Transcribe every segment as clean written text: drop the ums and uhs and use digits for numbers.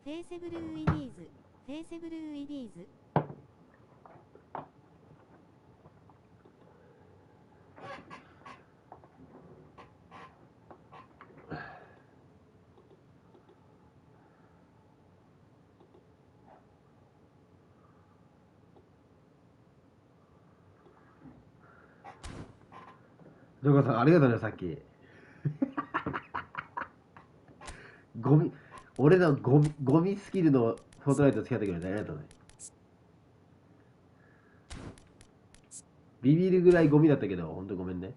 フェイセブルーイディーズ、フェイセブルーイディーズ。ジョーカーさんありがとうね、さっき。ゴミ、俺のゴミスキルのフォートナイト付き合ってくれてありがとうね。ビビるぐらいゴミだったけど、ほんとごめんね。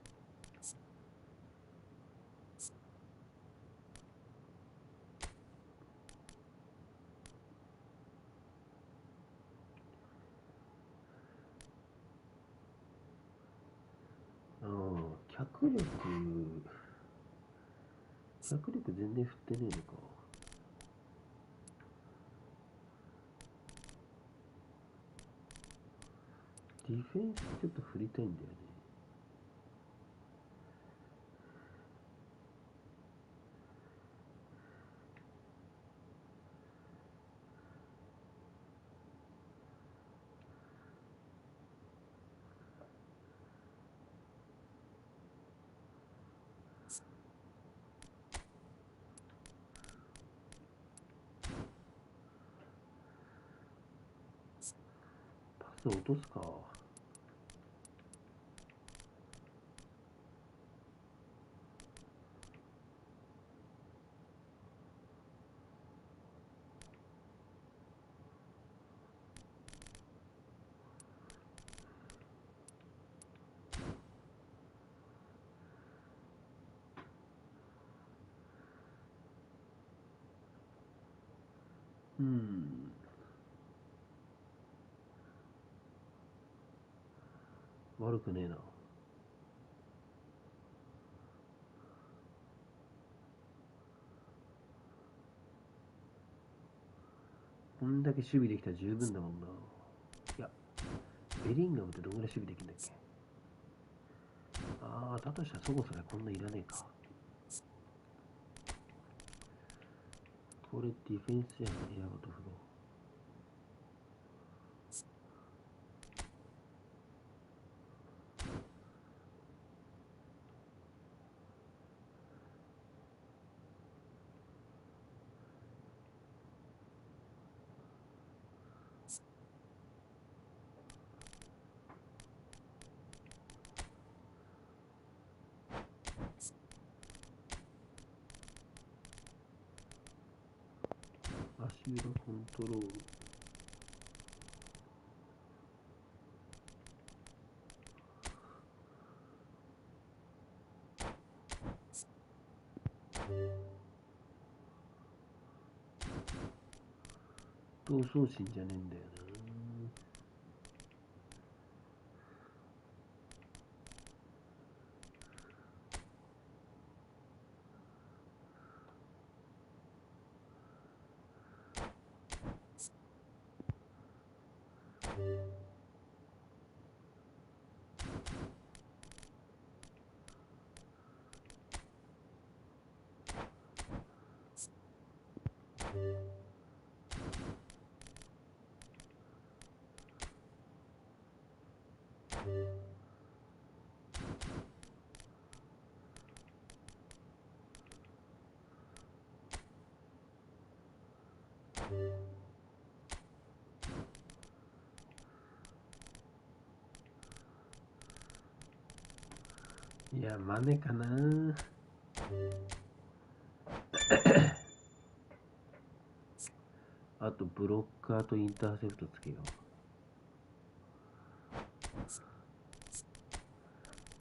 うん、脚力全然振ってねえのか。ディフェンスちょっと振りたいんだよね。パス落とすか。悪くねえな。こんだけ守備できたら十分だもんな。いや、ベリンガムってどんぐらい守備できんだっけ。ああ、だとしたらそこそれこんないらねえか。これディフェンスやん、エアゴとフロー。足裏コントロール。闘争心じゃねえんだよな。いや、マネかな。あとブロッカーとインターセプトつけよ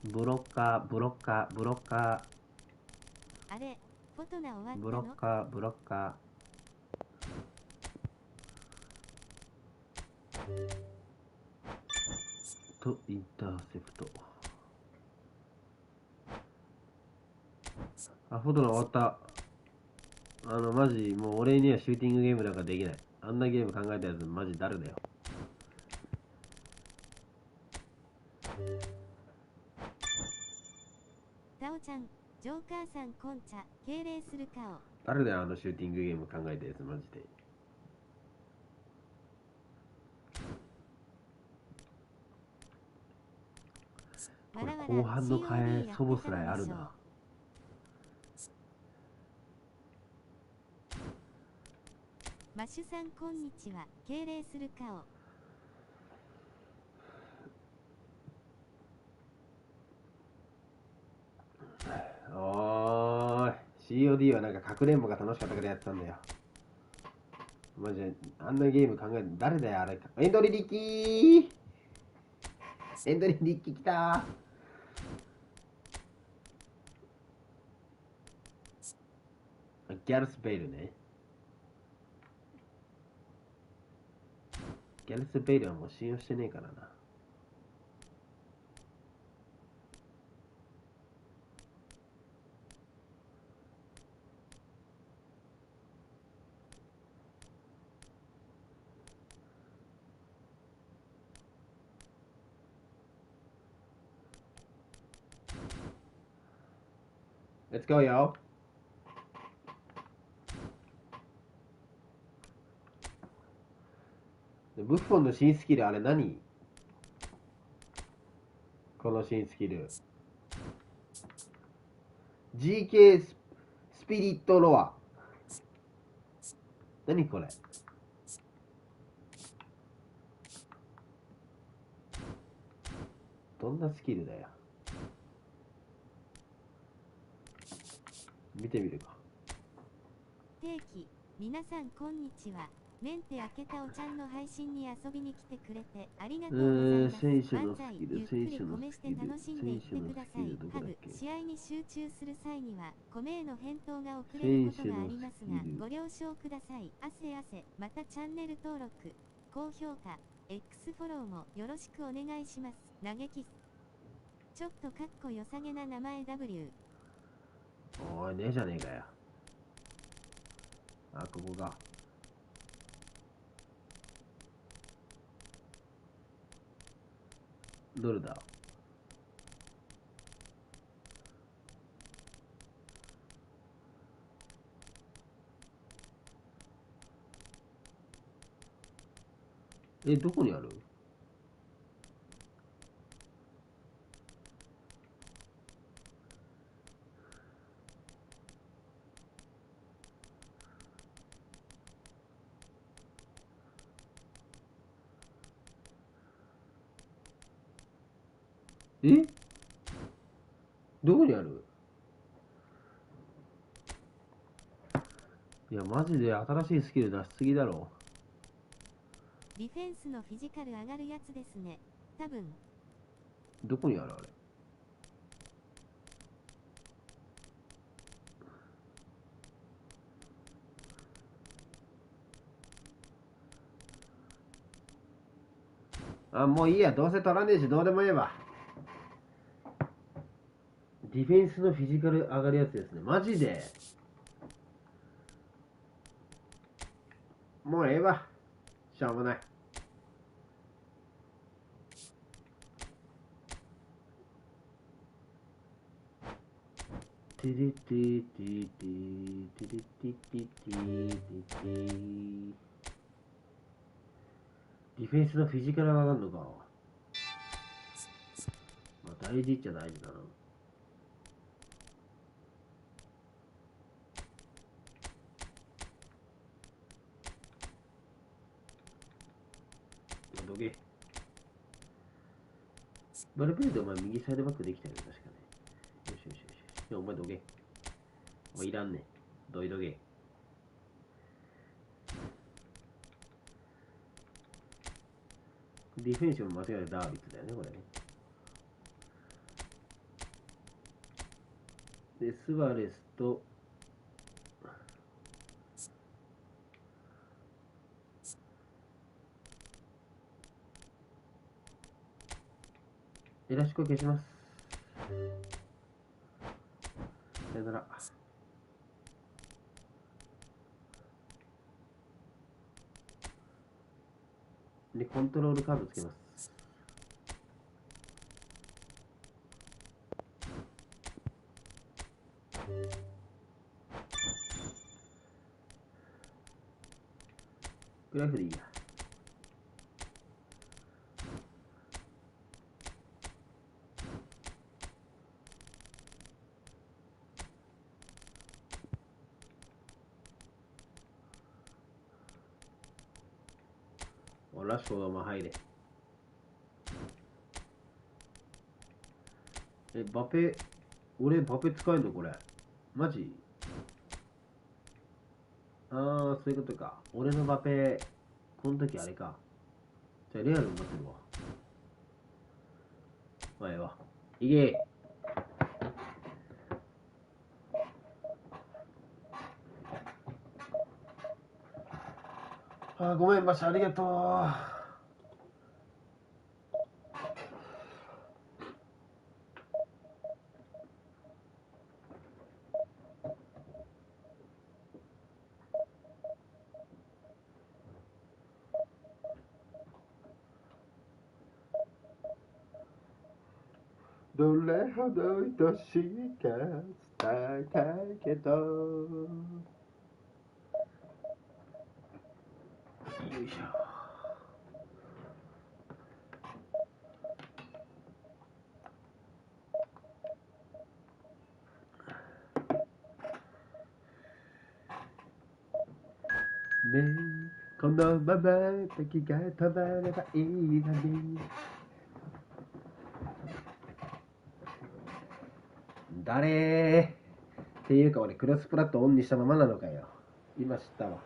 う。ブロッカー、ブロッカー、ブロッカあれ、フォトナ終わったー、の？ブロッカー、ブロッカーとインターセプト。あ、フォトナ終わった。マジもう俺にはシューティングゲームなんかできない。あんなゲーム考えたやつマジ誰だよ。タオちゃん、ジョーカーさんこんちゃ、敬礼する顔。誰だよあのシューティングゲーム考えたやつマジで。これ後半の替えそぼすらいあるな。マシュさんこんにちは。敬礼する顔。おーい COD はなんかかくれんぼが楽しかったからやってたんだよ。マジであんなゲーム考えて誰だよあれ。エンドリリッキー、エンドリリッキー来たー。ギャルスベイルね。ギャルスベイルはもう信用してねえからな。Let's go, yo! ブッフォンの新スキルあれ何？この新スキル GK スピリットロア。何これ？どんなスキルだよ。見てみるか。定期、皆さんこんにちは。メンテ開けたおちゃんの配信に遊びに来てくれてありがとうございます。選手の万歳、スキル、ゆっく選手りのスキル、米して楽しんでいってください。どこだっハグ、け？試合に集中する際には米への返答が遅れることがありますがご了承ください。汗汗、またチャンネル登録、高評価、X フォローもよろしくお願いします。嘆きちょっとかっこよさげな名前 W。 おいねえじゃねえかよ。あ、ここか。どれだ？どこにある？どこにある？いや、マジで新しいスキル出しすぎだろ。ディフェンスのフィジカル上がるやつですね。多分。どこにあるあれ？あ、もういいや。どうせ取らねえし、どうでもいいわ。ディフェンスのフィジカル上がるやつですね。マジでもうええわ。しょうもない。ティリティティティティリティティティティ。ディフェンスのフィジカル上がるのか。まあ大事っちゃ大事だな。どけ。バルプレーでお前右サイドバックできたよね、確かね。よしよしよし。いや、お前どけ。お前いらんねん。どいどけ。ディフェンション間違えたダービッツだよね、これね。で、スバレスと、エラシコ消します。さよなら。で、コントロールカードつけます。グラフでいいや。ラッシュフォードも入れ。バペ、俺バペ使えんのこれ。マジ？ああ、そういうことか。俺のバペ、この時あれか。じゃあレアルになってるわ。前は。いけ。あ、ごめん、バシありがとう。どれほど愛しいか伝えたいけど。よいしょ。ねえ、このまま時が止まればいいのに。誰っていうか俺クロスプラットオンにしたままなのかよ。今知ったわ。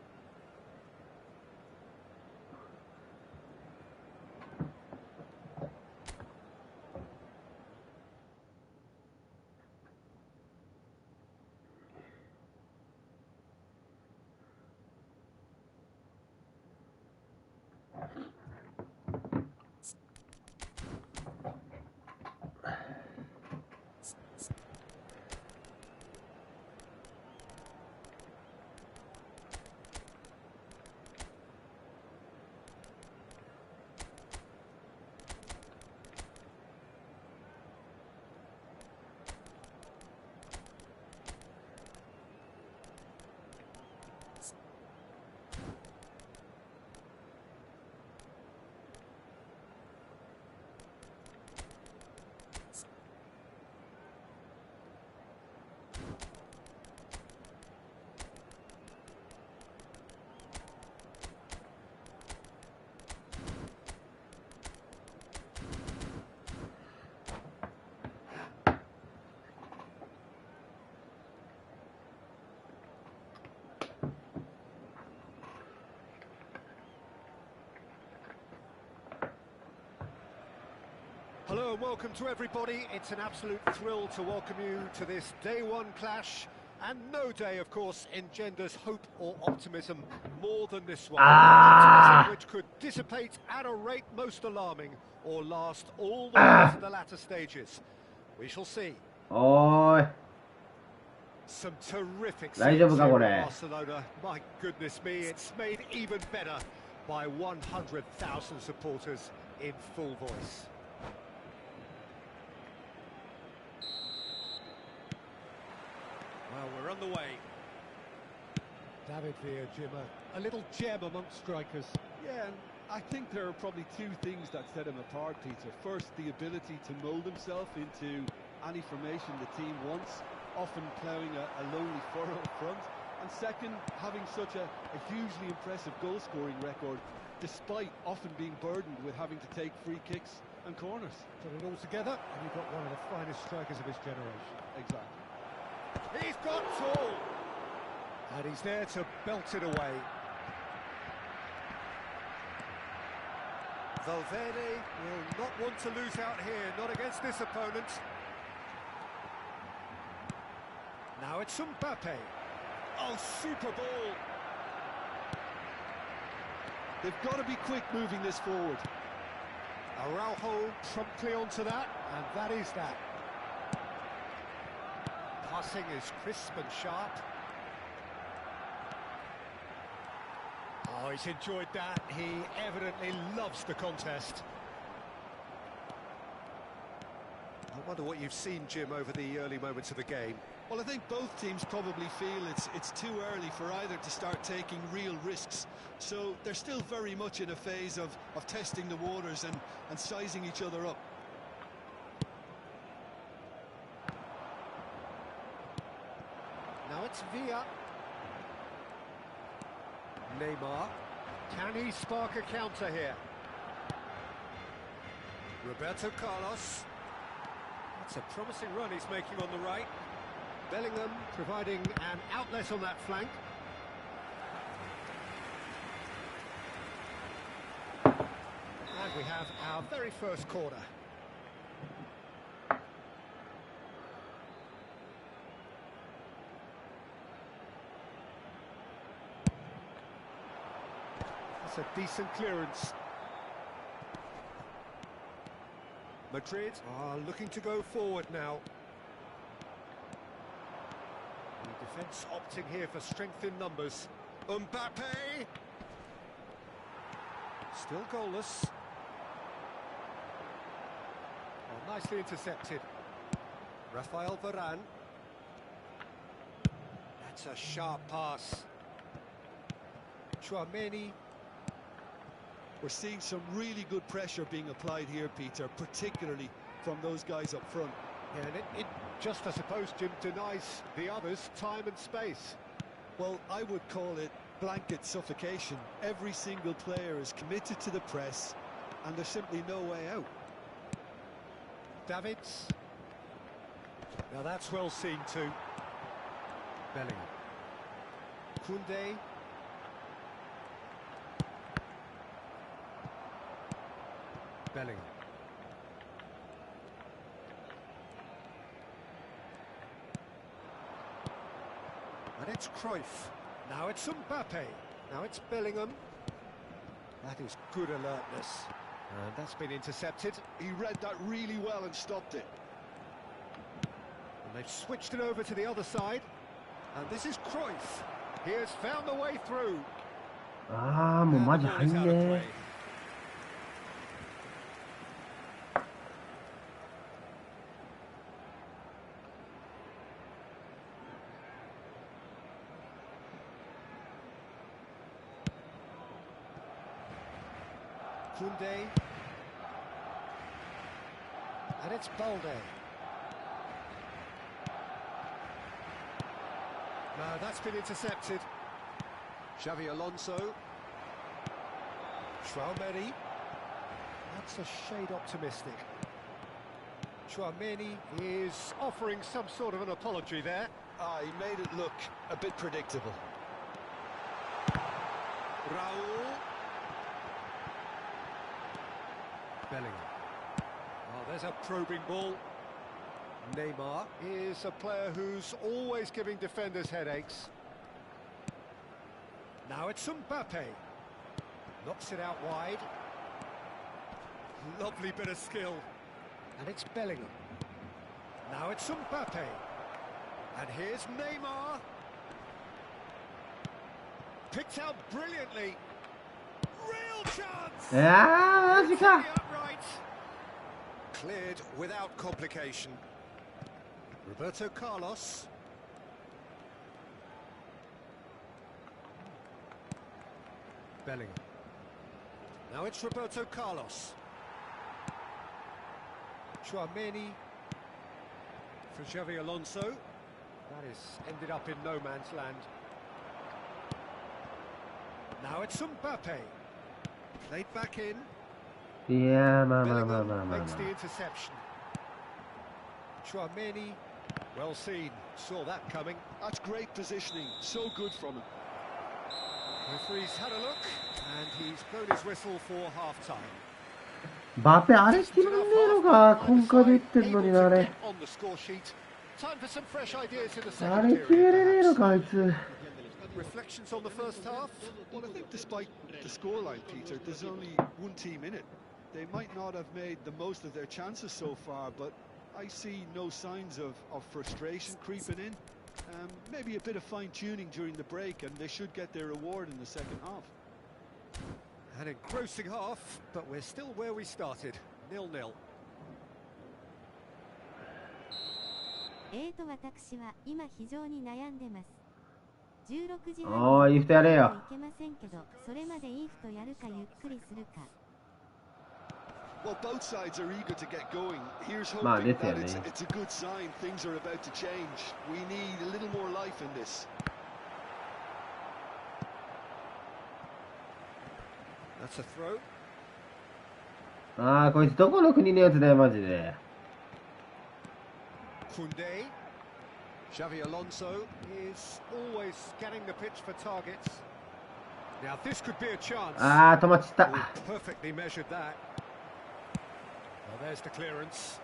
Hello and welcome to everybody. It's an absolute thrill to welcome you to this day one clash. And no day, of course, engenders hope or optimism more than this one. Optimism which could dissipate at a rate most alarming or last all the way to the latter stages. We shall see. Oi. Some terrific scenes here in Barcelona. My goodness me, it's made even better by 100,000 supporters in full voice. Well, we're on the way. David Villa, Jim, a little gem amongst strikers. Yeah, and I think there are probably two things that set him apart, Peter. First, the ability to mould himself into any formation the team wants, often ploughing a lonely furrow up front. And second, having such a hugely impressive goal-scoring record, despite often being burdened with having to take free kicks and corners. Put it all together, and you've got one of the finest strikers of his generation. Exactly. He's got tall! And he's there to belt it away. Valverde will not want to lose out here, not against this opponent. Now it's Mbappe. Oh, super ball! They've got to be quick moving this forward. Araujo promptly onto that, and that is that. Passing is crisp and sharp. Oh, he's enjoyed that. He evidently loves the contest. I wonder what you've seen, Jim, over the early moments of the game. Well, I think both teams probably feel it's too early for either to start taking real risks. So they're still very much in a phase of testing the waters and sizing each other up. Now it's Villa. Neymar. Can he spark a counter here? Roberto Carlos. That's a promising run he's making on the right. Bellingham providing an outlet on that flank. And we have our very first corner. That's a decent clearance. Madrid are looking to go forward now. The defence opting here for strength in numbers. Mbappe! Still goalless. Oh, nicely intercepted. Rafael Varane. That's a sharp pass. Tchouaméni. We're seeing some really good pressure being applied here, Peter, particularly from those guys up front. Yeah, and it just, I suppose, Jim, denies the others time and space. Well, I would call it blanket suffocation. Every single player is committed to the press, and there's simply no way out. Davids. Now that's well seen too. Bellingham. Koundé. Bellingham. And it's Cruyff. Now it's Mbappe. Now it's Bellingham. That is good alertness. And that's been intercepted. He read that really well and stopped it. And they've switched it over to the other side. And this is Cruyff. He has found the way through. Ah,もうマジ入んね。Koundé. And it's Balde. Now that's been intercepted. Xavi Alonso. Tchouaméni. That's a shade optimistic. Tchouaméni is offering some sort of an apology there. Ah, he made it look a bit predictable. Raul. Bellingham. Oh, there's a probing ball. Neymar is a player who's always giving defenders headaches. Now it's Mbappe. Knocks it out wide. Lovely bit of skill. And it's Bellingham. Now it's Mbappe. And here's Neymar. Picked out brilliantly. Real chance!マジか。 Cleared without complication. Roberto Carlos. Bellingham. Now it's Roberto Carlos. Tchouaméni for Xavi Alonso. That has ended up in no man's land. Now it's Mbappe. Played back in. いや、まあ。 Makes the interception. Tchouaméni, well seen, saw that coming. That's great positioning, so good from him. Referee's had a look, and he's blown his whistle for half-time. バペあれ決まんねえのか、今回で言ってんのにな、あれ。 On the score sheet. Time for some fresh ideas in the あ second れ決め period. れねえのか、あいつ。 Reflections on the first half. Well, I think despite the scoreline, Peter, there's only one team in it. They might not have made the most of their chances so far, but I see no signs of frustration creeping in. Maybe a bit of fine-tuning during the break, and they should get their reward in the second half. An engrossing half, but we're still where we started. 0-0. 私は今非常に悩んでます。16時おー、イーフトやれよ。いけませんけど、それまでイーフトやるかゆっくりするか。Well, both sides are eager to get going. Here's hoping that it's a good sign. Things are about to change. We need a little more life in this. That's a throw. ああ、こいつどこの国のやつだよ、マジで。Kunde. Xavi Alonso is always scanning the pitch for targets. Now this could be a chance. ああ、止まっちった。Oh, perfectly measured that. Well, there's the clearance.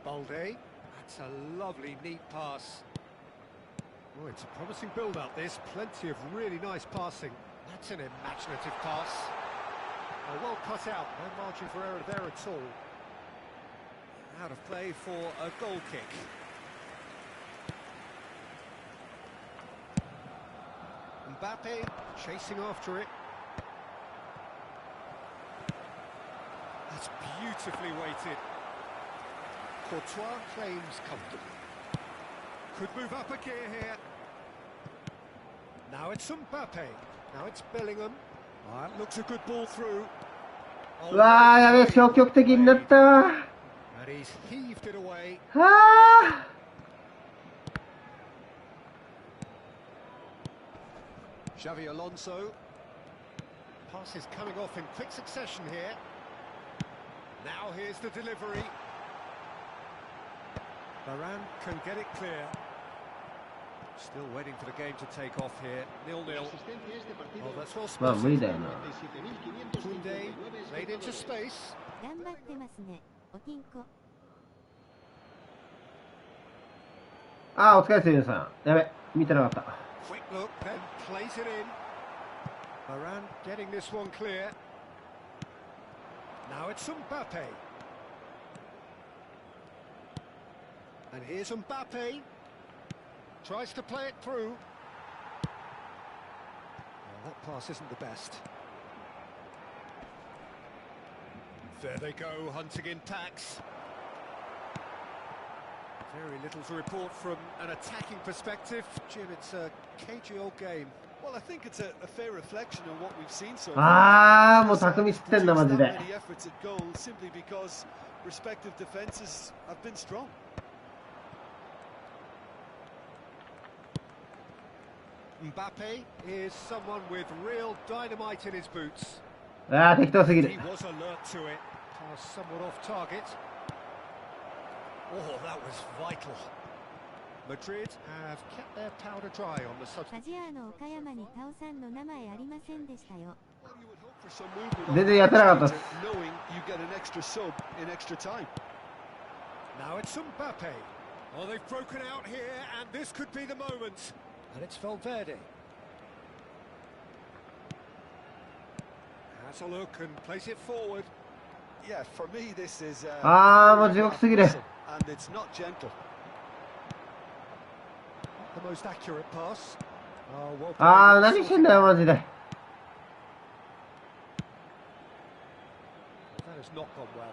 Balde. That's a lovely, neat pass. Oh, it's a promising build-up, this. Plenty of really nice passing. That's an imaginative pass. Oh, well cut out. No margin for error there at all. Out of play for a goal kick. Mbappe chasing after it. That's beautifully weighted. Courtois claims comfortably. Could move up a gear here. Now it's Mbappe. Now it's Bellingham. Oh, that looks a good ball through. うわー、やべえ、消極的になったー。And he's heaved it away. はー。 Xavi Alonso. Passes coming off in quick succession here. Now here's the delivery. Varane can get it clear. Still waiting for the game to take off here. 0-0. Oh, that's well まあ無 spotted. 理だよな。 Kunde played into space. 頑張ってますね、おきんこ。ああ、お疲れです、皆さん。やべ、見てなかった。Quick look, then plays it in. Varane getting this one clear. Now it's Mbappe. And here's Mbappe. Tries to play it through. Well, that pass isn't the best. There they go, hunting in packs. Very little to report from an attacking perspective. Jim, it's a cagey old game. Well, I think it's a fair reflection on what we've seen so far. ああ、もう匠知ってんだ、マジで。 Many efforts at goal simply because respective defenses have been strong. Mbappe is someone with real dynamite in his boots. ああ、適当すぎる。 He was alert to it. Pass somewhat off target. Oh, that was vital. Madrid have kept their powder dry on the フ subject. ァジアーノ岡山にタオさんの名前ありませんでしたよ。 Well, you would hope for some movement 全然やってなかったっす。 knowing you get an extra sub in extra time. Now it's Mbappe. Oh, they've broken out here, and this could be the moment. And it's Valverde. Has a look and plays it forward. Yeah, for me this is ああ、もう地獄すぎる。 and it's not gentle. The most accurate pass. Oh, well ああ、 played. 何してんだよ、マジで。 That has not gone well.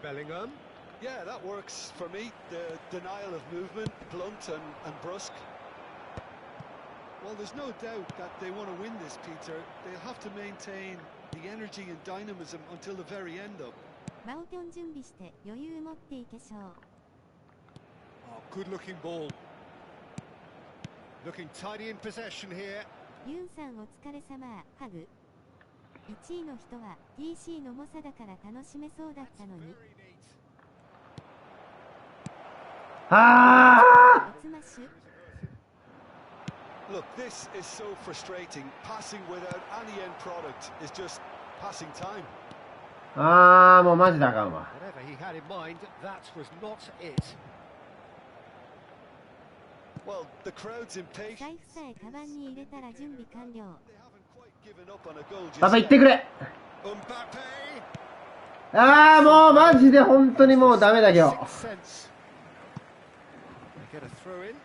Bellingham. Yeah, that works for me. The denial of movement, blunt and brusque. Well, there's no doubt that they want to win this, Peter. They'll have to maintain the energy and dynamism until the very end, though. マオピョン準備して余裕持っていけしょう。 Oh, good-looking ball. Looking tidy in possession here. ユンさんお疲れ様、ハグ。1位の人は TC の猛者だから楽しめそうだったのに。 ああ。おつましゅ。 Look, this is so frustrating. Passing without any end product is just passing time. ああ、もうマジであかんわ。 Whatever he had in mind, that was not it. Well, the crowd's impatient. 財布さえカバンに入れたら準備完了。 They haven't quite given up on a goal パ just パ yet. 行ってくれ。 Mbappe. ああ、もうマジで本当にもうダメだ今日。 Sixth sense. They get a throw in.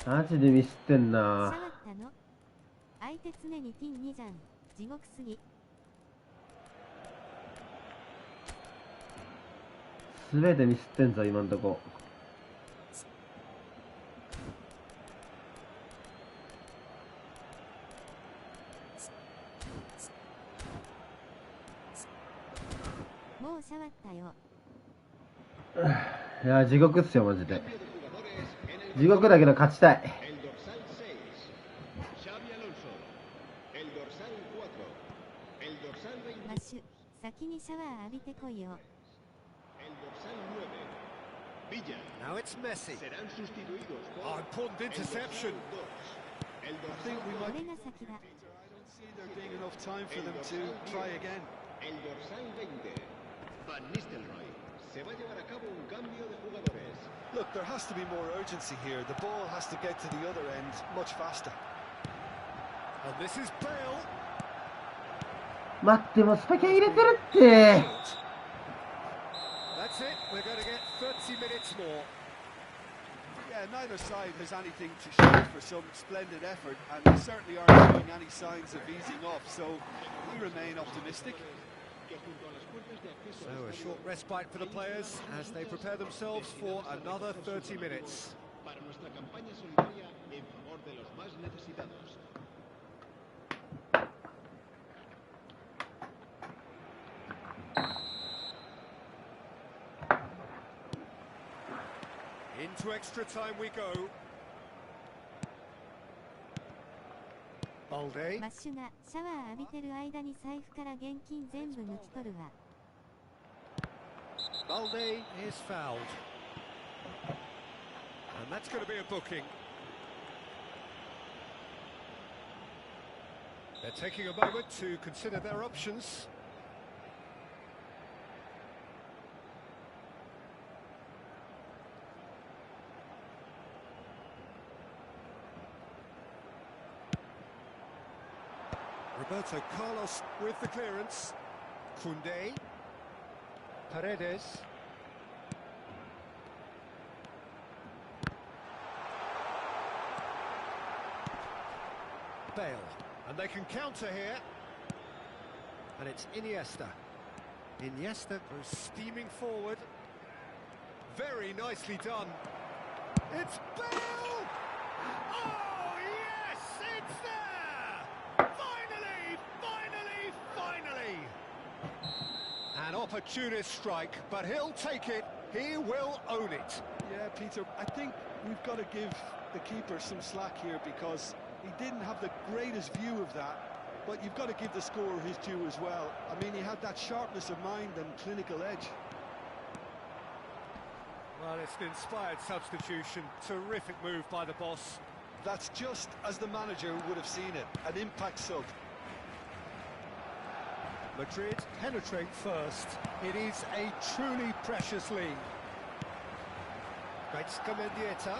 マジでミスってんな。下がったの？相手常に金2じゃん。地獄すぎ。すべてミスってんぞ今んとこ。ったよ。いや、地獄っすよ、マジで。地獄だけど勝ちたい。マッシュ、先にシャワー浴びてこいよ。Now it's Messi. Oh, important interception. I think we might. 俺が先だ。 I don't see there being enough time for them to try again. Look, there has to be more urgency here. The ball has to get to the other end much faster. And this is Bale. 待って、もうスパキャ入れてるって。That's it. We're going to get 30 minutes more. Yeah, neither side has anything to show for some splendid effort, and they certainly aren't showing any signs of easing off, so we remain optimistic. So a short respite for the players as they prepare themselves for another 30 minutes. Into extra time we go. Balde. マッシュがシャワー浴びてる間に財布から現金全部抜き取るわ。Balde is fouled. And that's going to be a booking. They're taking a moment to consider their options. Roberto Carlos with the clearance. Koundé. Paredes. Bale. And they can counter here. And it's Iniesta. Iniesta goes steaming forward. Very nicely done. It's Bale! Oh, yes! It's there! Finally! An opportunist strike, but he'll take it. He will own it. Yeah, Peter, I think we've got to give the keeper some slack here because he didn't have the greatest view of that, but you've got to give the scorer his due as well. I mean, he had that sharpness of mind and clinical edge. Well, it's an inspired substitution. Terrific move by the boss. That's just as the manager would have seen it, an impact sub. Madrid penetrate first. It is a truly precious lead. Great Mendieta.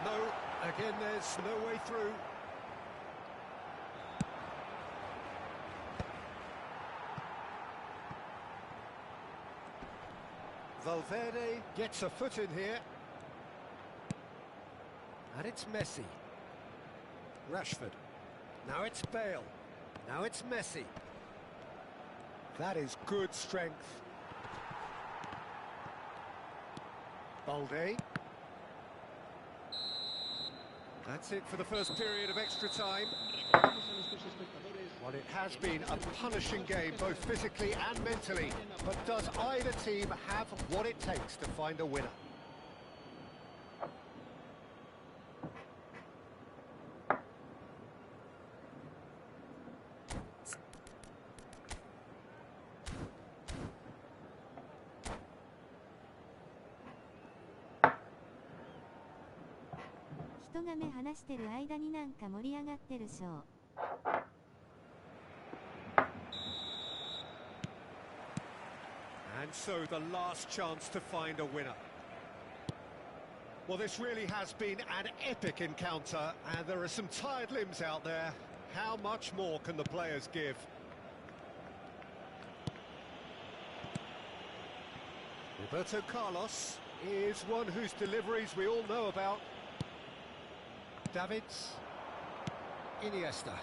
No, again there's no way through. Valverde gets a foot in here. And it's Messi. Rashford. Now it's Bale. Now it's Messi. That is good strength. Balde. That's it for the first period of extra time. Well, it has been a punishing game, both physically and mentally. But does either team have what it takes to find a winner?人が目離してる間になんか盛り上がってるしょ。And so the last chance to find a winner. Well, this really has been an epic encounter, and there are some tired limbs out there. How much more can the players give? Roberto Carlos is one whose deliveries we all know about. Davids. Iniesta.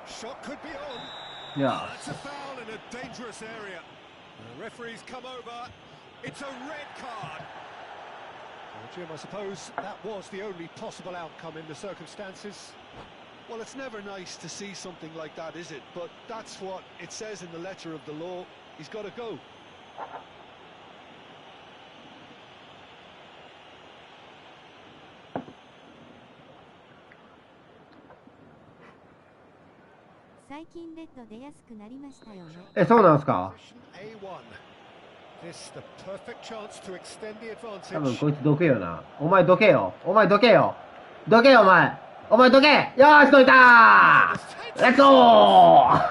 Shot could be on. Yeah. That's a foul in a dangerous area. The referee's come over. It's a red card. Jim, I suppose that was the only possible outcome in the circumstances. Well, it's never nice to see something like that, is it? But that's what it says in the letter of the law. He's got to go. 最近レッド出やすくなりましたよね。え、そうなんすか？ This the perfect chance to extend the 多分 advantage. こいつどけよな。お前どけよ。お前どけよ。どけよお前。お前どけ。よーしどいたー。レッツゴー。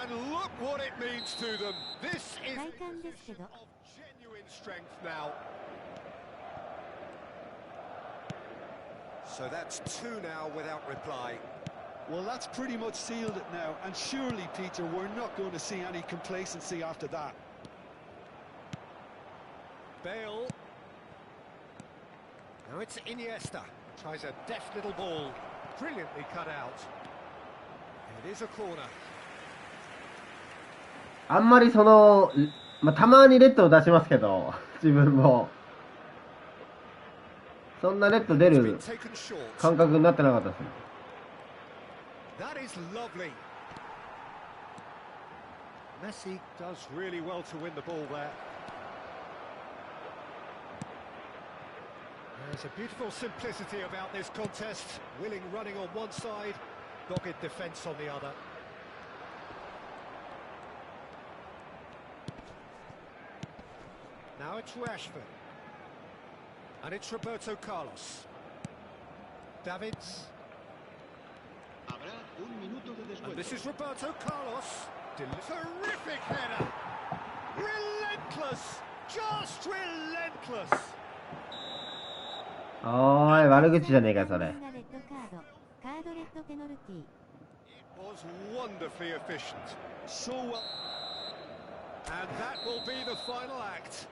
And look what it means to them. This is 体感ですけど。 of genuine strength now. So that's two now without reply. Well, that's pretty much sealed it now. And surely, Peter, we're not going to see any complacency after that. Bale. Now it's Iniesta. Tries a deft little ball. Brilliantly cut out. It is a corner. あんまりその、まあ、たまにレッドを出しますけど、自分も。そんなレッド出る感覚になってなかったですね。That is lovely. Messi does really well to win the ball there. There's a beautiful simplicity about this contest. Willing running on one side, dogged defence on the other. Now it's Rashford. And it's Roberto Carlos. Davids. And this is Roberto Carlos. Terrific header. Relentless. Just relentless. おーい、悪口じゃねえかそれ。レッドカードレッドペナルティー。 It was wonderfully efficient. So well. And that will be the final act.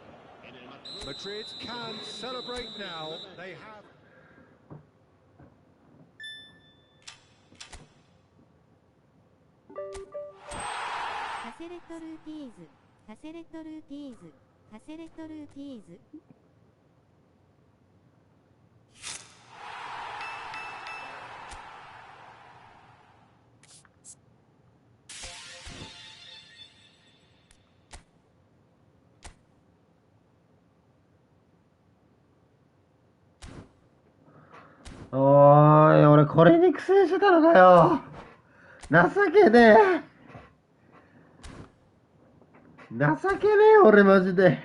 Madrid can celebrate now. They have. ハセレットルーティーズ、ハセレットルーティーズ、ハセレットルーティーズ。おーい、俺これに苦戦してたのかよ。情けねえ。情けねえ、俺マジで。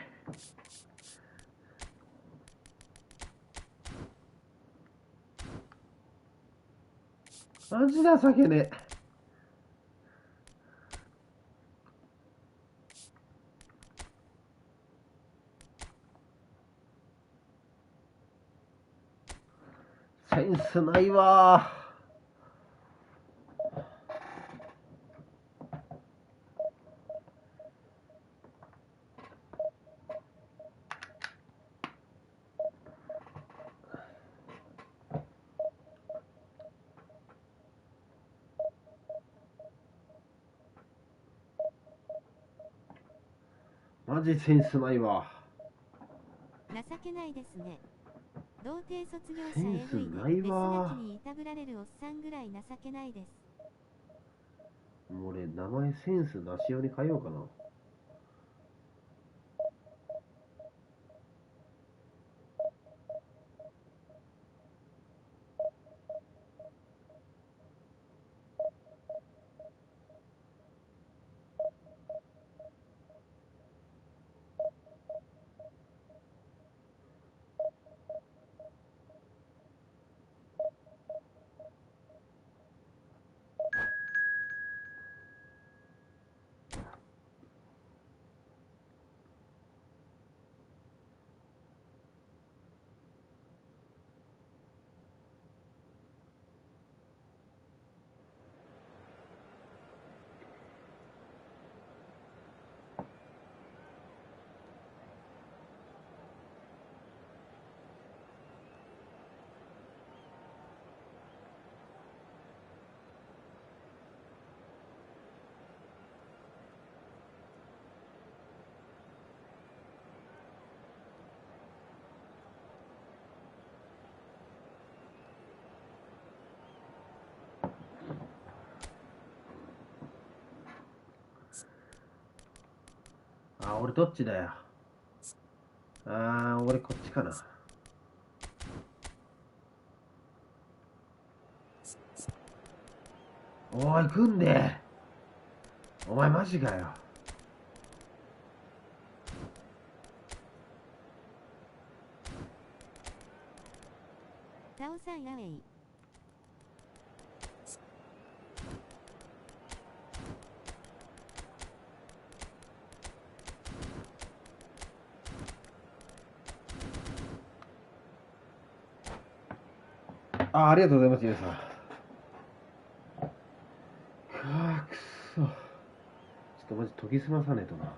マジ情けねえ。センスないわー。マジセンスないわ。情けないですね。童貞卒業者センス AV でないメスわガキにいたぶられるおっさんぐらい情けないです。もう俺名前センスなしように変えようかな。あ、俺どっちだよ。俺こっちかな。おい、組んで。お前マジかよ。タオさんやウェイ。ありがとうございます、皆さん。くそ。ちょっとマジ研ぎ澄まさねえとな。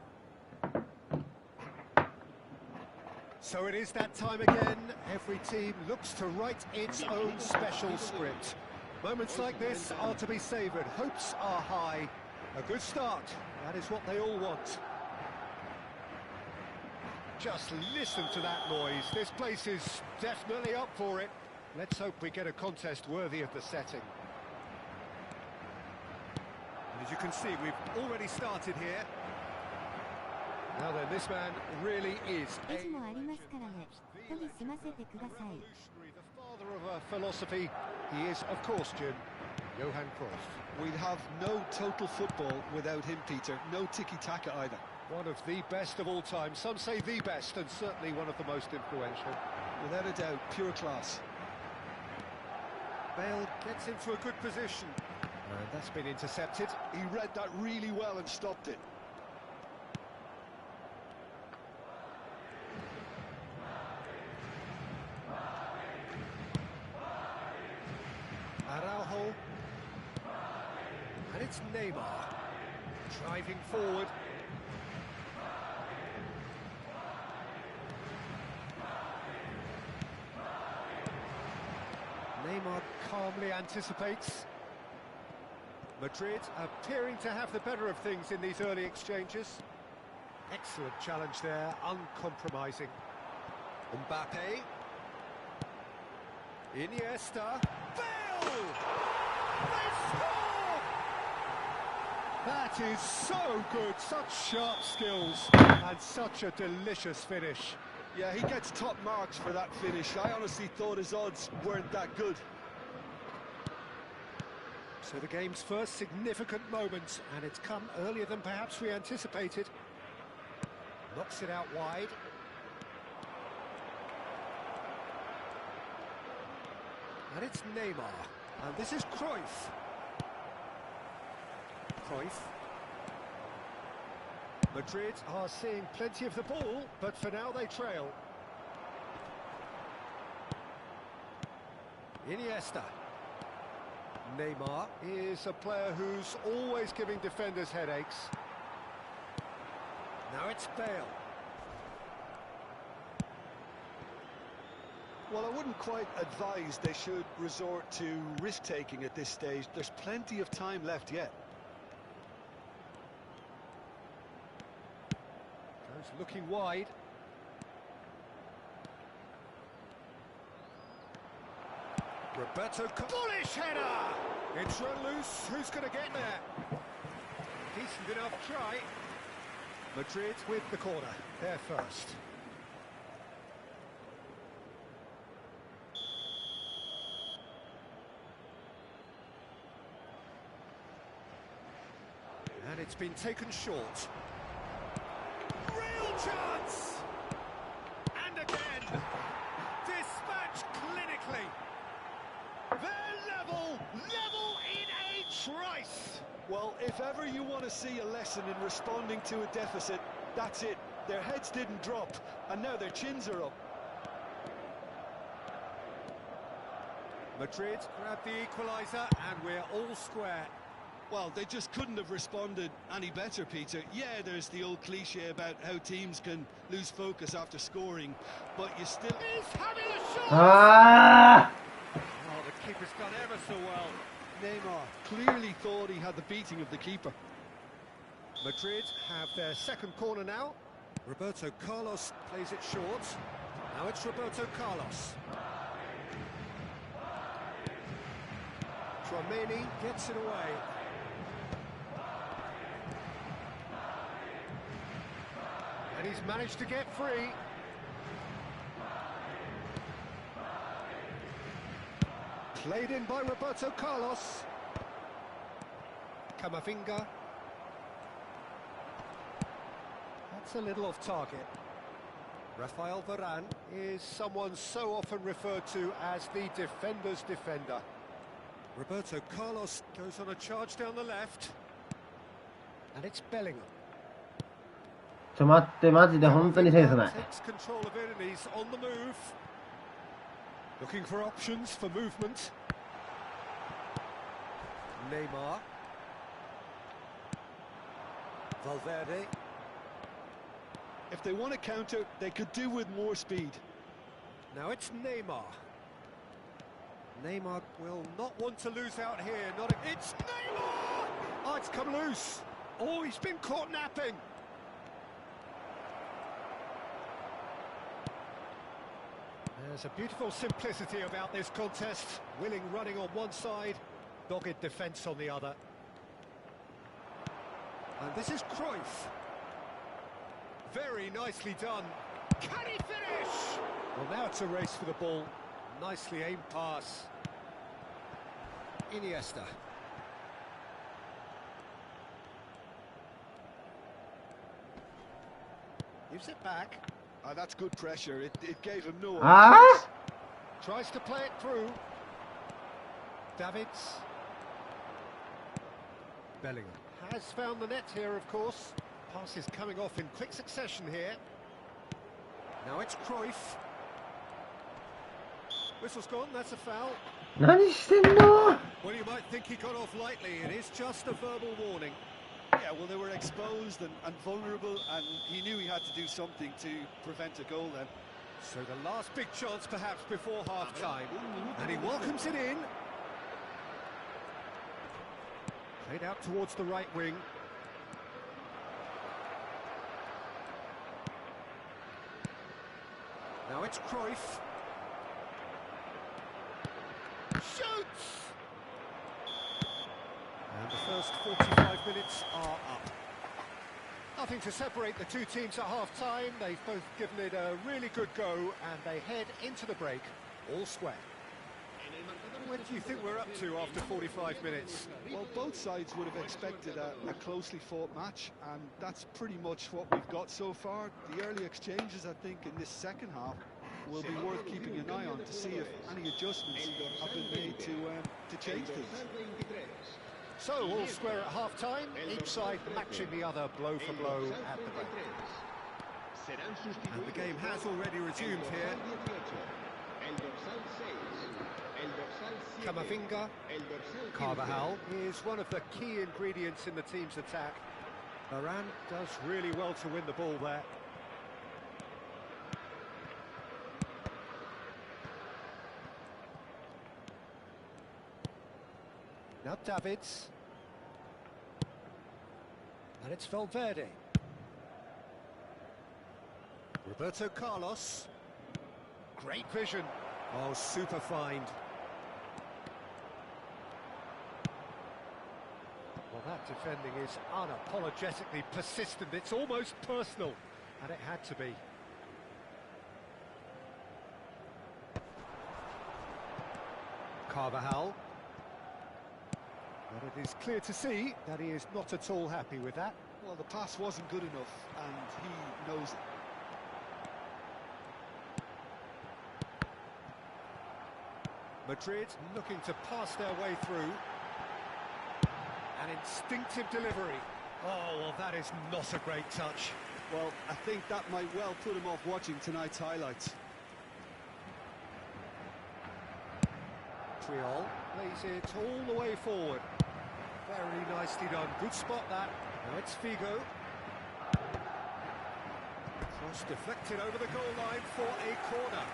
So it is that time again. Every team looks to write its own special script. Moments like this are to be savoured. Hopes are high. A good start. That is what they all want. Just listen to that noise. This place is definitely up for it. Let's hope we get a contest worthy of the setting. And as you can see, we've already started here. Now then, this man really is aレジもありますからね。研ぎ澄ませてください。 the father of a philosophy. He is, of course, Jim, Johan Cruyff. We'd have no total football without him, Peter. No tiki-taka either. One of the best of all time. Some say the best, and certainly one of the most influential. Without a doubt, pure class. Bale gets into a good position. And that's been intercepted. He read that really well and stopped it. Araujo. And it's Neymar. Driving forward. Neymar calmly anticipates. Madrid appearing to have the better of things in these early exchanges. Excellent challenge there, uncompromising. Mbappe. Iniesta. Bale! They score! That is so good, such sharp skills and such a delicious finish. Yeah, he gets top marks for that finish. I honestly thought his odds weren't that good. So the game's first significant moment, and it's come earlier than perhaps we anticipated. Knocks it out wide. And it's Neymar. And this is Cruyff. Cruyff. Madrid are seeing plenty of the ball, but for now they trail. Iniesta. Neymar is a player who's always giving defenders headaches. Now it's Bale. Well, I wouldn't quite advise they should resort to risk-taking at this stage. There's plenty of time left yet. Goes looking wide. Roberto, bullish header! It's run loose. Who's going to get there? Decent enough try. Madrid with the corner. They're first. And it's been taken short. Real chance! And again! Dispatched clinically! They're level in a trice! Well, if ever you want to see a lesson in responding to a deficit, that's it. Their heads didn't drop, and now their chins are up. Madrid grab the equaliser, and we're all square. Well, they just couldn't have responded any better, Peter. Yeah, there's the old cliche about how teams can lose focus after scoring, but you still... He's having a shot! Ah! Oh, the keeper's done ever so well. Neymar clearly thought he had the beating of the keeper. Madrid have their second corner now. Roberto Carlos plays it short. Now it's Roberto Carlos. Tchouaméni gets it away. And he's managed to get free. Played in by Roberto Carlos. Camavinga. That's a little off target. Rafael Varane is someone so often referred to as the defender's defender. Roberto Carlos goes on a charge down the left. And it's Bellingham. ちょ待って、マジで本当にセンスない。 Takes control of it and he's on the move. Looking for options for movement. Neymar. Valverde. If they want to counter, they could do with more speed. Now it's Neymar. Neymar will not want to lose out here. It's Neymar! Oh, it's come loose. Oh, he's been caught napping. There's a beautiful simplicity about this contest. Willing running on one side, dogged defence on the other. And this is Cruyff. Very nicely done. Can he finish? Well, now it's a race for the ball. Nicely aimed pass. Iniesta. Gives it back. That's good pressure. It gave him no Ah! chance. Tries to play it through. Davids. Bellingham has found the net here, of course. Pass is coming off in quick succession here. Now it's Cruyff. Whistle's gone, that's a foul. 何してんの？ Well, you might think he got off lightly. It is just a verbal warning. Yeah, well, they were exposed and vulnerable, and he knew he had to do something to prevent a goal then. So the last big chance perhaps before half-time. And he welcomes it in. Played out towards the right wing. Now it's Cruyff. Shoots! And the first 45 minutes are up. Nothing to separate the two teams at half-time. They've both given it a really good go, and they head into the break all square. What do you think we're up to after 45 minutes? Well, both sides would have expected a closely fought match, and that's pretty much what we've got so far. The early exchanges, I think, in this second half will be worth keeping an eye on to see if any adjustments have been made to change things. So, all square at half-time, each side matching the other blow for blow at the break. And the game has already resumed here. Camavinga, Carvajal is one of the key ingredients in the team's attack. Varane does really well to win the ball there. Now Davids. And it's Valverde. Roberto Carlos. Great vision. Oh, super find. Well, that defending is unapologetically persistent. It's almost personal. And it had to be. Carvajal. But it is clear to see that he is not at all happy with that. Well, the pass wasn't good enough, and he knows it. Madrid looking to pass their way through. An instinctive delivery. Oh, well, that is not a great touch. Well, I think that might well put him off watching tonight's highlights. Triol plays it all the way forward. Very nicely done. Good spot that. Now it's Figo. Cross deflected over the goal line for a corner.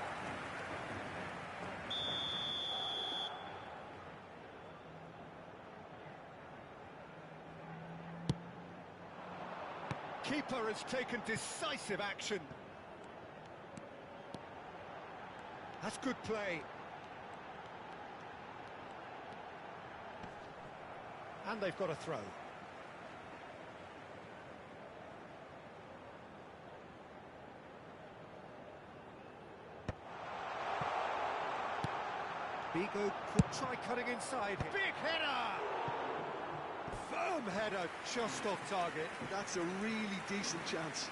Keeper has taken decisive action. That's good play. And they've got a throw. Figo could try cutting inside. Big header! Firm header, just off target. That's a really decent chance.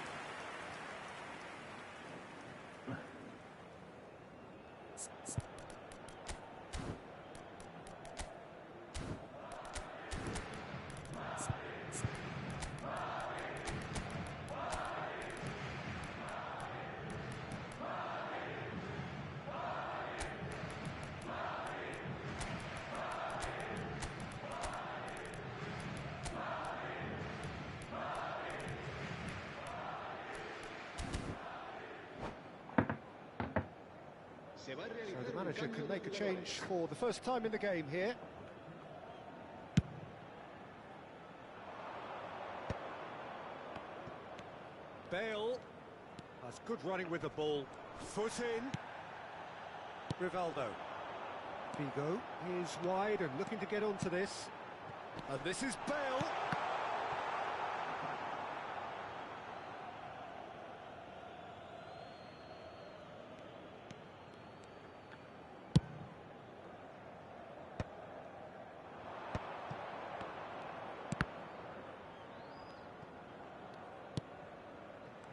So the manager can make a change for the first time in the game here. Bale has good running with the ball. Foot in. Rivaldo. Figo is wide and looking to get onto this. And this is Bale.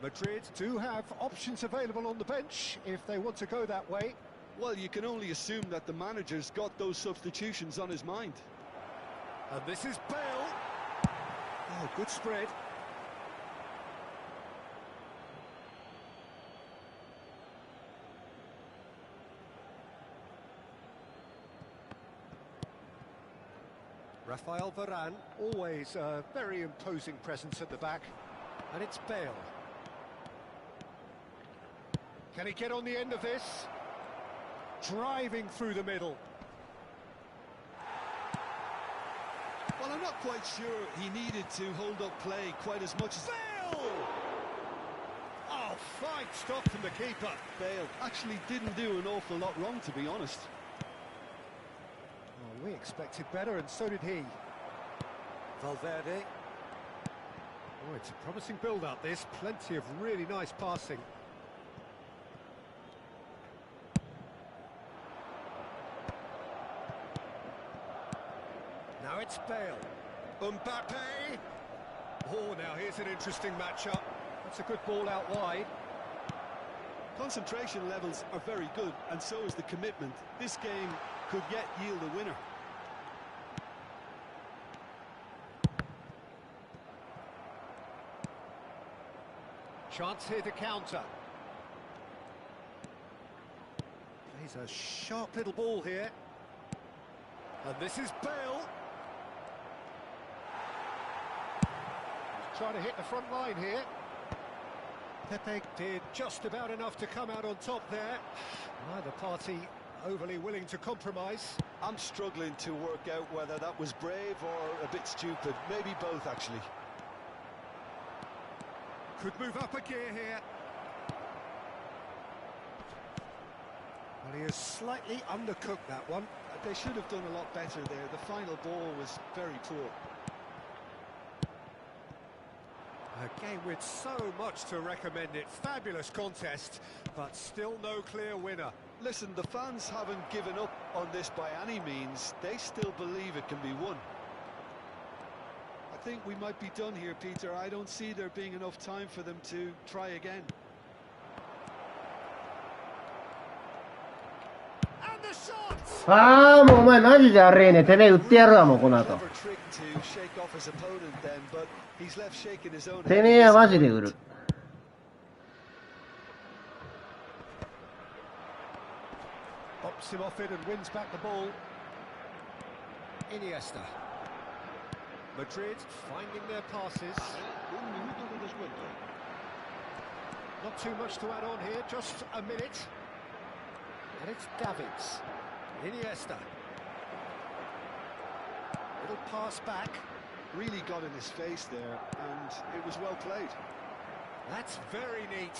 Madrid do have options available on the bench if they want to go that way. Well, you can only assume that the manager's got those substitutions on his mind. And this is Bale. Oh, good spread. Rafael Varane, always a very imposing presence at the back. And it's Bale. Can he get on the end of this? Driving through the middle. Well, I'm not quite sure he needed to hold up play quite as much as... Bale! Oh, fine stop from the keeper. Bale actually didn't do an awful lot wrong, to be honest. Oh, we expected better, and so did he. Valverde. Oh, it's a promising build-up, this. Plenty of really nice passing. Now it's Bale. Mbappe. Oh, now here's an interesting matchup. That's a good ball out wide. Concentration levels are very good, and so is the commitment. This game could yet yield a winner. Chance here to counter. Plays a sharp little ball here. And this is Bale. Trying to hit the front line here. Pepe did just about enough to come out on top there. Neither party overly willing to compromise. I'm struggling to work out whether that was brave or a bit stupid. Maybe both, actually. Could move up a gear here. Well, he has slightly undercooked that one. They should have done a lot better there. The final ball was very poor. A game with so much to recommend it. Fabulous contest, but still no clear winner. Listen, the fans haven't given up on this by any means. They still believe it can be won. I think we might be done here, Peter. I don't see there being enough time for them to try again. And the shot! ああ、もうお前マジであれね、てめえ売ってやるわ、もうこの後。てめえはマジで売る。Pops him off it and wins back the ball. Iniesta. Madrid finding their passes. Not too much to add on here, just a minute. And it's Davids. Iniesta. Little pass back. Really got in his face there, and it was well played. That's very neat.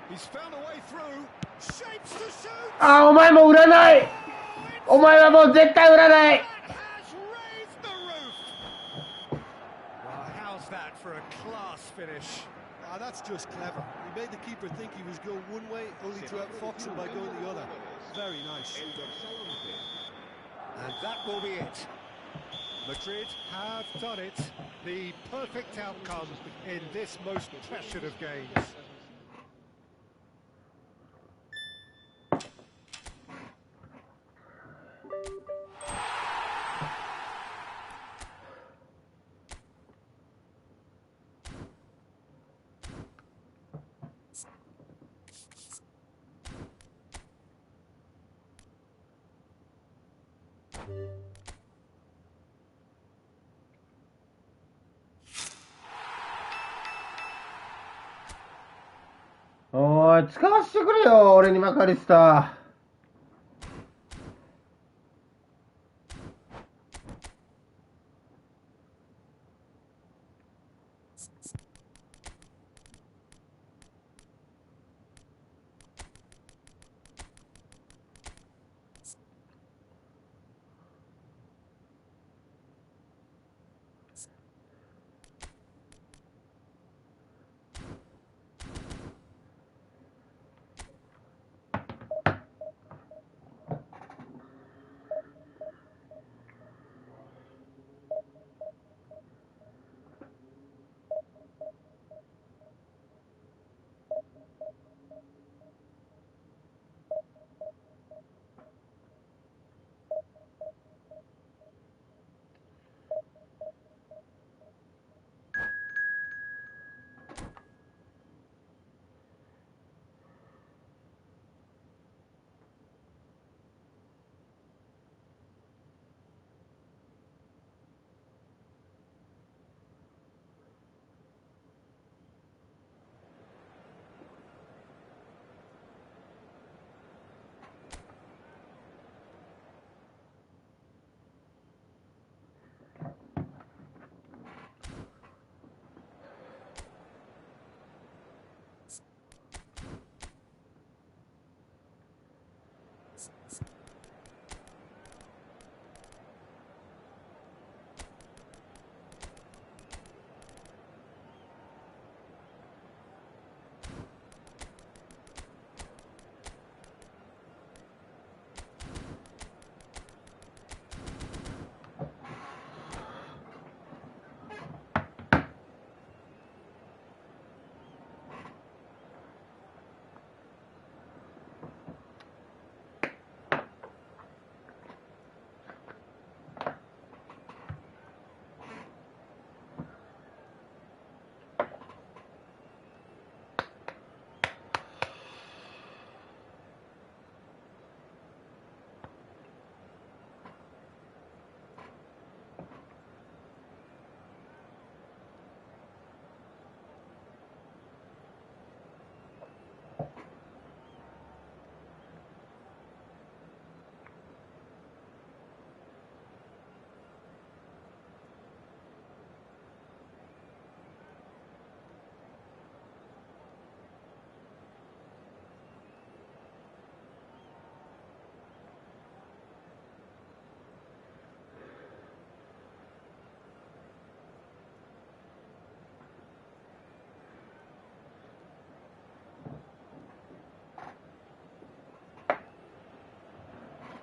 He's found a way through. Shapes to shoot. ああ、お前も売らない。お前はもう絶対売らない。Has raised the roof. Well, how's that for a class finish? That's just clever. He made the keeper think he was going one way, only to outfox him by going the other. Very nice. And that will be it. Madrid have done it. The perfect outcome in this most pressured of games.おーい、使わせてくれよ、俺にマカリスタ。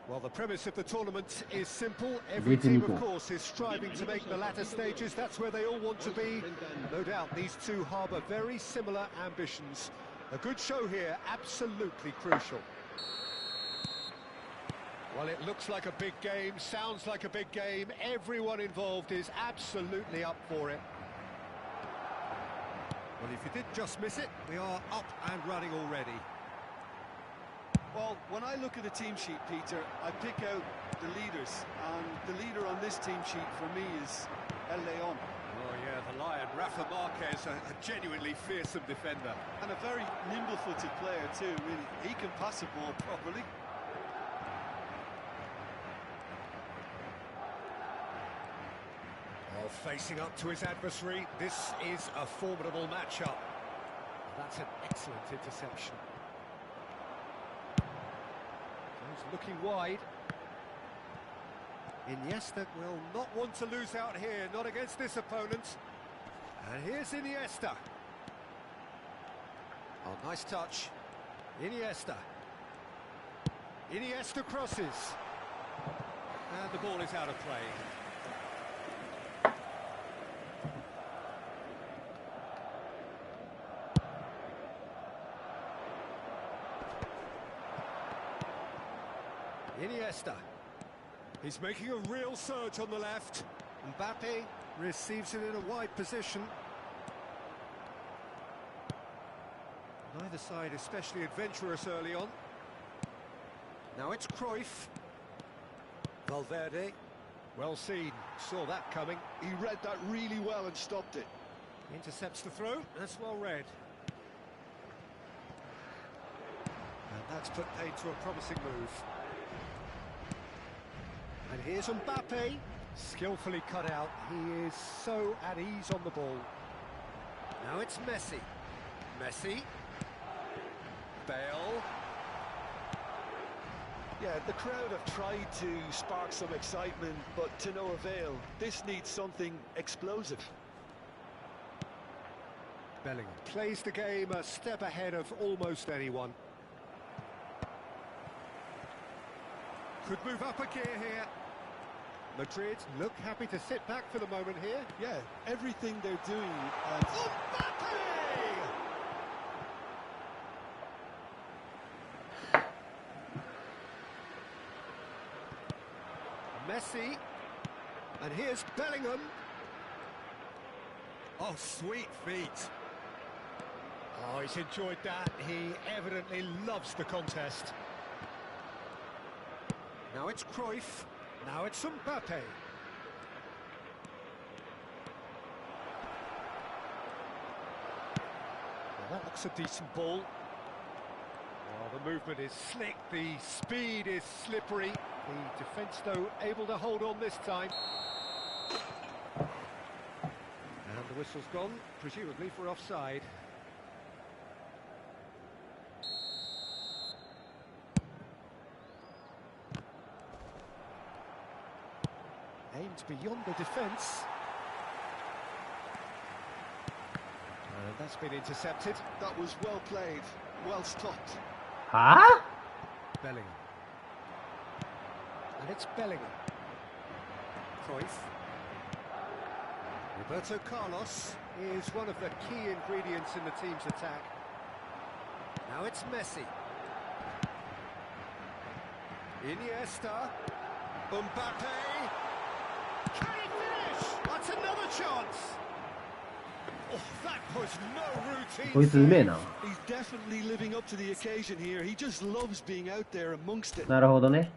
Well, the premise of the tournament is simple. Every team, of course, is striving to make the latter stages. That's where they all want to be. No doubt these two harbour very similar ambitions. A good show here, absolutely crucial. Well, it looks like a big game, sounds like a big game. Everyone involved is absolutely up for it. Well, if you did just miss it, we are up and running already. Well, when I look at the team sheet, Peter, I pick out the leaders, and the leader on this team sheet for me is El Leon. Oh yeah, the Lion, Rafa Marquez, a genuinely fearsome defender. And a very nimble-footed player too, really. He can pass the ball properly. Well, facing up to his adversary, this is a formidable matchup. That's an excellent interception. Looking wide. Iniesta will not want to lose out here, not against this opponent. And here's Iniesta. Oh, nice touch. Iniesta. Iniesta crosses. And the ball is out of play. Iniesta. He's making a real surge on the left. Mbappe receives it in a wide position. Neither side especially adventurous early on. Now it's Cruyff. Valverde. Well seen. Saw that coming. He read that really well and stopped it. Intercepts the throw. That's well read. And that's put paid to a promising move. And here's Mbappe. Skillfully cut out. He is so at ease on the ball. Now it's Messi. Messi. Bale. Yeah, the crowd have tried to spark some excitement, but to no avail. This needs something explosive. Bellingham plays the game a step ahead of almost anyone. Could move up a gear here. Madrid look happy to sit back for the moment here. Yeah, everything they're doing. Mbappe! Messi. And here's Bellingham. Oh, sweet feet. Oh, he's enjoyed that. He evidently loves the contest. Now it's Cruyff. Now it's Mbappe. Well, that looks a decent ball. Oh, the movement is slick, the speed is slippery. The defence, though, able to hold on this time. And the whistle's gone, presumably for offside. Aimed beyond the defence. And that's been intercepted. That was well played, well stopped. Huh? Bellingham. And it's Bellingham. Cruyff. Roberto Carlos is one of the key ingredients in the team's attack. Now it's Messi. Iniesta. Mbappe. Can he finish? That's another chance. Oh, that was no routine. こいつうめえな。 He's definitely living up to the occasion here. He just loves being out there amongst it. なるほどね。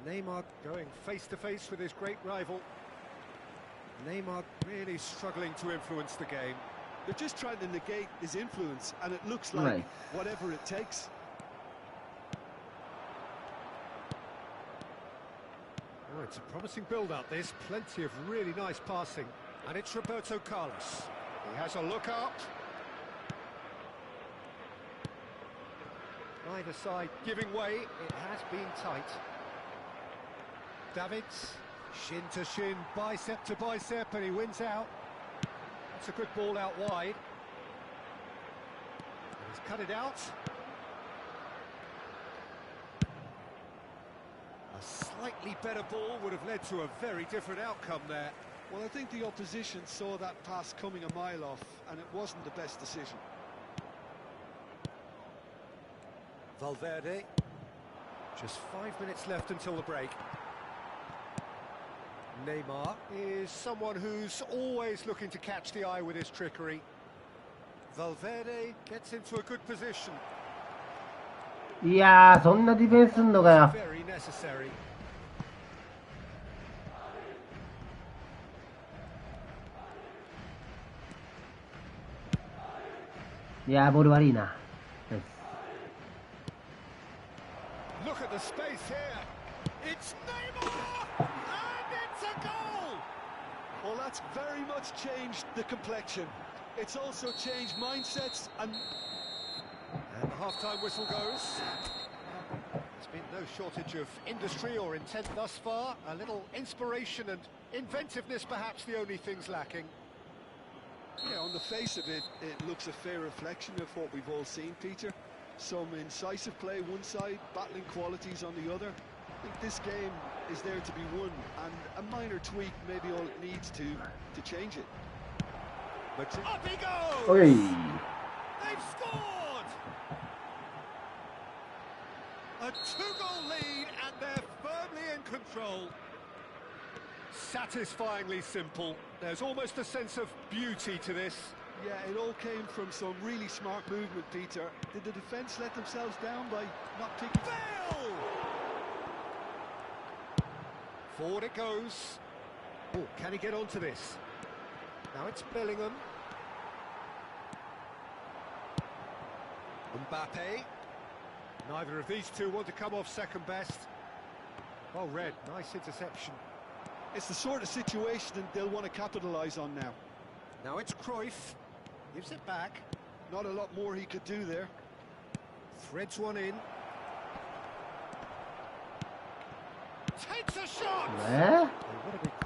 Neymar going face to face with his great rival. Neymar really struggling to influence the game. They're just trying to negate his influence, and it looks like Right. whatever it takes. Oh, it's a promising build-up, this. Plenty of really nice passing. And it's Roberto Carlos. He has a look up. Either side giving way. It has been tight. Davids, shin to shin, bicep to bicep, and he wins out. That's a good ball out wide. And he's cut it out. A slightly better ball would have led to a very different outcome there. Well, I think the opposition saw that pass coming a mile off, and it wasn't the best decision. Valverde. Just 5 minutes left until the break. Neymar is someone who's always looking to catch the eye with his trickery. Valverde gets into a good position. いやー、そんなディフェンスすんのかよ。 Very necessary. いやー、ボール悪いな。Look at the space here. It's Neymar, and it's a goal. Well, that's very much changed the complexion. It's also changed mindsets and And the half-time whistle goes. There's been no shortage of industry or intent thus far. A little inspiration and inventiveness, perhaps the only things lacking. yeah, on the face of it, it looks a fair reflection of what we've all seen, Peter. Some incisive play one side, battling qualities on the other. I think this game is there to be won, and a minor tweak may be all it needs to change it. But up he goes! おい。 They've scored! A two-goal lead, and they're firmly in control. Satisfyingly simple. There's almost a sense of beauty to this. Yeah, it all came from some really smart movement, Peter. Did the defence let themselves down by not picking... Bale! Forward it goes. Oh, can he get onto this? Now it's Bellingham. Mbappe. Neither of these two want to come off second best. Oh, Red, nice interception. It's the sort of situation that they'll want to capitalise on now. Now it's Cruyff. Gives it back. Not a lot more he could do there. Threads one in. Takes a shot! え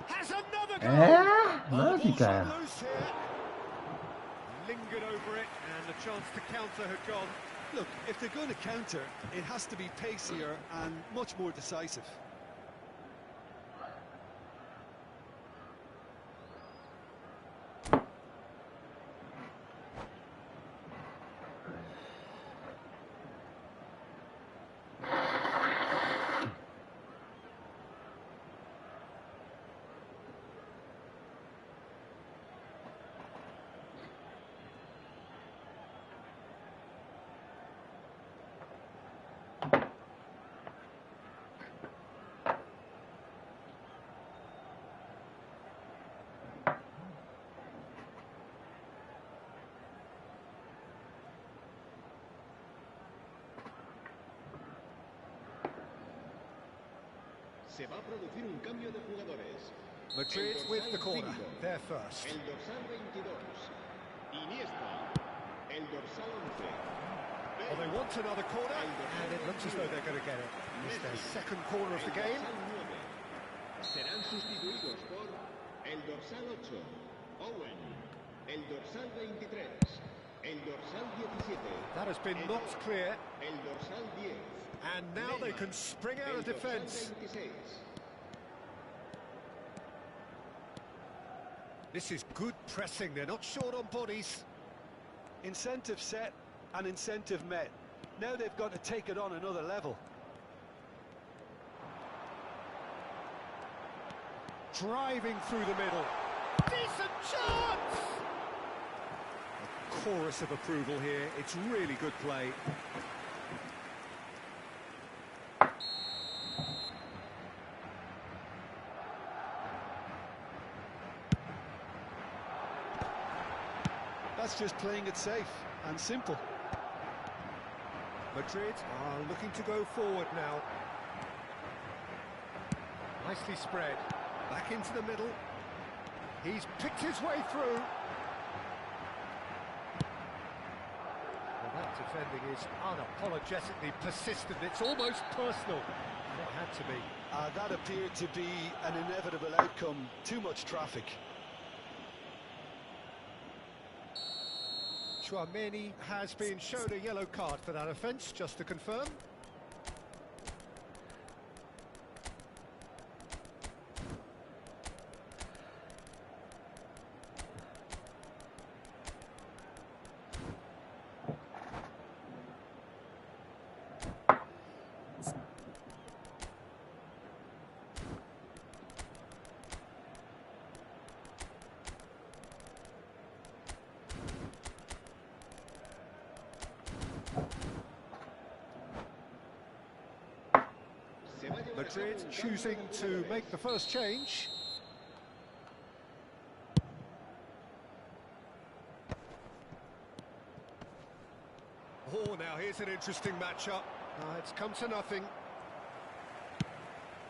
Has another ー、 goal! マジかよ。 Loose here. Lingered over it, and the chance to counter had gone. Look, if they're going to counter, it has to be pacier and much more decisive. Se va a producir un cambio de jugadores. Madrid with the corner. They're first. El dorsal 22. Iniesta. El dorsal 11. Well, they want another corner, and it looks as though they're going to get it. It's their second corner of the game. Serán sustituidos por el dorsal 8, Owen, el dorsal 23, el dorsal 17. That has been knocked clear, El dorsal 10. and now they can spring out of defence. This is good pressing, they're not short on bodies. Incentive set and incentive met. Now they've got to take it on another level. Driving through the middle. Decent chance! A chorus of approval here, it's really good play. That's just playing it safe and simple. Madrid are looking to go forward now. Nicely spread. Back into the middle. He's picked his way through. Well, that defending is unapologetically persistent. It's almost personal. It had to be. That appeared to be an inevitable outcome. Too much traffic. Chouameni has been shown a yellow card for that offence, just to confirm. Madrid choosing to make the first change. Oh, now here's an interesting matchup. It's come to nothing.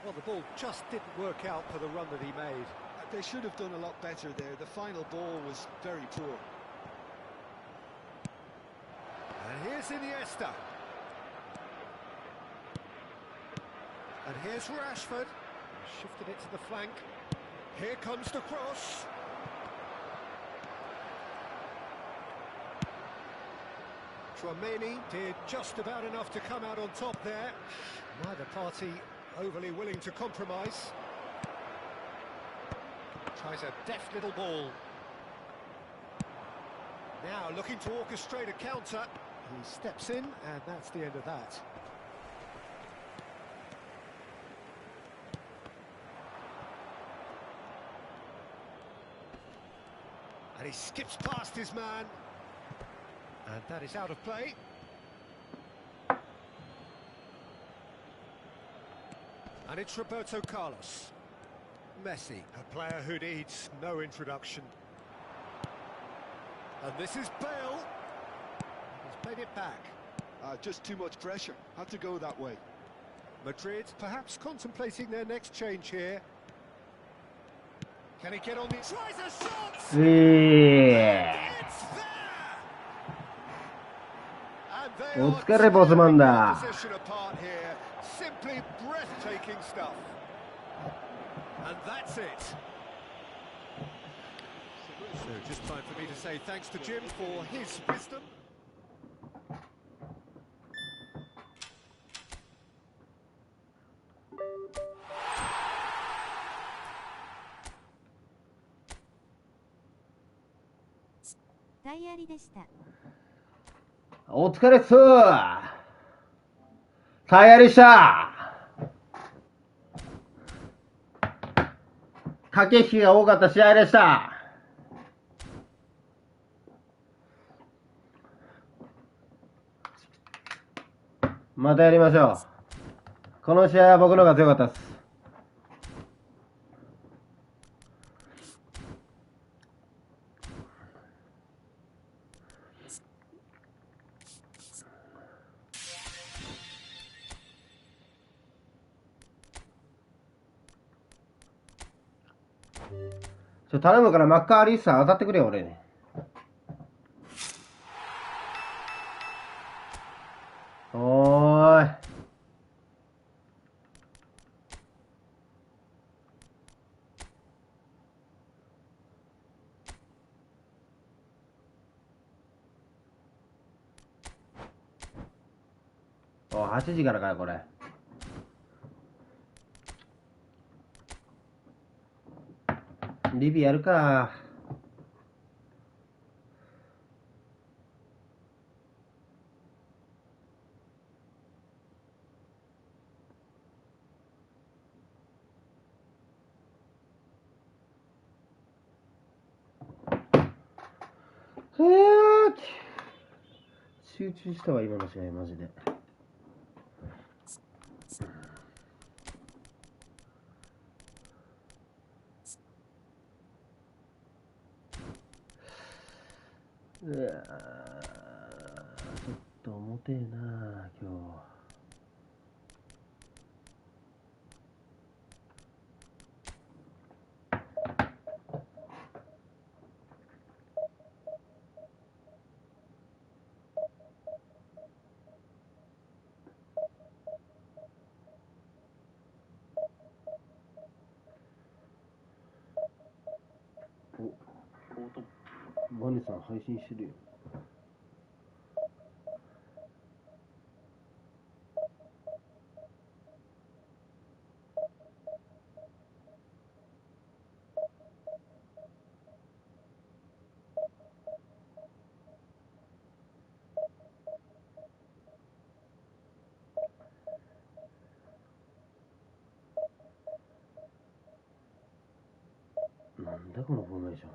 Well, the ball just didn't work out for the run that he made. They should have done a lot better there. The final ball was very poor. And here's Iniesta. And here's Rashford. Shifted it to the flank. Here comes the cross. Tchouaméni did just about enough to come out on top there. Neither party overly willing to compromise. Tries a deft little ball. Now looking to orchestrate a counter. He steps in, and that's the end of that. And he skips past his man. And that is out of play. And it's Roberto Carlos. Messi, a player who needs no introduction. And this is Bale. He's played it back. Just too much pressure. Had to go that way. Madrid perhaps contemplating their next change here. Can he get on the... Tries a shot! It's there! And they are tearing the opposition apart here. Simply breathtaking stuff. And that's it. So just time for me to say thanks to Jim for his wisdom. Oh, お疲れっす。タイヤリした。駆け引きが多かった試合でした。またやりましょう。この試合は僕の方が強かったです。頼むからマッカーリーさん当たってくれよ、俺に。おーい。8時からかよ、これ。リビやるか。集中したわ、今の試合、マジで。ちょっと重てえな今日。バネさん配信してるよ。なんだこのフォーメーション。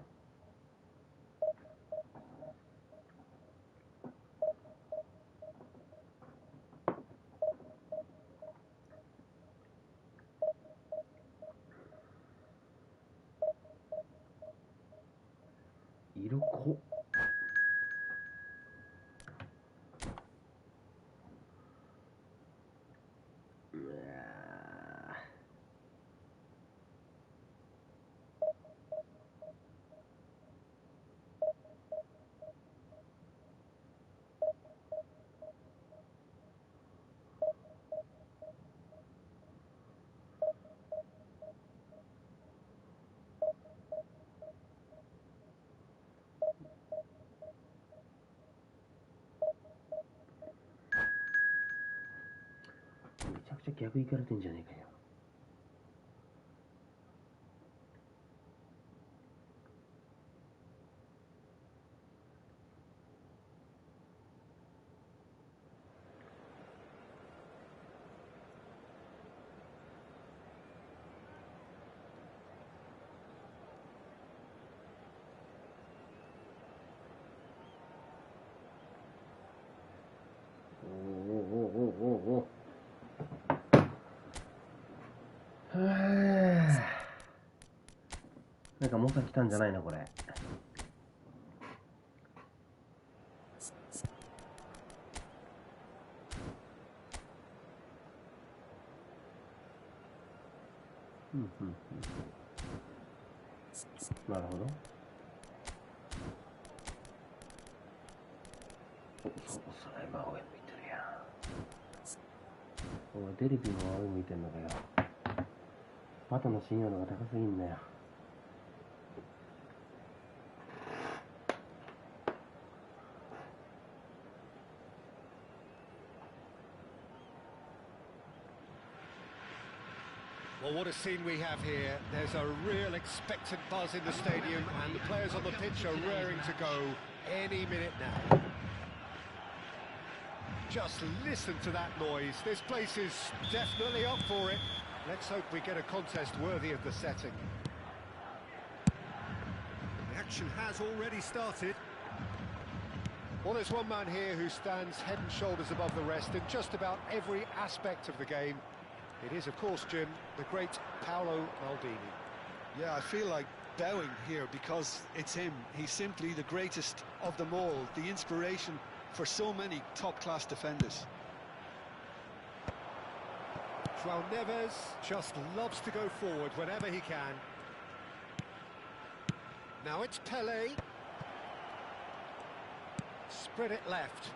逆行かれてんじゃねえかよ。なんか猛者来たんじゃないのこれ。なるほど。それ今上向いてるやん。お前テレビの上向いてんのかよ。パトの信用度が高すぎんだよ。Well, what a scene we have here. There's a real expectant buzz in the stadium, and the players on the pitch are raring to go any minute now. Just listen to that noise. This place is definitely up for it. Let's hope we get a contest worthy of the setting. The action has already started. Well, there's one man here who stands head and shoulders above the rest in just about every aspect of the game. It is, of course, Jim, the great Paolo Maldini. Yeah, I feel like bowing here because it's him. He's simply the greatest of them all, the inspiration for so many top-class defenders. João Neves just loves to go forward whenever he can. Now it's Pelé. Spread it left.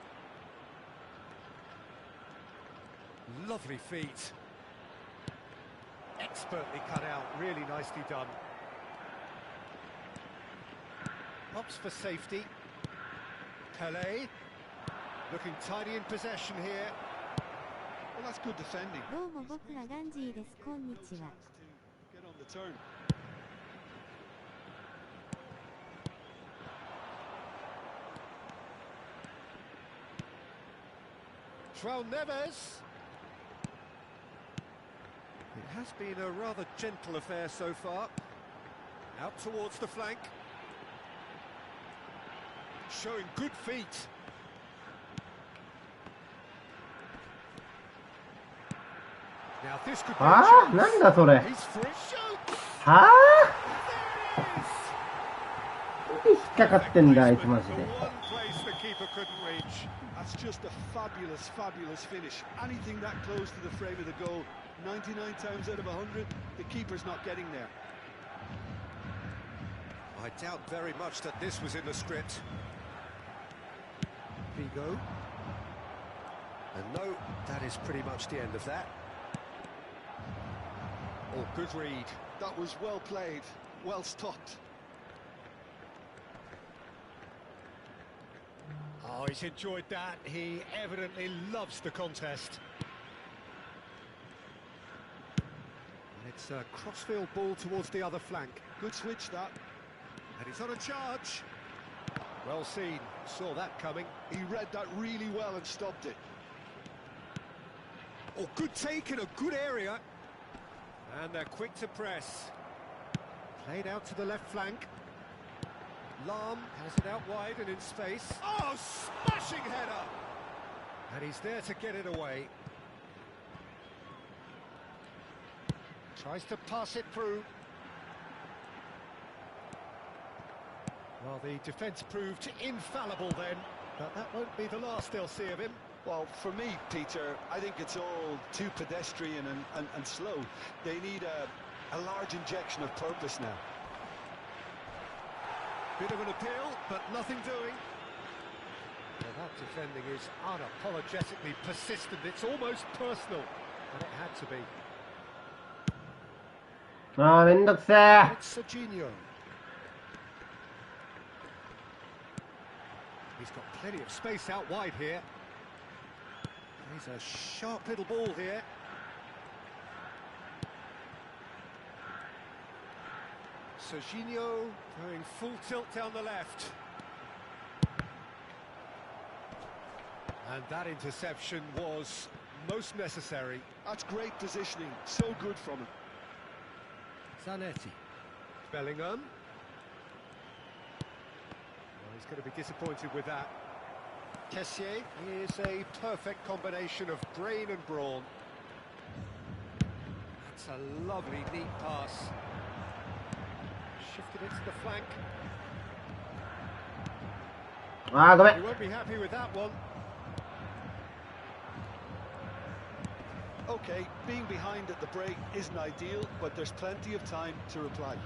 Lovely feet. Expertly cut out, really nicely done. Opts for safety. Pelé, looking tidy in possession here. Well, that's good defending. どうも僕はガンジーです。こんにちは。Get on the turn. João Neves. It has been a rather gentle affair so far. Out towards the flank. Showing good feet. Now this could be a chance. なんだそれ。 He's free. Shoots. はあ。 There it is. 引っかかってんだあいつマジで。 The one place the keeper couldn't reach. That's just a fabulous, fabulous finish. Anything that close to the frame of the goal, 99 times out of 100, the keeper's not getting there. I doubt very much that this was in the script. Vigo. And no, that is pretty much the end of that. Oh, good read. That was well played, well stopped. Oh, he's enjoyed that. He evidently loves the contest. And it's a crossfield ball towards the other flank. Good switch, that. And he's on a charge. Well seen. Saw that coming. He read that really well and stopped it. Oh, good take in a good area. And they're quick to press. Played out to the left flank. Lahm has it out wide and in space. Oh, smashing header! And he's there to get it away. Tries to pass it through. Well, the defence proved infallible then, but that won't be the last they'll see of him. Well, for me, Peter, I think it's all too pedestrian and slow. They need a large injection of purpose now. Bit of an appeal, but nothing doing. Well, that defending is unapologetically persistent. It's almost personal, and it had to be. あーめんどくせー。 It's Serginho. He's got plenty of space out wide here. He's a sharp little ball here. Serginho going full tilt down the left. And that interception was most necessary. That's great positioning, so good from him. Zanetti. Bellingham. Well, he's going to be disappointed with that. Kessié is a perfect combination of brain and brawn. That's a lovely, neat pass. Shifted it to the flank. Ah, go back. He won't be happy with that one. Okay, being behind at the break isn't ideal, but there's plenty of time to reply.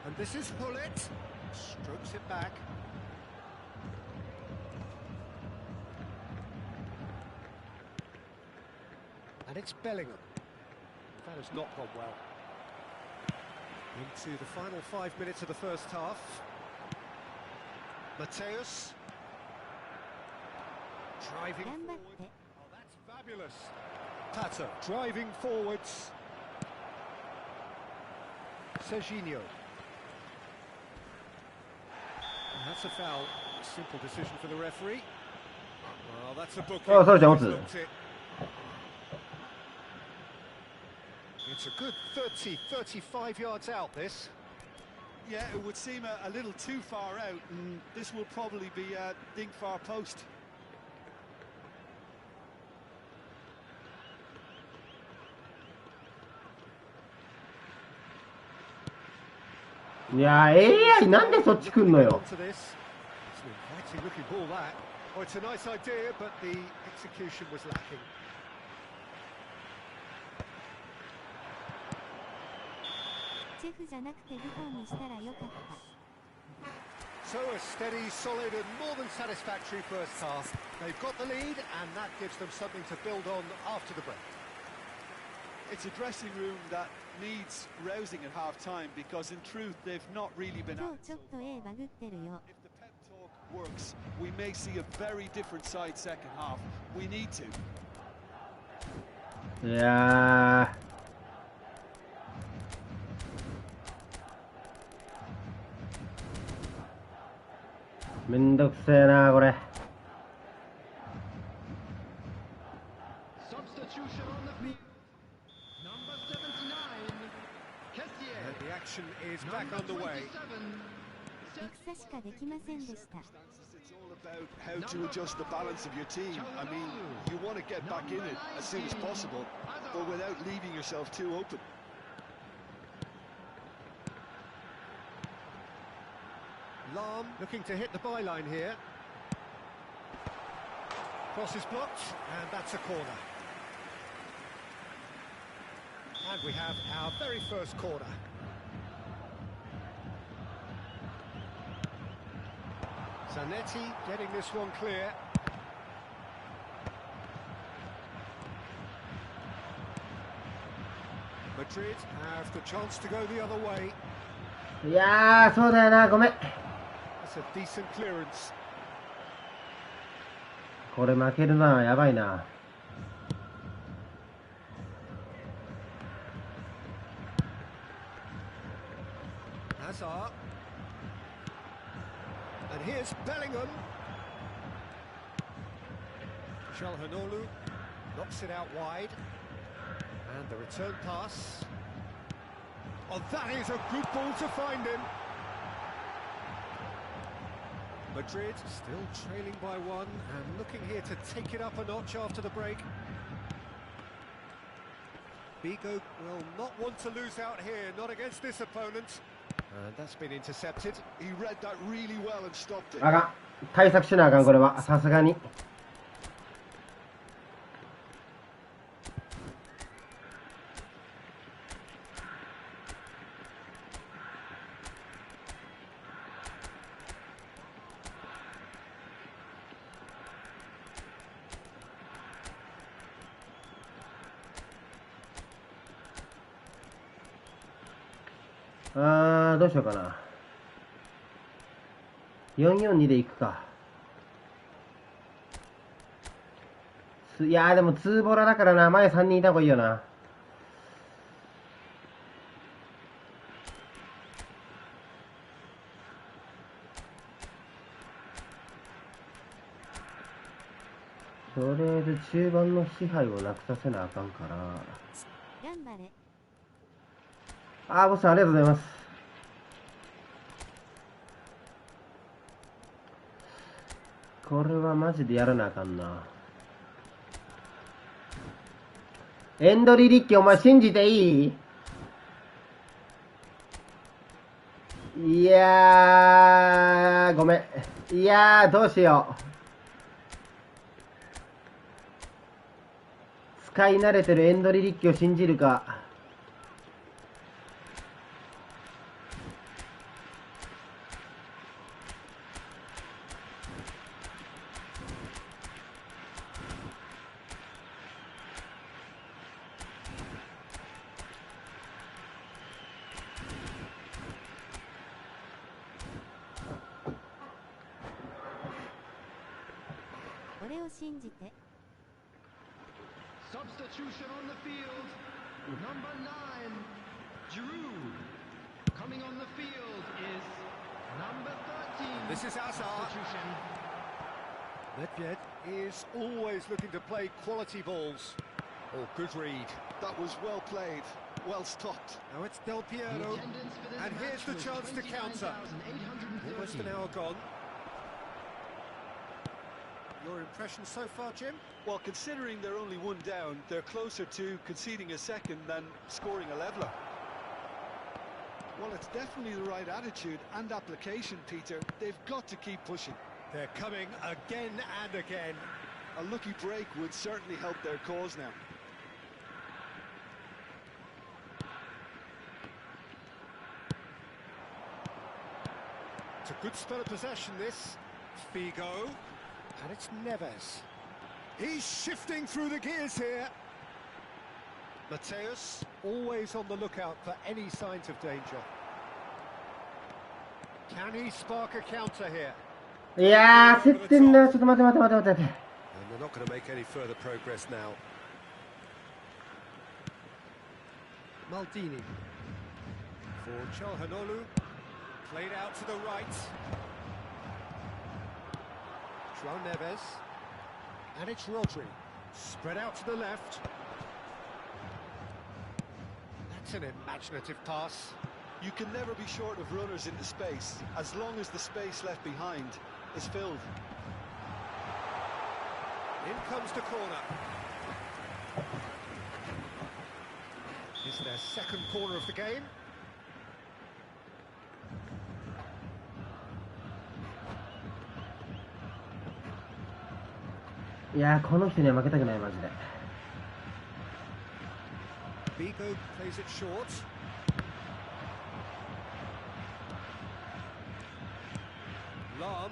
And this is Hullet. Strokes it back. And it's Bellingham. That has not gone well. Into the final 5 minutes of the first half. Mateus. Driving forward. Oh, that's fabulous. Tata driving forwards. Serginho. And that's a foul. Simple decision for the referee. Well, that's a booking. Oh, sorry, Johnson. He's looked it. It's a good 30, 35 yards out, this. Yeah, it would seem a little too far out, and this will probably be a dink far post. Yeah, AI なんでそっち来んのよ。 It's an inviting looking ball, that. Oh, it's a nice idea, but the execution was lacking. So a steady, solid and more than satisfactory first half. They've got the lead and that gives them something to build on after the break. It's a dressing room that needs rousing at half-time because in truth they've not really been at it so far. If the pep talk works, we may see a very different side second half. We need to. いやー、めんどくせえなこれ。The action is back underway. It's all about how to adjust the balance of your team. I mean, you want to get back in it as soon as possible, but without leaving yourself too open. Lahm looking to hit the byline here. Cross is blocked, and that's a corner. And we have our very first corner. Zanetti getting this one clear. Madrid have the chance to go the other way. いやー、そうだよな、ごめん。 That's a decent clearance. これ負けるな、やばいな。Hazard. And here's Bellingham. Çalhanoğlu knocks it out wide. And the return pass. Oh, that is a good ball to find him. Madrid still trailing by one and looking here to take it up a notch after the break. Bigo will not want to lose out here, not against this opponent. And that's been intercepted. He read that really well and stopped it. あかん。対策しなあかん、これは。さすがに。どうしようかな。442でいくか。いやーでも2ボラだからな。前3人いた方がいいよな。とりあえず中盤の支配をなくさせなあかんから。頑張れ。あー、ボスさんありがとうございます。これはマジでやらなあかんな。エンドリリッキお前信じていい？いやー、ごめん。いやー、どうしよう。使い慣れてるエンドリリッキを信じるか。俺を信じて。Substitution on the field. Number 9, Giroud. Coming on the field is number 13. This is Hazard. Substitution. Nedved is always looking to play quality balls. Oh, good read. That was well played, well stopped. Now it's Del The Piero. attendance for this And match here's the was chance to counter. 29,830. Almost an hour gone. Your impression so far, Jim? Well, considering they're only one down, they're closer to conceding a second than scoring a leveller. Well, it's definitely the right attitude and application, Peter. They've got to keep pushing. They're coming again and again. A lucky break would certainly help their cause now. It's a good spell of possession, this. Figo. And it's Neves. He's shifting through the gears here. Mateus, always on the lookout for any signs of danger. Can he spark a counter here? いやー、接戦だ。ちょっと待って。 And they're not going to make any further progress now. Maldini. For Çalhanoğlu. Played out to the right. João Neves. And it's Rodri. Spread out to the left. That's an imaginative pass. You can never be short of runners into space, as long as the space left behind is filled. In comes the corner. Is their second corner of the game.いやー、この人には負けたくない、マジで。Figo plays it short. Lahm.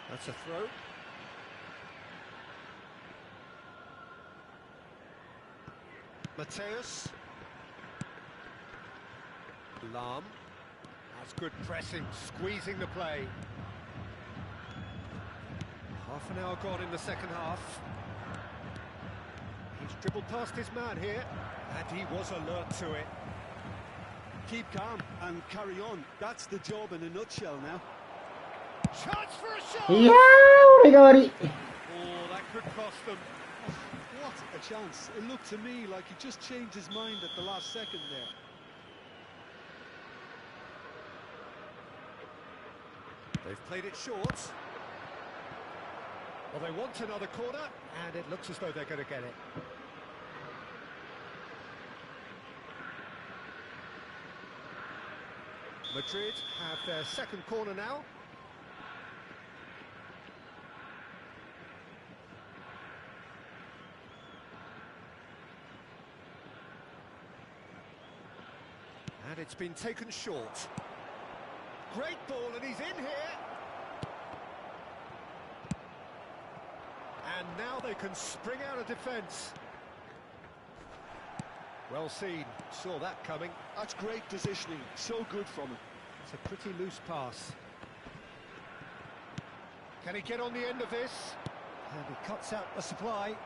That's a throw. Mateus. Lahm. That's good pressing, squeezing the play. Half an hour gone in the second half. He's dribbled past his man here, and he was alert to it. Keep calm and carry on. That's the job in a nutshell now. Chance for a shot! いやー、俺が悪い。 Oh, that could cost them. What a chance. It looked to me like he just changed his mind at the last second there. They've played it short. Well, they want another corner, and it looks as though they're going to get it. Madrid have their second corner now. And it's been taken short. Great ball, and he's in here. And now they can spring out of defence. Well seen, saw that coming. That's great positioning, so good from him. It's a pretty loose pass. Can he get on the end of this? And he cuts out the supply.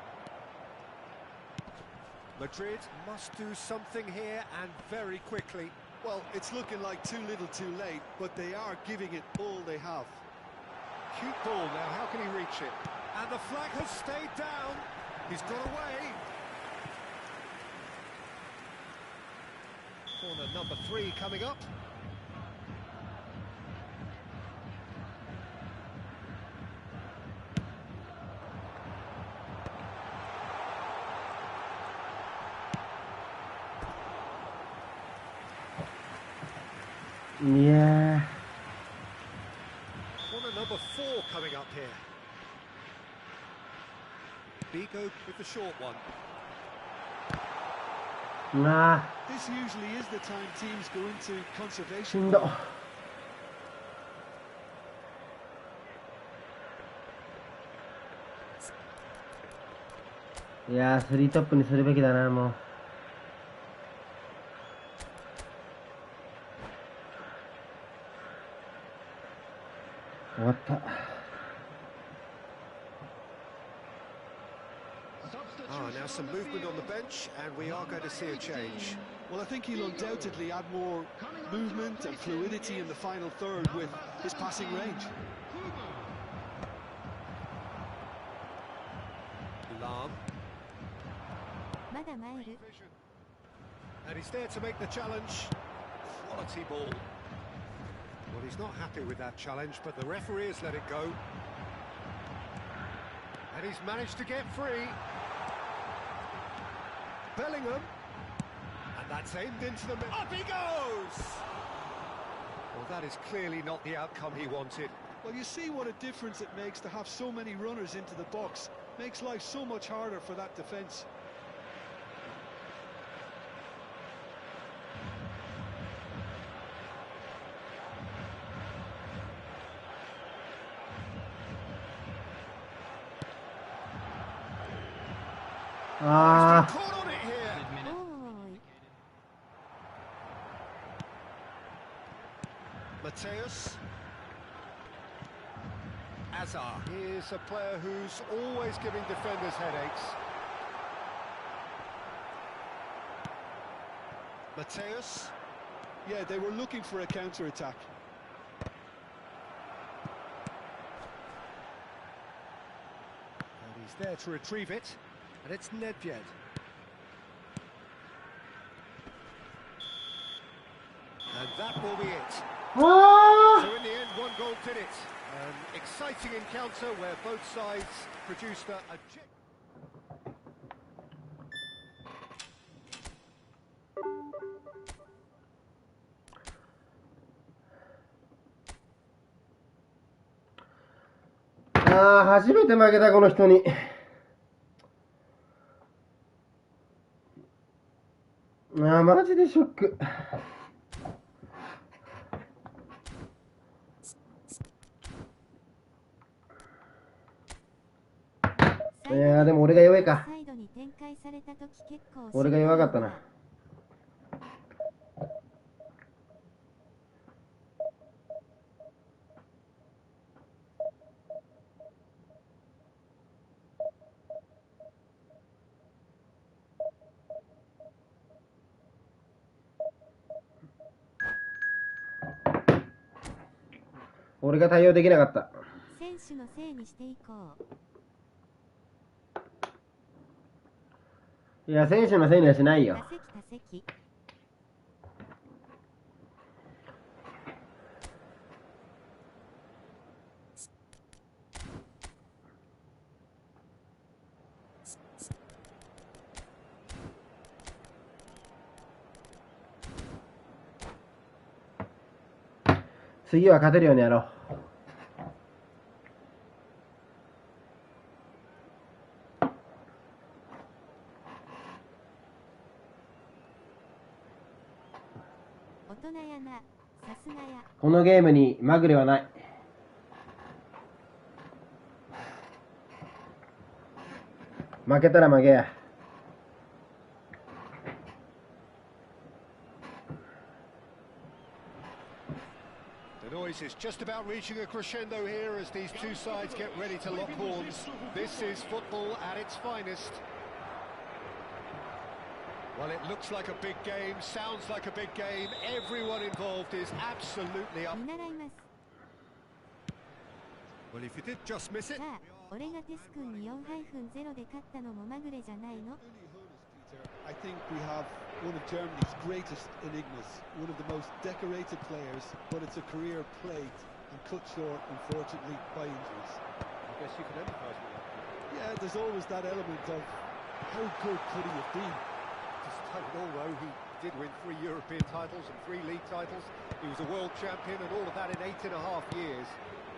Madrid must do something here, and very quickly. Well, it's looking like too little too late, but they are giving it all they have. Cute ball now, how can he reach it? And the flag has stayed down. He's got away. Corner number 3 coming up. Yeah. Corner number 4 coming up here. Bigo with the short one. Nah. This usually is the time teams go into し conservation んど。 mode. いやー、スリートップにするべきだな、もう。終わった。Now some movement on the bench, and we are going to see a change. Well, I think he'll undoubtedly add more movement and fluidity in the final third with his passing range. Lam. まだマイル。 And he's there to make the challenge. Quality ball. Well, he's not happy with that challenge, but the referee has let it go. And he's managed to get free. Bellingham. And that's aimed into the middle. Up he goes! Well, that is clearly not the outcome he wanted. Well, you see what a difference it makes to have so many runners into the box. Makes life so much harder for that defence. Ah. He's been caught on it here. おーい。 Mateus. Azar. He is a player who's always giving defenders headaches. Mateus. Yeah, they were looking for a counter-attack. And he's there to retrieve it. And it's Nedved. And that will be it. Ah! So in the end, one goal did it. An exciting encounter where both sides produced aあー、初めて負けた、この人に。あー、マジでショック。いやー、でも俺が弱いか。サイドに展開された時結構俺が弱かったな。俺が対応できなかった。選手のせいにしていこう。いや、選手のせいにはしないよ。打席打席。次は勝てるようにやろう。大人やな、さすがや。このゲームにまぐれはない。負けたら負けや。The noise is just about reaching a crescendo here as these two sides get ready to lock horns. This is football at its finest. Well, it looks like a big game, sounds like a big game. Everyone involved is absolutely up. 見習います。Well, if you did just miss it. さあ、俺がテス君に 4-0 で勝ったのもまぐれじゃないの？ I think we have one of Germany's greatest enigmas, one of the most decorated players, but it's a career plagued and cut short, unfortunately, by injuries. I guess you can empathise with that. Yeah, there's always that element of how good could he have been? Just had it all though. He did win 3 European titles and 3 league titles. He was a world champion and all of that in 8.5 years,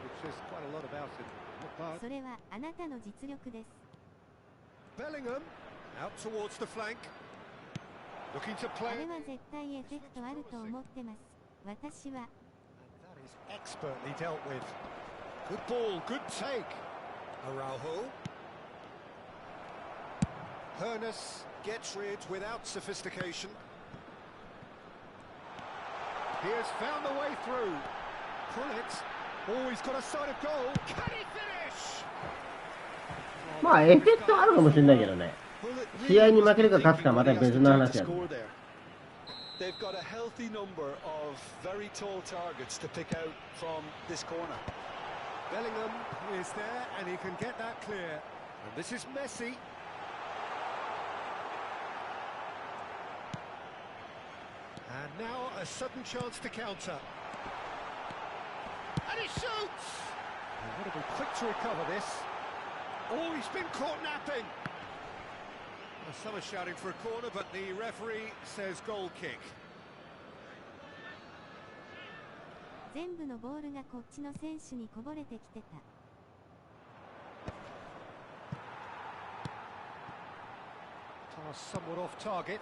which says quite a lot about him. Not bad. それはあなたの実力です。 Bellingham out towards the flank. Looking to あ play. れは絶対エフェクトあると思ってます。私は。 That is expertly dealt with. Good ball, good take. Araujo. Hernus gets rid without sophistication. He has found the way through. Pull it. Oh, he's got a side of goal. Can he finish? まあエフェクトあるかもしれないけどね。試合に負けるか勝つかまた別の話や。 They've got a healthy number of very tall targets to pick out from this corner. Bellingham is there and he can get that clear. And this is Messi. And now a sudden chance to counter. And he shoots! He's got to be quick to recover this. Oh, he's been caught napping. Well, some are shouting for a corner, but the referee says goal kick. 全部のボールがこっちの選手にこぼれてきてた。 Pass somewhat off target.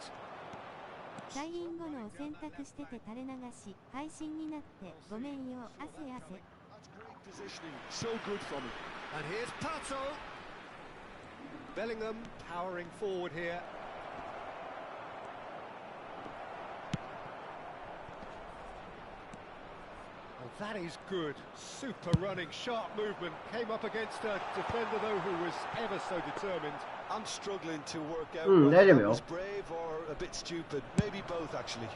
サイン後のを選択してて垂れ流し、配信になってごめんよ、汗汗。 Positioning, so good from him. And here's Pato. Bellingham powering forward here. Well, that is good. Super running, sharp movement. Came up against a defender, though, who was ever so determined. I'm struggling to work out there whether you that go. was brave or a bit stupid. Maybe both, actually.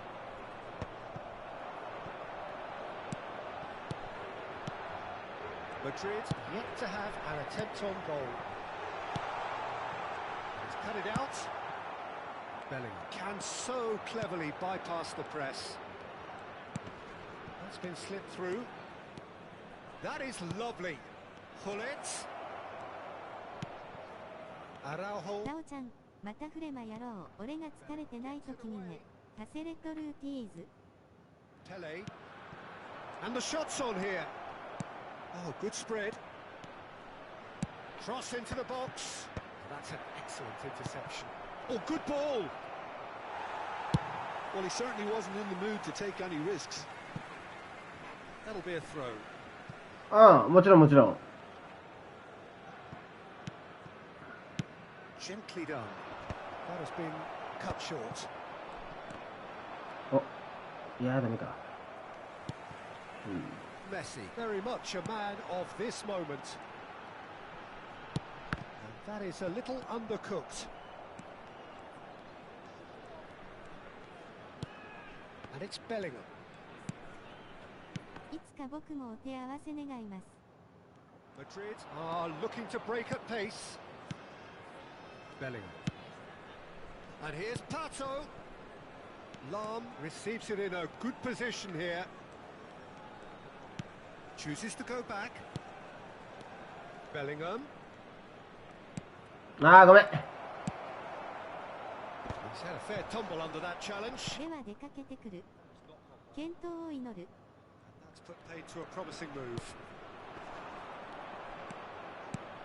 Madrid yet to have an attempt on goal. He's cut it out. Bellingham can so cleverly bypass the press. That's been slipped through. That is lovely. Pull it. Araujo. ラオちゃん、またフレマやろう。俺が疲れてない時にね。タセレトルーティーズ。 Pele. And the shot's on here. Oh, good spread. Cross into the box. That's an excellent interception. Oh, good ball. Well, he certainly wasn't in the mood to take any risks. That'll be a throw. ああ、もちろんもちろん。 Gently done. That has been cut short. お、いやダメか。Messi, very much a man of this moment. And that is a little undercooked. And it's Bellingham. いつか僕もお手合わせ願います。 Madrid are looking to break at pace. Bellingham. And here's Pato. Lam receives it in a good position here. Chooses to go back. Bellingham. ああ、ごめん。 He's had a fair tumble under that challenge. では出かけてくる。健闘を祈る。 That's put paid to a promising move.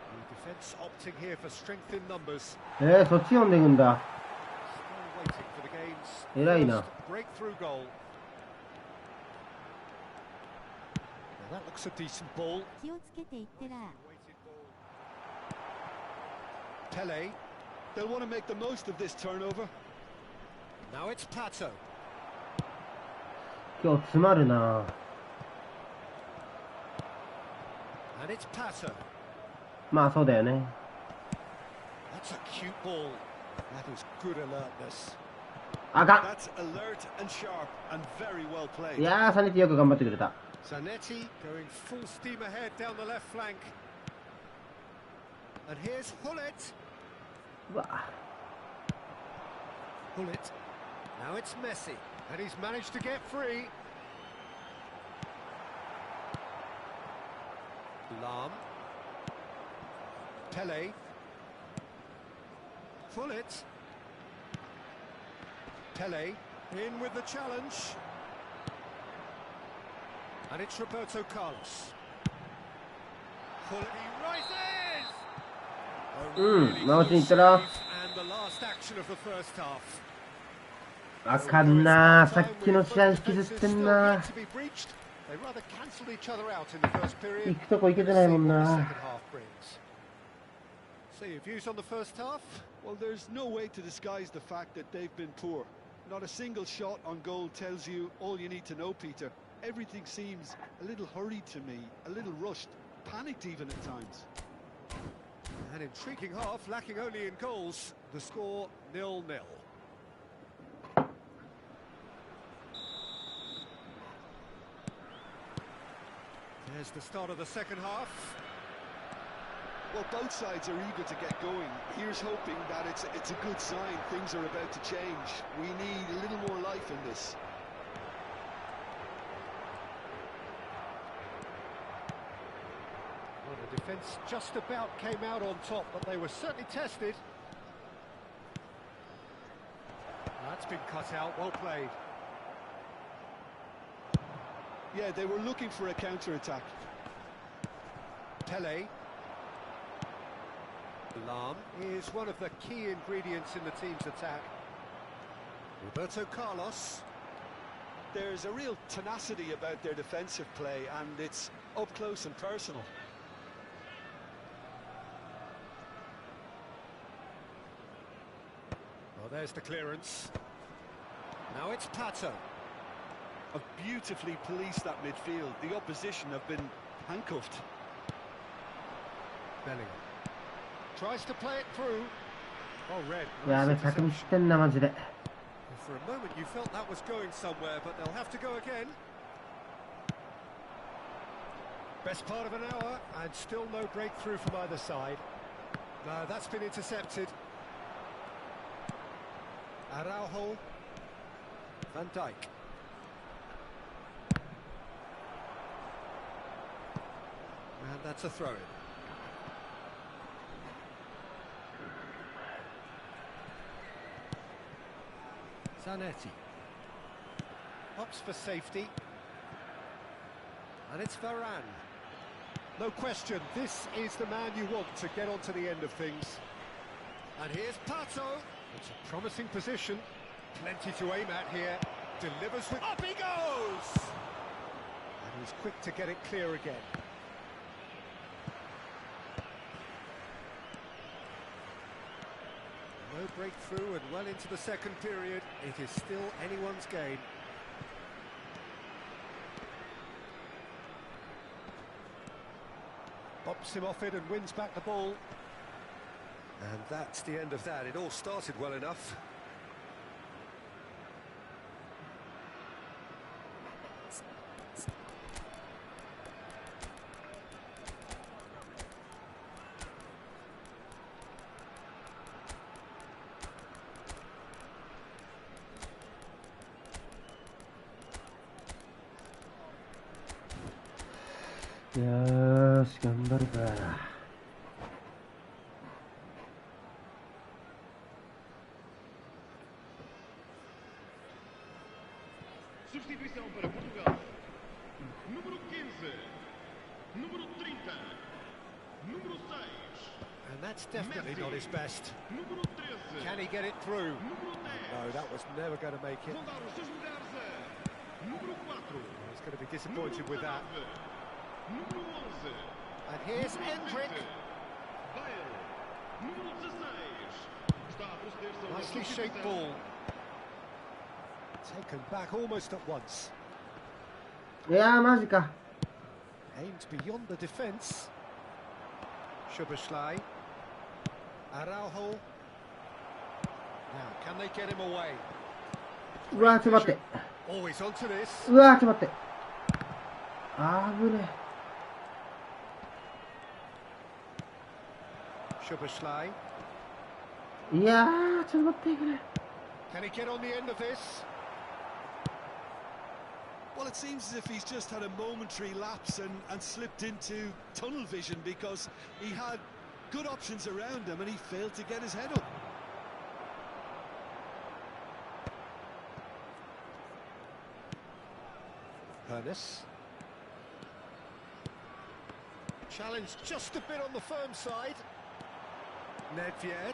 The defence opting here for strength in numbers. そっち読んでいくんだ。 Still waiting for the game's 偉いな。 first breakthrough goal. Now that looks a decent ball. 気をつけていってら。 Pele. They'll want to make the most of this turnover. Now it's Pato. 今日詰まるな。 And it's Pato. まあそうだよね。 That's a cute ball. That is good alertness. あかん。 That's alert and sharp and very well played. いやー、サネティよく頑張ってくれた。Zanetti going full steam ahead down the left flank. And here's Hullet. うわ Hullet. Now it's Messi. And he's managed to get free. Lam. Pele. Hullet. Pele in with the challenge. And it's Roberto Carlos. Hullet, he rises! A really now good it's Inter. save, and the last action of the first half. あかんなー、さっきの試合引きずってんなー。 They rather cancelled each other out in the first period. 行くとこ行けてないもんな。 So your views on the first half? Well, there's no way to disguise the fact that they've been poor. Not a single shot on goal tells you all you need to know, Peter. Everything seems a little hurried to me, a little rushed, panicked even at times. An intriguing half, lacking only in goals. The score 0-0. There's the start of the second half. Well, both sides are eager to get going. Here's hoping that it's a good sign. Things are about to change. We need a little more life in this. Well, the defence just about came out on top, but they were certainly tested. That's been cut out, well played. Yeah, they were looking for a counter-attack. Pele. Lam is one of the key ingredients in the team's attack. Roberto Carlos. There's a real tenacity about their defensive play, and it's up close and personal. Well, there's the clearance. Now it's Pato. Have beautifully policed that midfield. The opposition have been handcuffed. Bellingham tries to play it through. Oh, red. やべ、巧み知ってんな、マジで。 For a moment you felt that was going somewhere, but they'll have to go again. Best part of an hour, and still no breakthrough from either side. No, that's been intercepted. Araujo. Van Dijk. And that's a throw-in. Zanetti. Opts for safety. And it's Varane. No question, this is the man you want to get onto the end of things. And here's Pato. It's a promising position. Plenty to aim at here. Delivers with... Up he goes! And he's quick to get it clear again. No breakthrough and well into the second period. It is still anyone's game. Pops him off it and wins back the ball. And that's the end of that. It all started well enough.よーし、頑張るか。Substituição para Portugal. Número 15. Número 30. Número 6. And that's definitely not his best. Número 13. Can he get it through? Número 10. No, that was never going to make it. Vão dar os seus lugares a número 4. He's going to be disappointed with that. Número 11. And here's Endrick. Bale. Número 16. Está a proceder-se a uma Nicely shaped substituição. ball. Taken back almost at once. いやー、マジか。 Aimed beyond the defence. Szoboszlai. Araujo. Now, can they get him away? うわー、ちょっと待って。 Always onto this. うわー、ちょっと待って。あぶね Szoboszlai. え。いやー、ちょっと待ってくれ。 Can he get on the end of this? Well, it seems as if he's just had a momentary lapse and slipped into tunnel vision because he had good options around him and he failed to get his head up. Ernest. Challenge just a bit on the firm side. Nedved.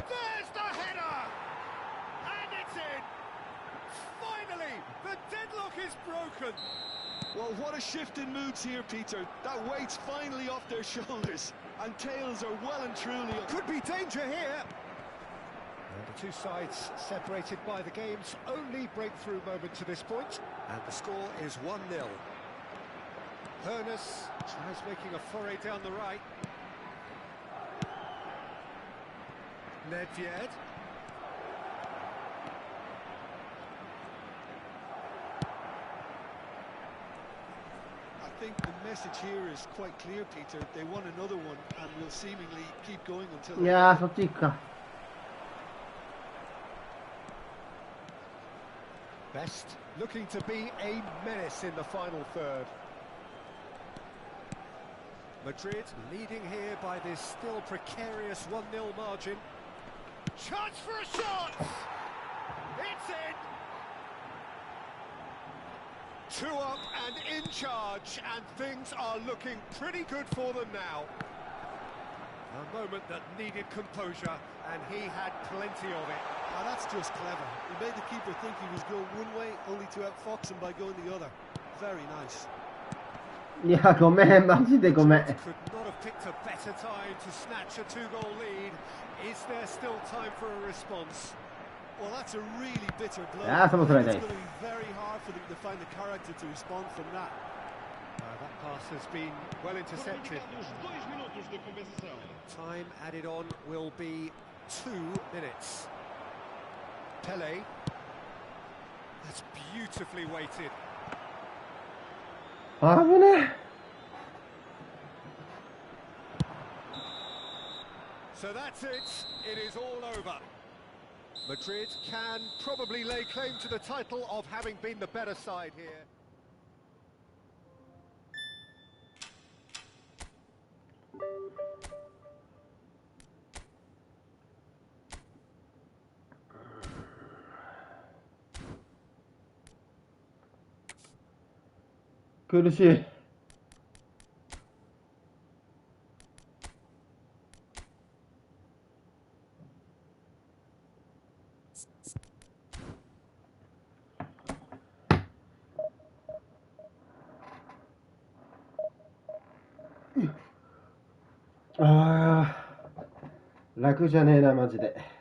There's the header! And it's in! Finally, the deadlock is broken. Well, what a shift in moods here, Peter. That weight's finally off their shoulders and tails are well and truly up. Could be danger here. And the two sides separated by the game's only breakthrough moment to this point. And the score is 1-0. Ernest tries making a foray down the right. Nedved. I think the message here is quite clear, Peter. They want another one and will seemingly keep going until... いやー、そっち行くか。 Best looking to be a menace in the final third. Madrid leading here by this still precarious 1-0 margin. Chance for a shot! It's in! 2 up and in charge, and things are looking pretty good for them now. A moment that needed composure, and he had plenty of it. Oh, that's just clever. He made the keeper think he was going one way, only to outfox him by going the other. Very nice. いや、ごめん、マジでごめん。 Could not have picked a better time to snatch a 2-goal lead. Is there still time for a response? Well, that's a really bitter blow. Ah, somos right It's there. going to be very hard for them to find the character to respond from that. That pass has been well intercepted. Time added on will be 2 minutes. Pele. That's beautifully weighted. あぶね So that's it. It is all over. Madrid can probably lay claim to the title of having been the better side here.ー、苦しい。あー、楽じゃねえな、マジで。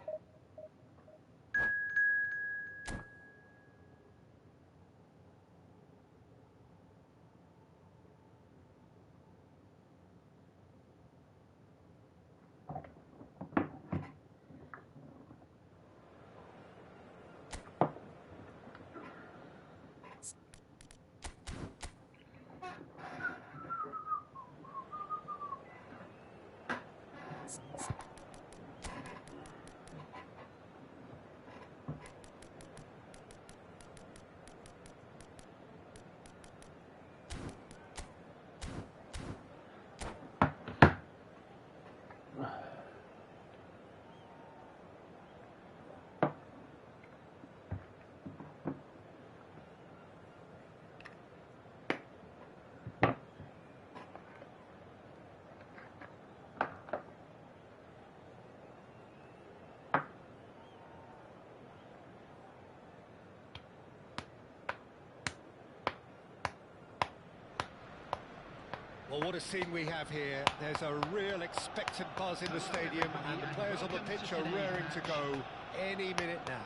Well, what a scene we have here. There's a real expectant buzz in the stadium, and the players on the pitch are raring to go any minute now.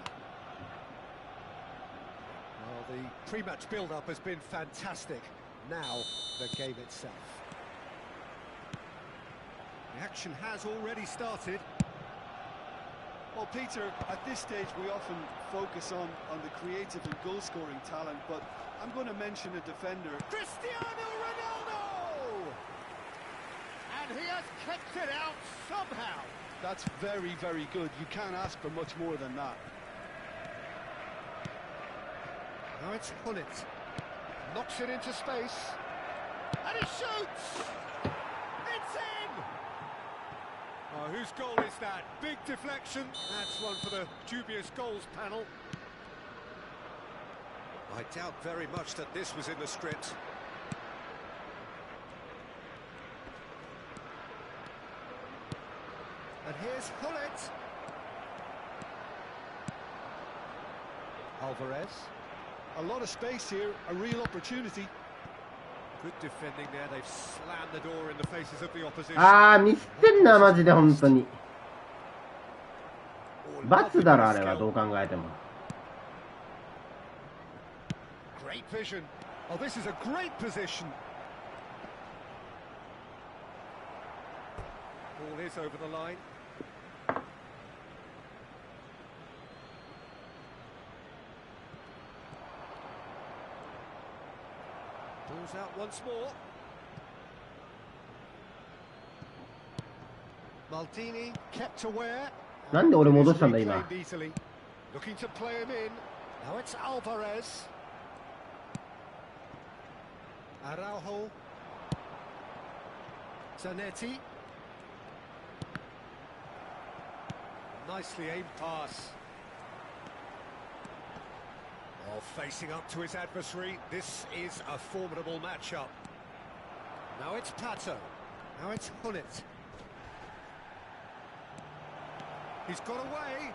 Well, the pre-match build-up has been fantastic. Now, the game itself. The action has already started. Well, Peter, at this stage we often focus on the creative and goal-scoring talent, but I'm going to mention a defender. Cristiano Ronaldo! And he has kept it out somehow. That's very, very good. You can't ask for much more than that. Now it's Hullet. Knocks it into space. And he shoots! It's in! Oh, whose goal is that? Big deflection. That's one for the dubious goals panel. I doubt very much that this was in the script. And here's Hullet. Alvarez. A lot of space here, a real opportunity. Good defending there. They've slammed the door in the faces of the opposition. あー、ミスってんな、マジで、本当に。罰だろ、あれは、どう考えても。Great vision. Oh, this is a great position. Ball is over the line. Ball's out once more. Maldini kept aware. なんで俺戻したんだ、今。 Easily. Looking to play him in. Now it's Alvarez. Araujo. Zanetti. Nicely aimed pass. Oh, facing up to his adversary. This is a formidable matchup. Now it's Pato. Now it's Hullet. He's got away.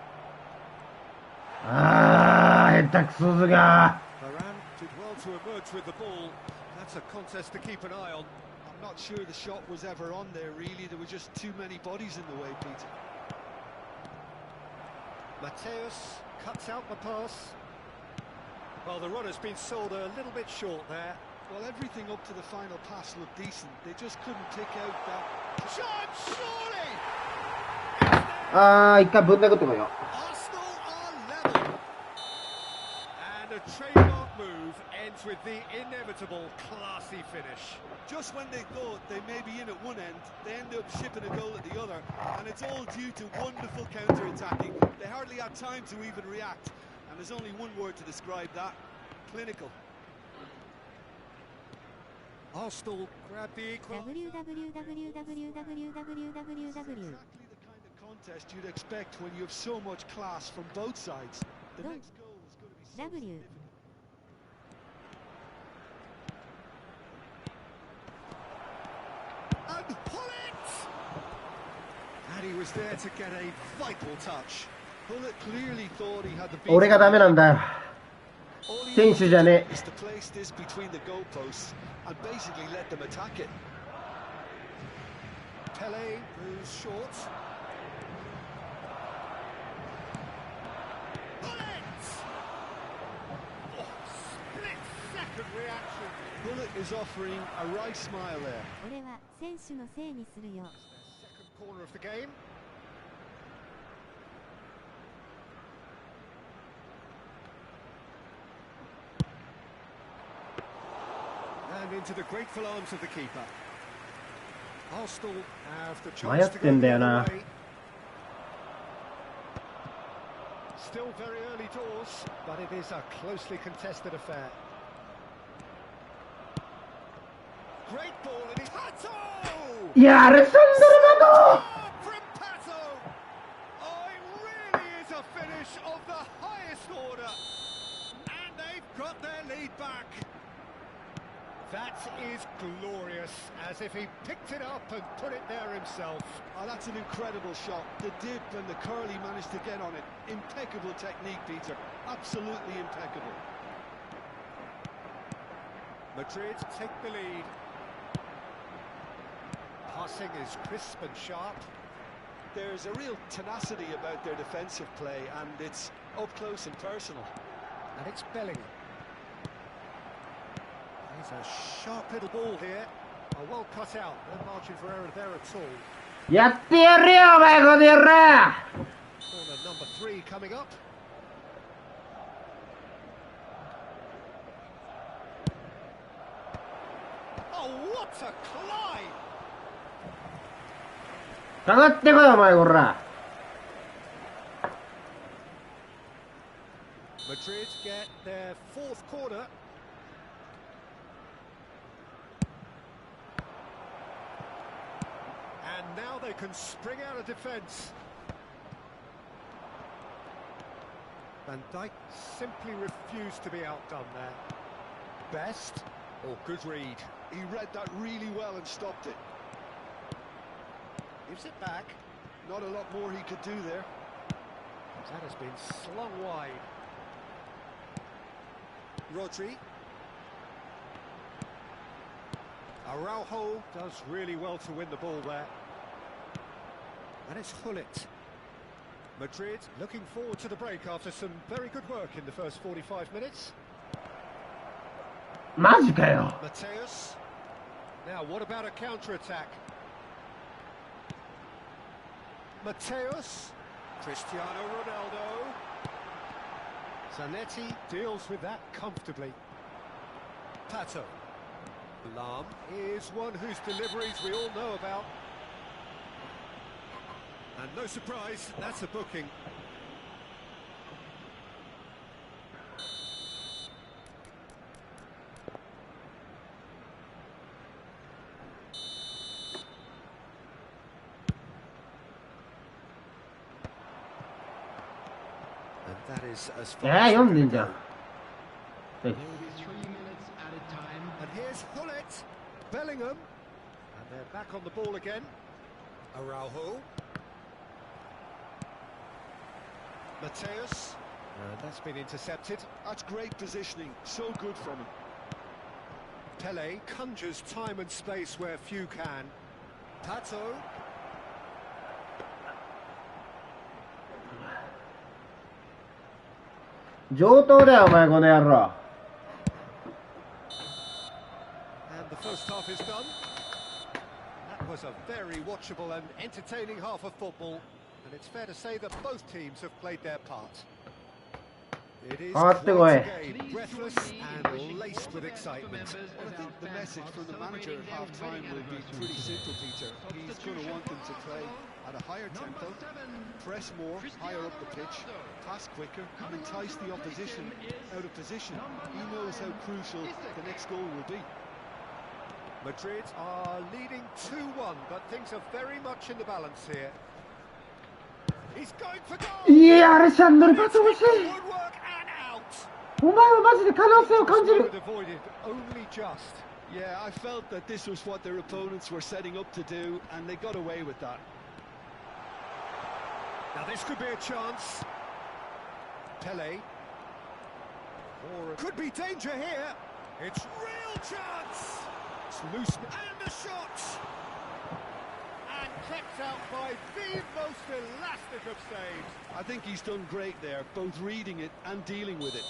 あー、下手くそずが。 Varane did well to emerge with the ball. That's a contest to keep an eye on. I'm not sure the shot was ever on there, really. There were just too many bodies in the way, Peter. Mateus cuts out the pass. Well, the runner's been sold a little bit short there. Well, everything up to the final pass looked decent. They just couldn't pick out that... Chance, surely! あー、一回ぶん殴ってこいよ。 Arsenal are level. And a trademark move ends with the inevitable classy finish. Just when they thought they may be in at one end, they end up shipping a goal at the other, and it's all due to wonderful counter-attacking. They hardly had time to even react, and there's only one word to describe that: clinical. Arsenal grab the equal. www. Exactly the kind of contest you'd expect when you have so much class from both sides. The next goal is going to be so W. significant. And Hullet! And he was there to get a vital touch. Hullet clearly thought he had the beat. 俺がダメなんだよ。 All he 選手じゃね is to place this between the goalposts and basically let them attack it. Pele moves short. Hullet! Oh, split-second reaction. Hullet is offering a right smile there. 俺は選手のせいにするよ。 Second corner of the game. And into the grateful arms of the keeper. Arsenal have the chance to go the other way. Still very early doors, but it is a closely contested affair. Great ball in his Pato! いや、アレサンドロマ From Pato! Oh, it really is a finish of the highest order. And they've got their lead back. That is glorious, as if he picked it up and put it there himself. Oh, that's an incredible shot. The dip and the curl he managed to get on it. Impeccable technique, Peter. Absolutely impeccable. Madrid take the lead. Passing is crisp and sharp. There's a real tenacity about their defensive play, and it's up close and personal. And it's Bellingham. He's a sharp little ball here. Oh, well cut out. No margin for error there at all. やってやるよ、お前この野郎 Corner number 3 coming up. Oh, what a climb! 下がってこいお前こら。 Madrid get their 4th corner. And now they can spring out of defence. Van Dijk simply refused to be outdone there. Best or good read. He read that really well and stopped it. Gives it back. Not a lot more he could do there. That has been slung wide. Rodri. Araujo does really well to win the ball there. And it's Hullet. Madrid looking forward to the break after some very good work in the first 45 minutes. マジかよ。 Mateus. Now, what about a counter-attack? Mateus. Cristiano Ronaldo. Zanetti deals with that comfortably. Pato. Lam is one whose deliveries we all know about. And no surprise, that's a booking. And that is as far as 読んでんじゃん。 Maybe 3 minutes at a time. And here's Hullet, Bellingham, and they're back on the ball again. Araujo. Mateus, and that's been intercepted. That's great positioning, so good from him. Pele conjures time and space where few can. Pato.上等だよお前この野郎。 And the first half is done. That was a very watchable and entertaining half of football. And it's fair to say that both teams have played their part. It is quite a game, breathless and laced with excitement. Well, I think the message from the manager at half-time will be pretty simple, Peter. He's going to want them to play at a higher tempo, press more, higher up the pitch, pass quicker, and entice the opposition out of position. He knows how crucial the next goal will be. Madrid are leading 2-1, but things are very much in the balance here. He's going for goal! いや、アレシャンドルパス欲しい。 Woodwork and out! お前はマジで可能性を感じる。 Avoided only just. Yeah, I felt that this was what their opponents were setting up to do, and they got away with that. Now this could be a chance. Pele. Or could be danger here. It's real chance. It's loose and the shot. And kept out by the most elastic of saves. I think he's done great there, both reading it and dealing with it.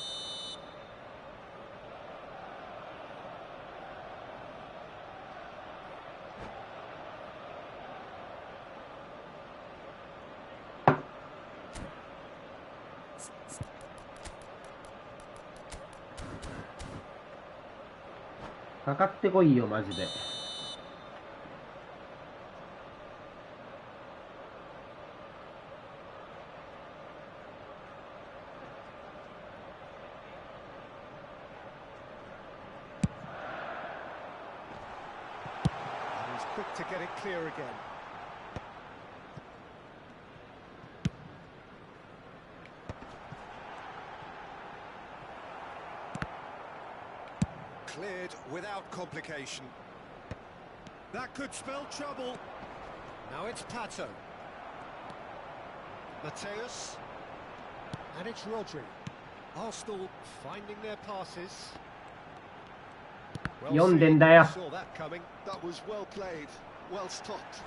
かかってこいよマジで。 Quick to get it clear again. Cleared without complication. That could spell trouble. Now it's Pato. Mateus. And it's Rodri. Arsenal finding their passes. Well seen. Saw that coming. That was well played, well stopped.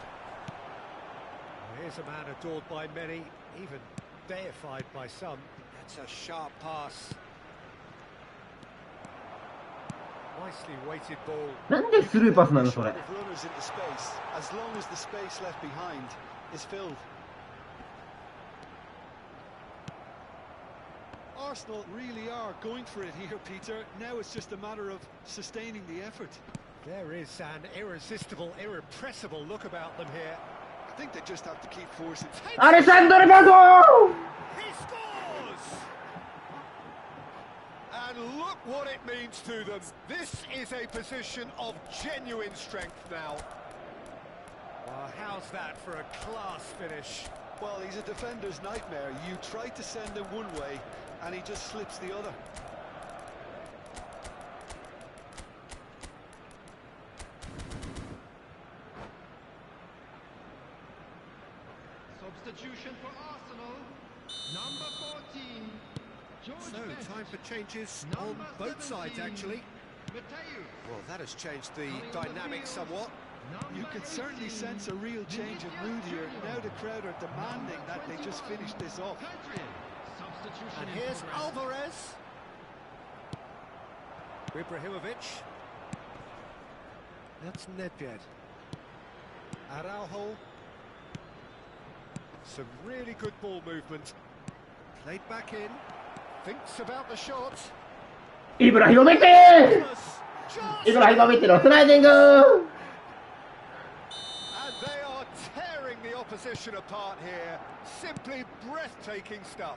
Here's a man adored by many, even deified by some. That's a sharp pass. Nicely weighted ball. なんでスルーパスなのそれ。 Runners into space, as long as the space left behind is filled. Arsenal really are going for it here, Peter. Now it's just a matter of sustaining the effort. There is an irresistible, irrepressible look about them here. I think they just have to keep forcing. Alessandro Rivaldo! He scores! And look what it means to them. This is a position of genuine strength now. Well, how's that for a class finish? Well, he's a defender's nightmare. You try to send him one way, and he just slips the other. Substitution for Arsenal, number 14, George So, Best. time for changes on Number both sides, 17, actually. Matthew. Well, that has changed the dynamic somewhat. You can certainly sense a real change of mood here. Now the crowd are demanding that they just finish this off. Substitution And in here's progress. Alvarez. Ibrahimovic. That's Nedved. Araujo. Some really good ball movement. Played back in. Thinks about the shot. Ibrahimovic! Ibrahimovic のスライディング And they are tearing the opposition apart here. Simply breathtaking stuff.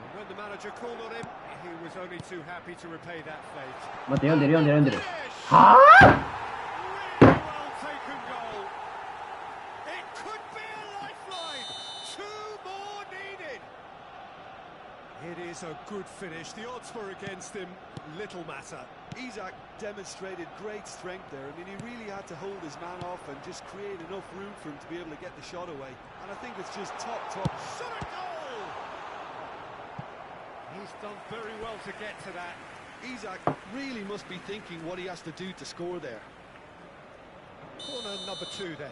And when the manager called on him, he was only too happy to repay that fate. 待って、読んでる読んでる読んでる。 Finish! はぁ Really well taken goal. It could be a lifeline. Two more needed. It is a good finish. The odds were against him. Little matter. Isaac demonstrated great strength there. I mean, he really had to hold his man off and just create enough room for him to be able to get the shot away. And I think it's just top. Shot a goal! He's done very well to get to that. Isaac really must be thinking what he has to do to score there. Corner number 2 then.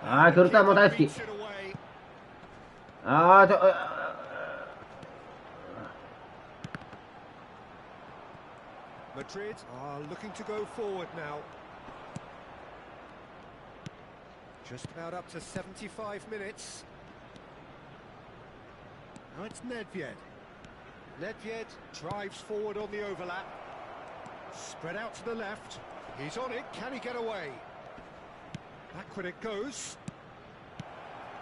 Ah, クルタも大好き。 Beats it away. あー、Madrid are looking to go forward now. Just about up to 75 minutes. Now it's Nedved. Nedved drives forward on the overlap. Spread out to the left. He's on it. Can he get away? Back when it goes.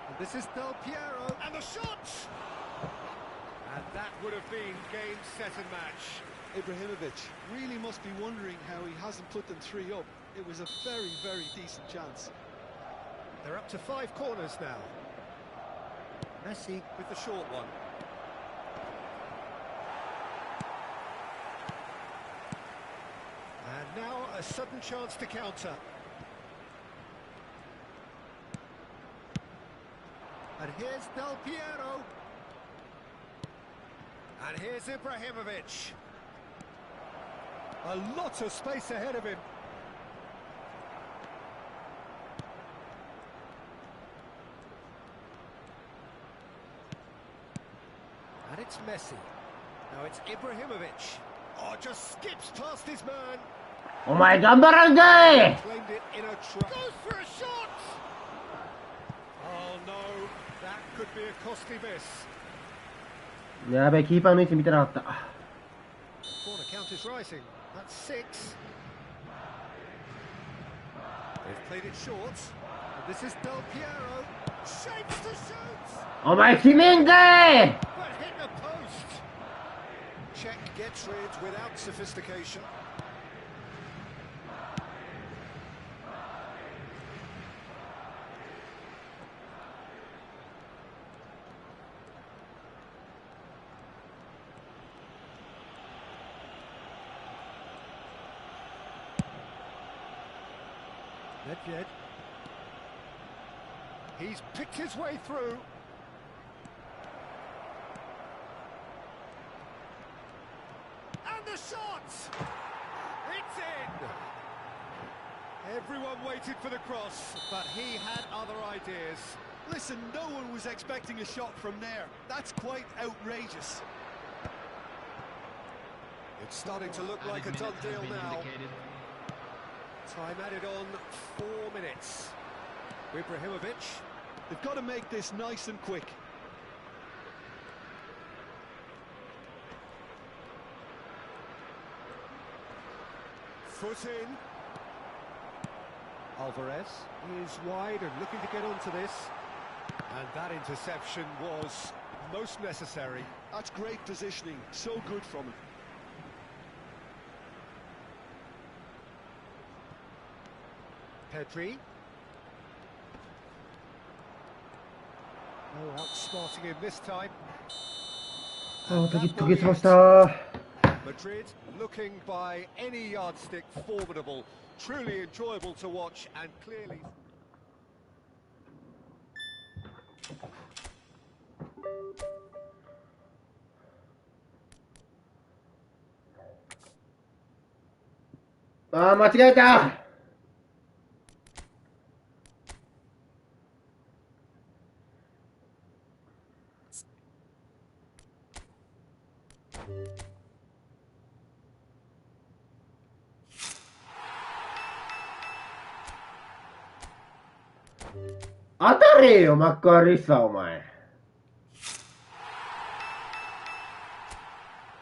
And this is Del Piero. And the shot! And that would have been game, set and match. Ibrahimovic really must be wondering how he hasn't put them 3 up. It was a very, very decent chance. They're up to 5 corners now. Messi with the short one. And now a sudden chance to counter. And here's Del Piero. And here's Ibrahimovic. A lot of space ahead of him. And it's Messi. Now it's Ibrahimovic. Oh, just skips past his man. お前頑張らんかい Claimed it in a trap. Goes for a shot! Oh no, that could be a costly miss. やべえ、キーパーの位置見てなかった。 Corner count is rising. That's 6. They've played it short. And this is Del Piero. Shapes to shoot! お前決めんかい But hit the post. Czech gets rid without sophistication. Nedved. He's picked his way through. And the shot! It's in! Everyone waited for the cross, but he had other ideas. Listen, no one was expecting a shot from there. That's quite outrageous. It's starting to look like a done deal now. Time added on 4 minutes. Ibrahimovic. They've got to make this nice and quick. Foot in. Alvarez is wide and looking to get onto this. And that interception was most necessary. That's great positioning, so good from him. Pedri. Oh, outsmarting him this time. 途切れました。 Madrid looking by any yardstick formidable, truly enjoyable to watch and clearly. 間違えた。当たれよ、マックアリッサー、お前。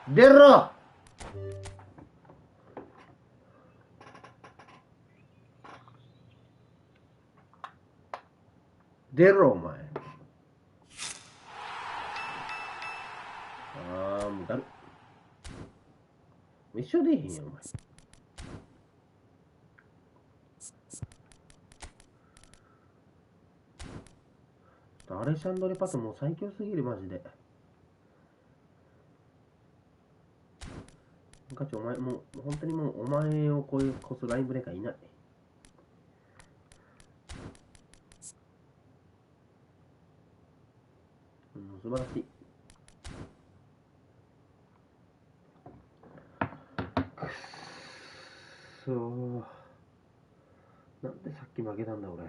出ろ。出ろ、お前。もうだる。一緒でいいへんよ、お前。アレシャンドレ・パトもう最強すぎる、マジで。ガチ、お前、もう、本当にもう、お前を越すラインブレーカーいない。素晴らしい。くっそー。なんでさっき負けたんだ、俺。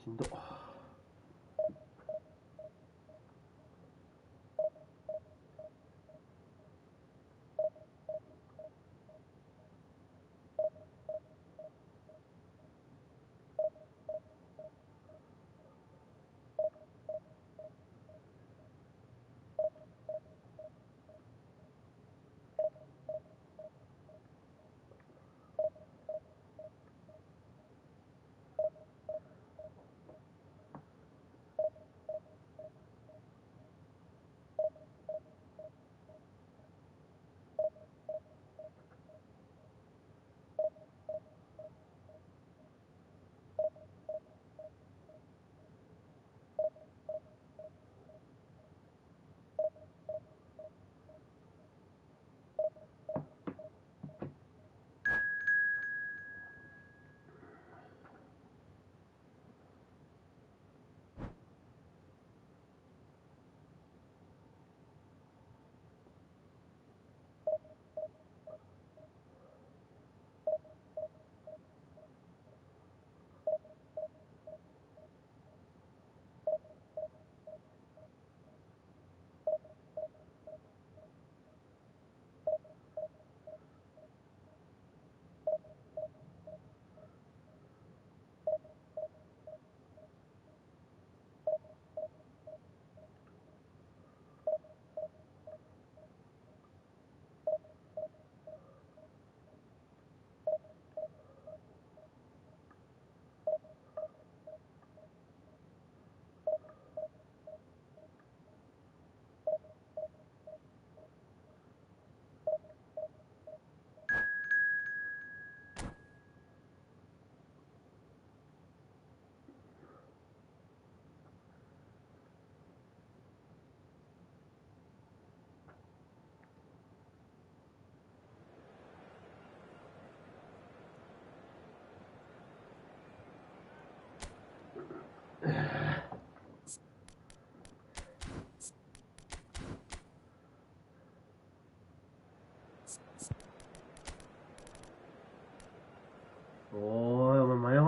しんど。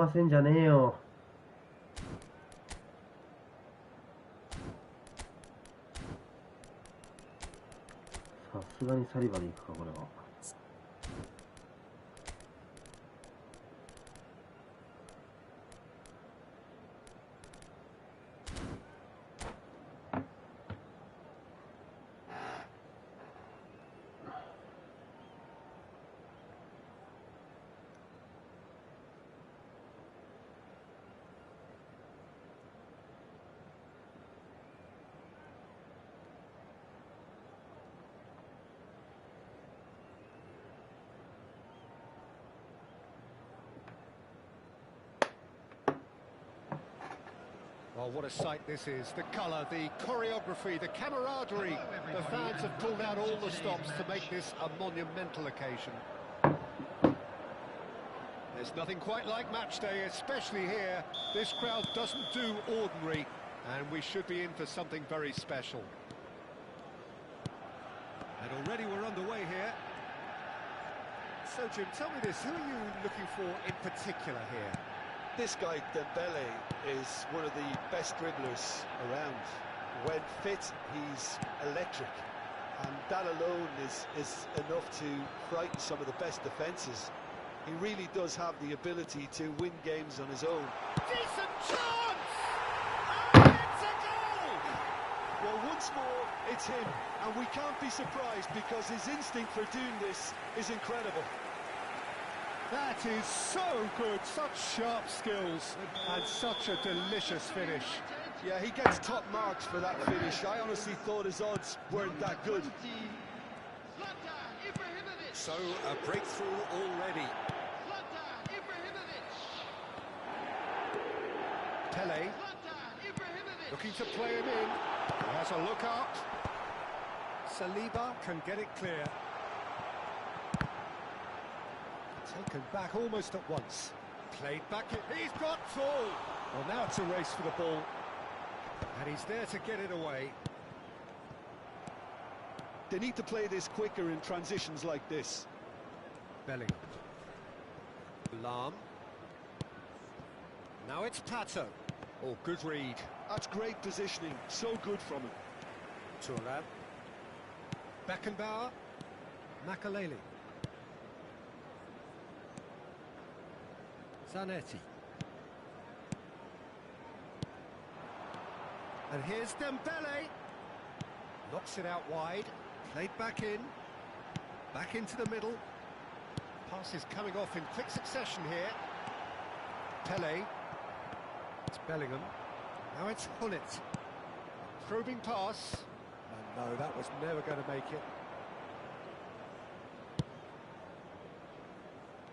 わせんじゃねえよ。さすがにサリバでいくか、これは。Well, what a sight this is. The colour, the choreography, the camaraderie. The fans have pulled out all the stops to make this a monumental occasion. There's nothing quite like match day, especially here. This crowd doesn't do ordinary, and we should be in for something very special. And already we're underway here. So, Jim, tell me this, who are you looking for in particular here? This guy, Dembele, is one of the best dribblers around. When fit, he's electric. And that alone is enough to frighten some of the best defences. He really does have the ability to win games on his own. Decent chance! And it's a goal! Well, once more, it's him. And we can't be surprised because his instinct for doing this is incredible. That is so good, such sharp skills and such a delicious finish. Yeah, he gets top marks for that finish. I honestly thought his odds weren't that good. So, a breakthrough already. Pele, looking to play him in. He has a look up. Saliba can get it clear. Taken back almost at once. Played back, he's got full! Well, now it's a race for the ball. And he's there to get it away. They need to play this quicker in transitions like this. Bellingham. Lam. Now it's Pato. Oh, good read. That's great positioning, so good from him. Thuram. Beckenbauer. Makaleli. Zanetti. And here's Dembele. Knocks it out wide. Played back in. Back into the middle. Passes coming off in quick succession here. Pele. It's Bellingham. Now it's Hullet. Probing pass. And no, that was never going to make it.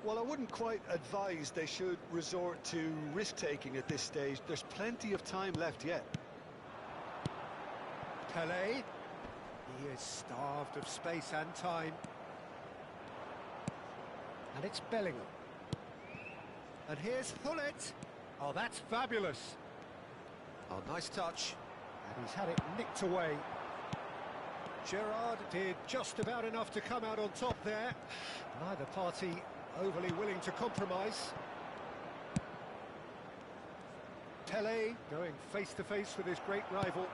Well, I wouldn't quite advise they should resort to risk-taking at this stage. There's plenty of time left yet. Pele. He is starved of space and time. And it's Bellingham. And here's Hullet. Oh, that's fabulous. Oh, nice touch. And he's had it nicked away. Gerrard did just about enough to come out on top there. Neither party overly willing to compromise. Pele going face-to-face with his great rival.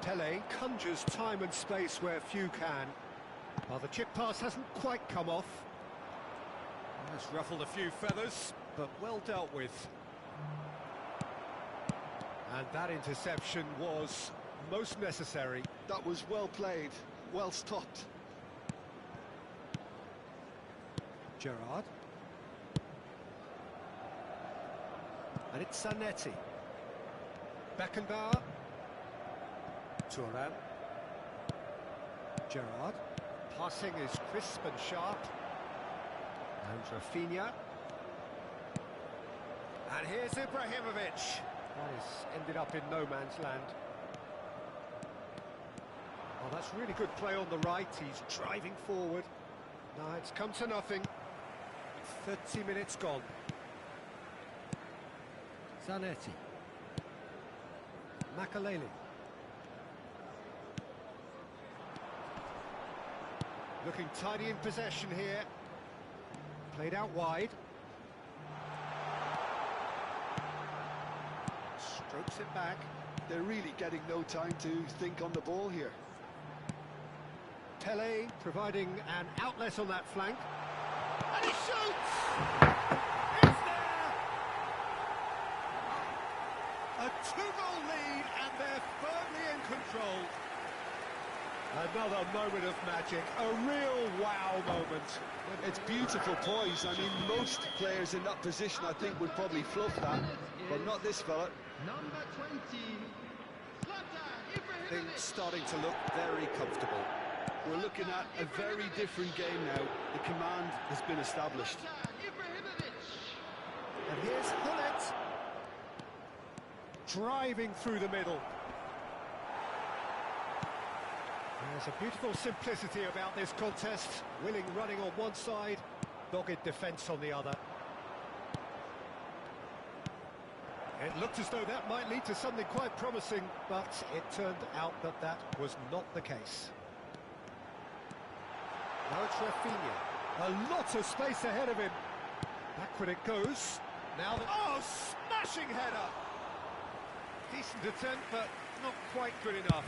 Pele conjures time and space where few can. Well, the chip pass hasn't quite come off. Has ruffled a few feathers, but well dealt with. And that interception was most necessary. That was well played, well stopped. Gerrard. And it's Zanetti. Beckenbauer. Thuram. Gerrard. Passing is crisp and sharp. And Rafinha. And here's Ibrahimovic. That has ended up in no man's land. Oh, that's really good play on the right. He's driving forward. No, it's come to nothing. 30 minutes gone. Zanetti. Makaleli. Looking tidy in possession here. Played out wide. Strokes it back. They're really getting no time to think on the ball here. Pele providing an outlet on that flank. And he shoots! It's there! A 2-goal lead and they're firmly in control. Another moment of magic, a real wow moment. It's beautiful poise. I mean, most players in that position, I think, would probably fluff that, but not this fella. Number 20, Zlatan Things Ibrahimovic. starting to look very comfortable. We're looking at a very different game now. The command has been established. Zlatan Ibrahimovic. And here's Hullet. Driving through the middle. There's a beautiful simplicity about this contest. Willing running on one side, dogged defence on the other. It looked as though that might lead to something quite promising, but it turned out that that was not the case. Now it's Rafinha. A lot of space ahead of him. Backward it goes. Now, oh, smashing header! Decent attempt, but not quite good enough.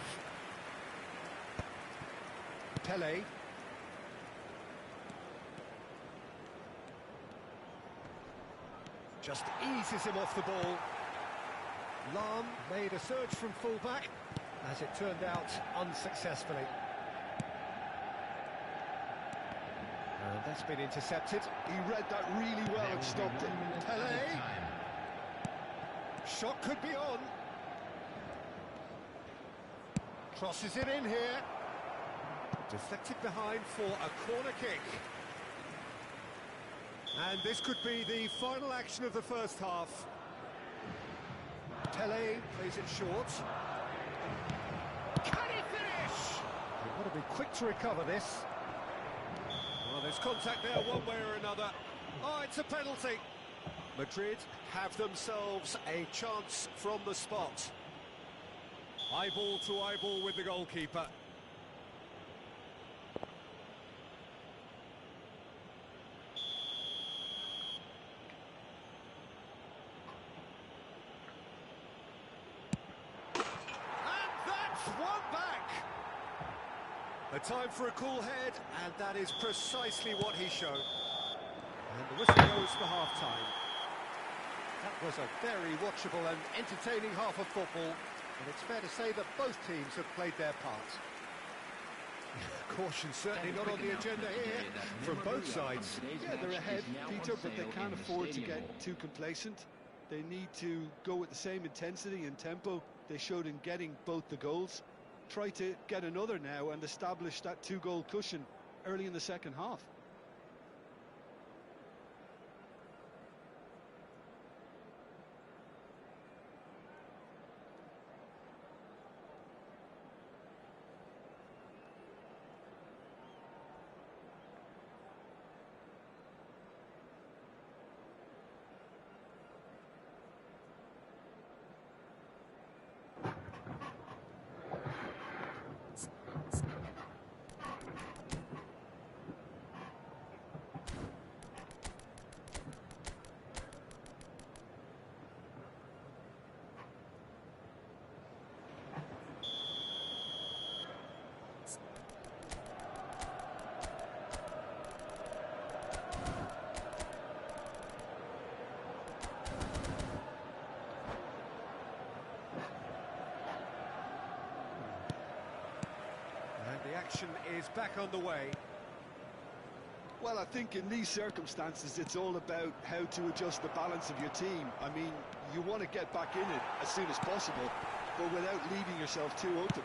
Pele. Just eases him off the ball. Lam made a surge from full-back, as it turned out unsuccessfully. And that's been intercepted. He read that really well and stopped it. Pele. Shot could be on. Crosses it in here. Deflected behind for a corner kick. And this could be the final action of the first half. Pele plays it short. Can he finish? They've got to be quick to recover this. Well, there's contact there one way or another. Oh, it's a penalty. Madrid have themselves a chance from the spot. Eyeball to eyeball with the goalkeeper. One back. A time for a cool head, and that is precisely what he showed. And the whistle goes for half-time. That was a very watchable and entertaining half of football, and it's fair to say that both teams have played their part. Caution certainly not on the agenda here from both sides. Yeah, they're ahead, Peter, but they can't afford to get too complacent. They need to go with the same intensity and tempo they showed in getting both the goals. Try to get another now and establish that 2-goal cushion early in the second half. Action is back underway. Well, I think in these circumstances it's all about how to adjust the balance of your team. I mean, you want to get back in it as soon as possible, but without leaving yourself too open.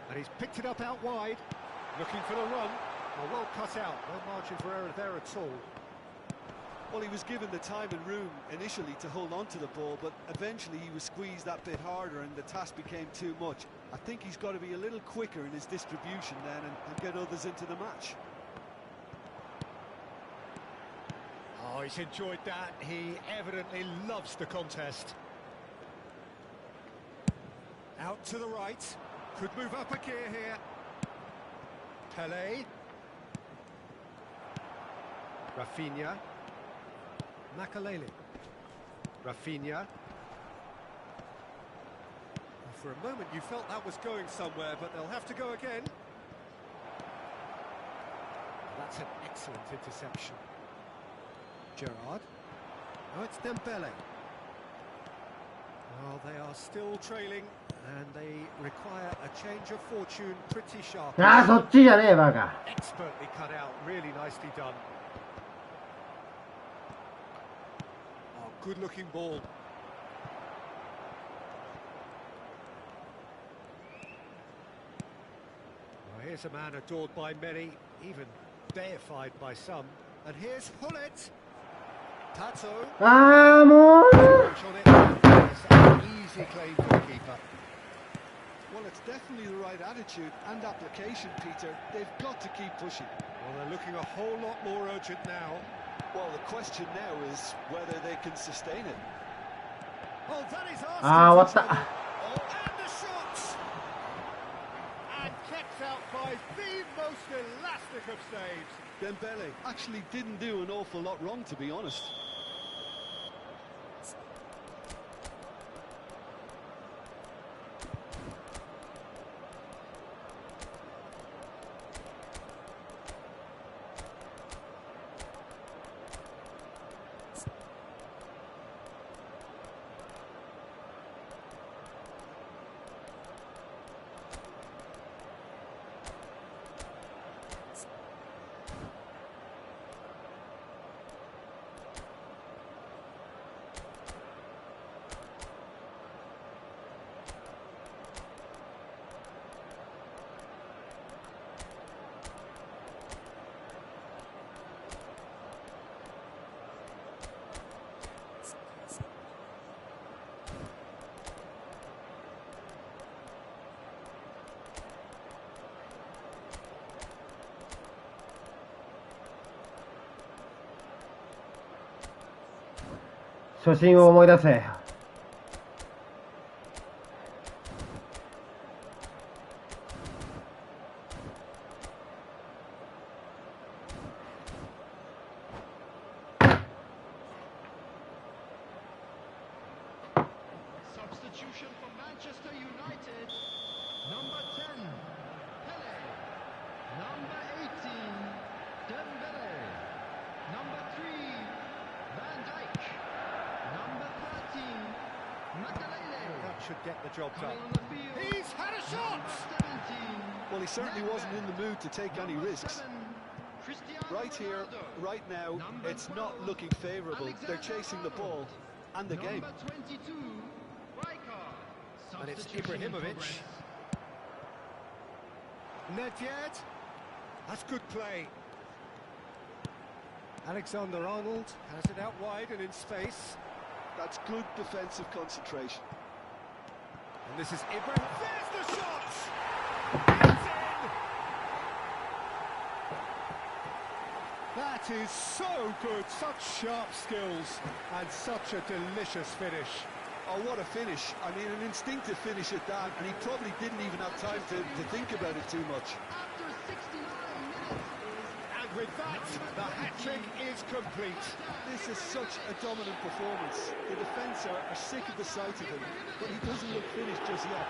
And he's picked it up out wide, looking for the run. Well cut out, no margin for error there at all. Well, he was given the time and room initially to hold on to the ball, but eventually he was squeezed that bit harder and the task became too much. I think he's got to be a little quicker in his distribution then and get others into the match. Oh, he's enjoyed that. He evidently loves the contest. Out to the right. Could move up a gear here. Pele. Rafinha. Makalele. Rafinha. For a moment you felt that was going somewhere, but they'll have to go again. That's an excellent interception. Gerrard. Now it's Dembele. Well, they are still trailing, and they require a change of fortune pretty sharply. Expertly cut out, really nicely done. Oh, good-looking ball. Well, here's a man adored by many, even deified by some. And here's Hullet. Tato. Easy claim for the keeper. Well, it's definitely the right attitude and application, Peter. They've got to keep pushing. Well, they're looking a whole lot more urgent now. Well, the question now is whether they can sustain it. Oh, that is asking for trouble. Oh, and the shot! And kept out by the most elastic of saves. Dembele actually didn't do an awful lot wrong, to be honest. Substitution for Manchester United. Number 10, Pele. Number 18, Dembele. Number 3, Van Dijk. Number 13, Makalele. That should get the job done. On the field, He's had a shot! number 17. Well, he certainly wasn't in the mood to take any risks. Right here, right now, it's not looking favourable. They're chasing the ball and the game. Number 22, And it's Ibrahimovic. Nedved. That's good play. Alexander-Arnold has it out wide and in space. That's good defensive concentration. And this is Ibrahim. There's the shot! It's in! That is so good. Such sharp skills and such a delicious finish. Oh, what a finish. I mean, an instinctive finish at that, and he probably didn't even have time to think about it too much. After 69 minutes. And with that, the hat-trick is complete. This is such a dominant performance. The defence are sick of the sight of him, but he doesn't look finished just yet.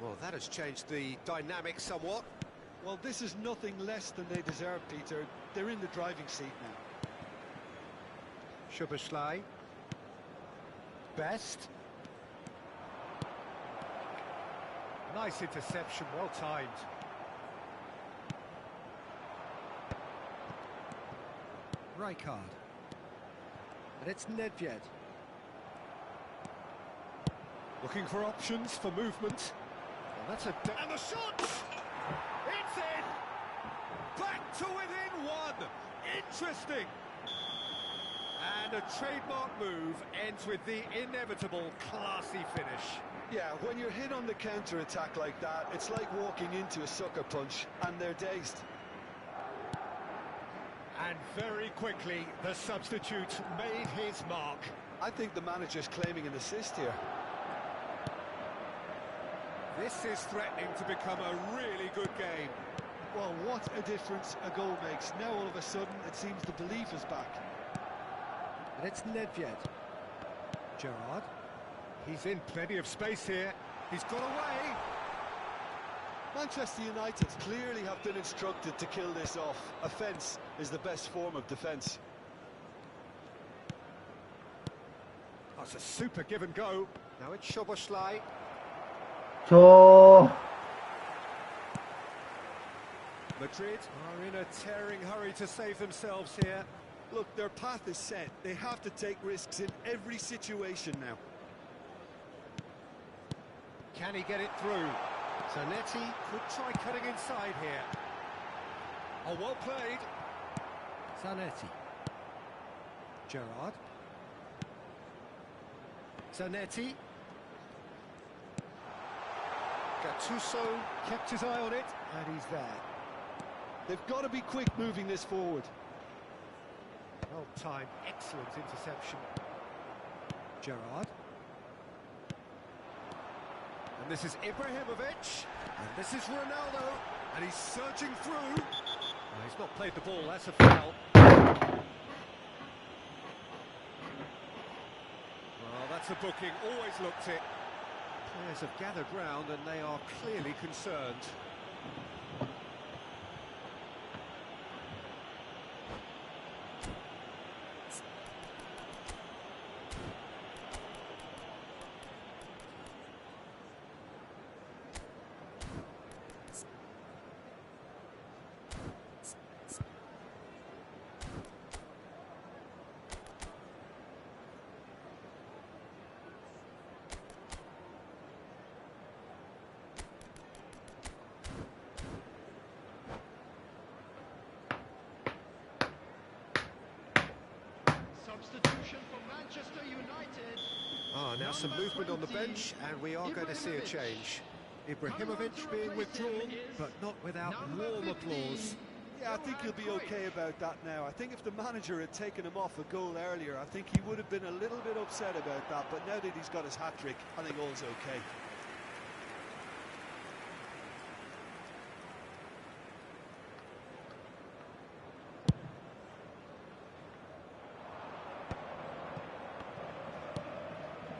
Well, that has changed the dynamic somewhat. Well, this is nothing less than they deserve, Peter. They're in the driving seat now. Szoboszlai. Best. Nice interception, well timed. Rijkaard. And it's Nedved. Looking for options for movement. Well, that's a... And the shot! It's in! Back to within one! Interesting! And a trademark move ends with the inevitable classy finish. Yeah, when you're hit on the counter-attack like that, it's like walking into a sucker punch, and they're dazed. And very quickly, the substitute made his mark. I think the manager's claiming an assist here. This is threatening to become a really good game. Well, what a difference a goal makes. Now all of a sudden it seems the belief is back. And it's Nedved. Gerrard. He's in plenty of space here. He's got away. Manchester United clearly have been instructed to kill this off. Offence is the best form of defence. That's a super give and go. Now it's Szoboszlai. 저 Madrid are in a tearing hurry to save themselves here. Look, their path is set. They have to take risks in every situation now. Can he get it through? Zanetti could try cutting inside here. Oh, well played. Zanetti. Gerrard. Zanetti. Gattuso kept his eye on it, and he's there. They've got to be quick moving this forward. Well timed, excellent interception. Gerrard. And this is Ibrahimovic. And this is Ronaldo. And he's surging through. Oh, he's not played the ball, that's a foul. Well, that's a booking, always looked it. Players have gathered round and they are clearly concerned. Substitution for Manchester United. Now some movement on the bench, and we are going to see a change. Ibrahimovic being withdrawn, but not without warm applause. Yeah, I think he'll be okay about that now. I think if the manager had taken him off a goal earlier, I think he would have been a little bit upset about that. But now that he's got his hat-trick, I think all's okay.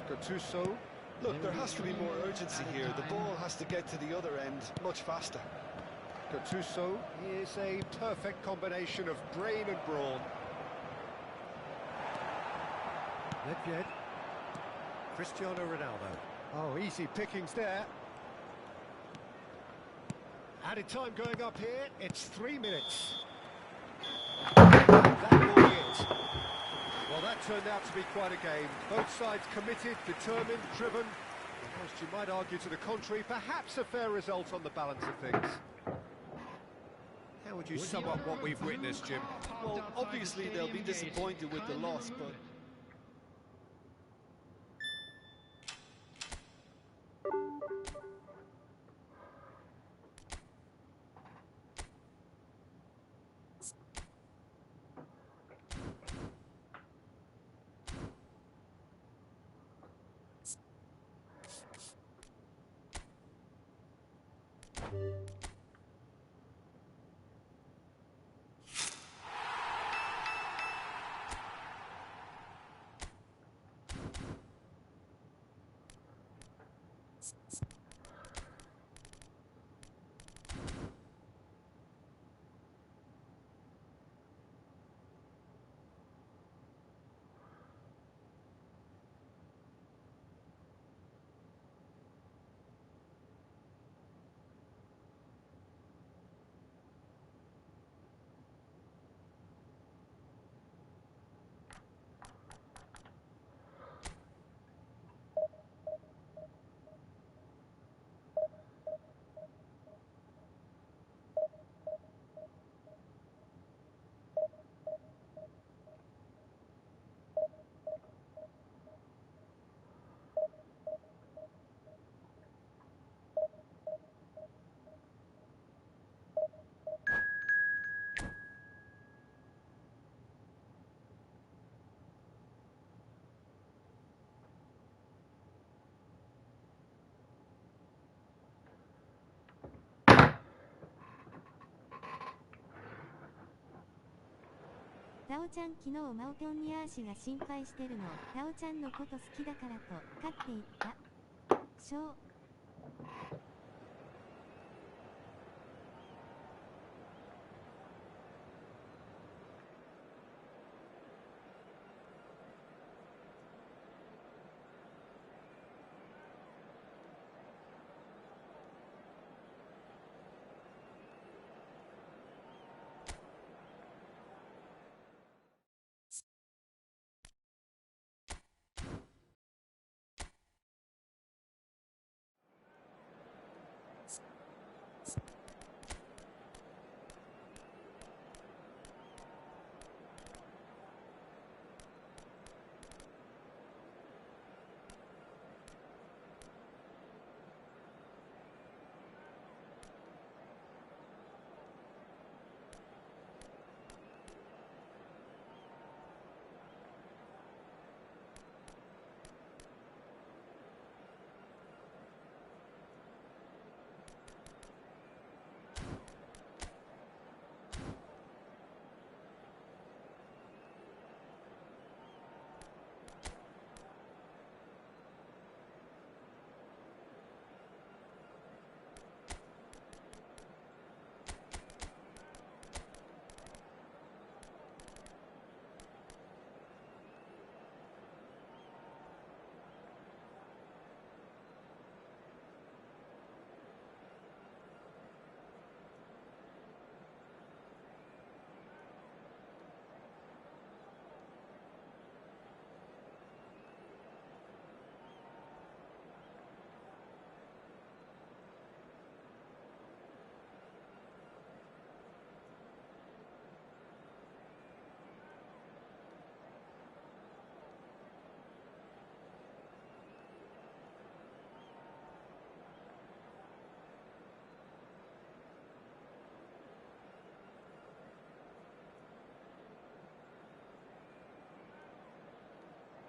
Gattuso. Look, there has to be more urgency here. The ball has to get to the other end much faster. Gattuso is a perfect combination of brain and brawn. Nedved. Cristiano Ronaldo. Oh, easy pickings there. Added time going up here. It's 3 minutes. That will be it. Well, that turned out to be quite a game. Both sides committed, determined, driven. Whilst you might argue to the contrary, perhaps a fair result on the balance of things. How would you sum up what we've witnessed, Jim? Well, obviously they'll be disappointed with the loss, but タオちゃん昨日マオピョンニアーシが心配してるの。タオちゃんのこと好きだからと、勝っていった。しょう。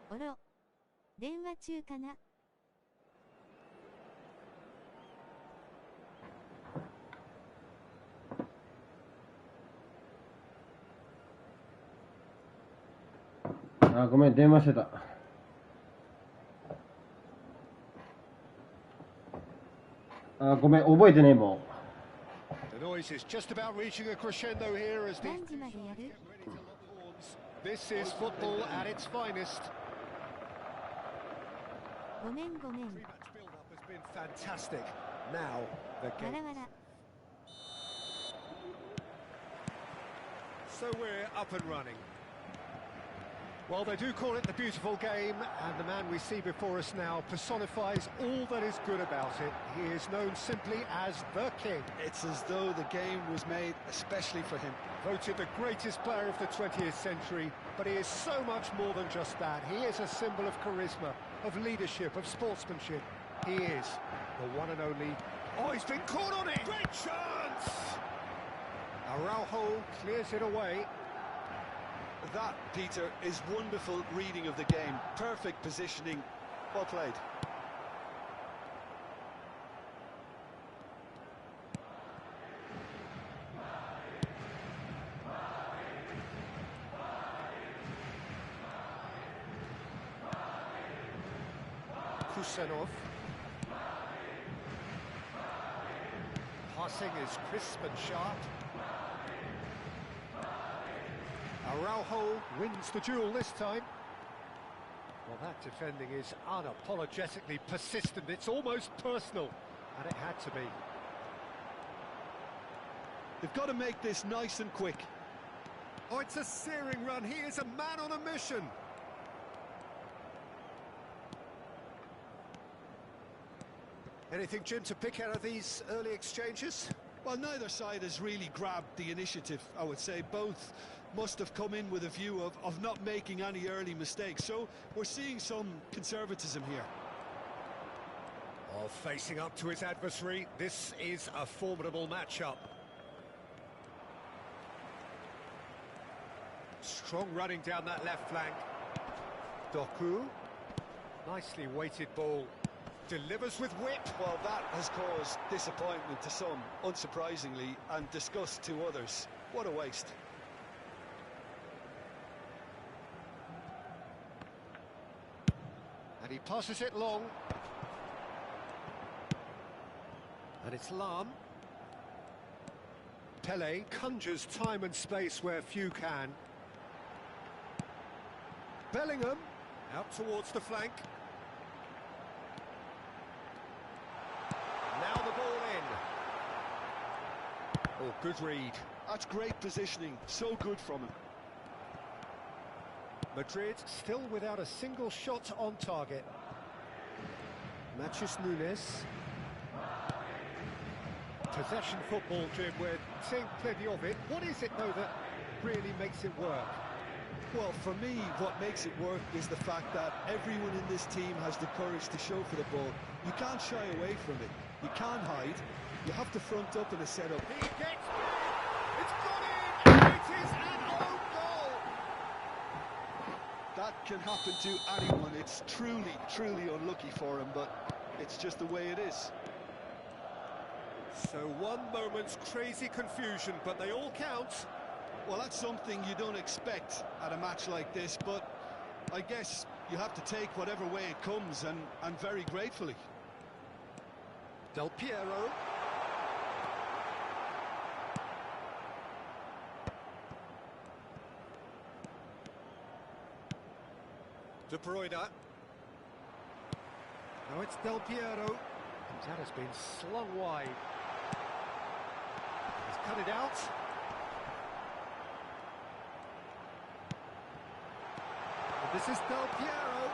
おろ。電話中かな。あ、ごめん、電話してた。あ、ごめん、覚えてねえもん。The noise is just about reaching a crescendo here as the This is football at its finest. ごめんごめん。 Pre-match build-up has been fantastic. Now the game. わらわら。 So we're up and running. Well, they do call it the beautiful game, and the man we see before us now personifies all that is good about it. He is known simply as the King. It's as though the game was made especially for him. Voted the greatest player of the 20th century, but he is so much more than just that. He is a symbol of charisma, of leadership, of sportsmanship. He is the one and only... Oh, he's been caught on it! Great chance! Araujo clears it away. That, Peter, is wonderful reading of the game. Perfect positioning. Well played. Kusanov. Passing is crisp and sharp. Araujo wins the duel this time. Well, that defending is unapologetically persistent. It's almost personal, and it had to be. They've got to make this nice and quick. Oh, it's a searing run. He is a man on a mission. Anything, Jim, to pick out of these early exchanges? Well, neither side has really grabbed the initiative, I would say. Both must have come in with a view of not making any early mistakes. So we're seeing some conservatism here. Oh, facing up to his adversary, this is a formidable matchup. Strong running down that left flank. Doku. Nicely weighted ball. Delivers with whip. Well, that has caused disappointment to some, unsurprisingly, and disgust to others. What a waste. Passes it long. And it's Lam. Pele conjures time and space where few can. Bellingham out towards the flank. Now the ball in. Oh, good read. That's great positioning, so good from him. Madrid still without a single shot on target. Matches Nunes. Possession football, Jim, we're seeing plenty of it. What is it, though, that really makes it work? Well, for me, what makes it work is the fact that everyone in this team has the courage to show for the ball. You can't shy away from it. You can't hide. You have to front up in a setup. He gets it! It's gone in! It is an own goal! That can happen to anyone. It's truly, truly unlucky for him, but it's just the way it is. So one moment's crazy confusion, but they all count. Well, that's something you don't expect at a match like this, but I guess you have to take whatever way it comes, and very gratefully. Del Piero. De Bruyne. Now it's Del Piero. That has been slung wide. He's cut it out. And this is Del Piero.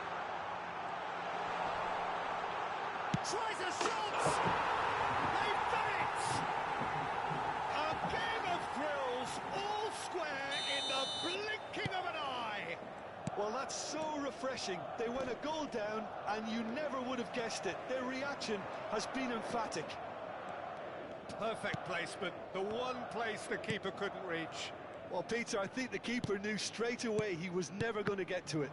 Tries a shot! They've done it! A game of thrills, all square in the blinking of an eye! Well, that's so refreshing. They went a goal down, and you never would have guessed it. Their reaction has been emphatic. Perfect placement, the one place the keeper couldn't reach. Well, Peter, I think the keeper knew straight away he was never going to get to it.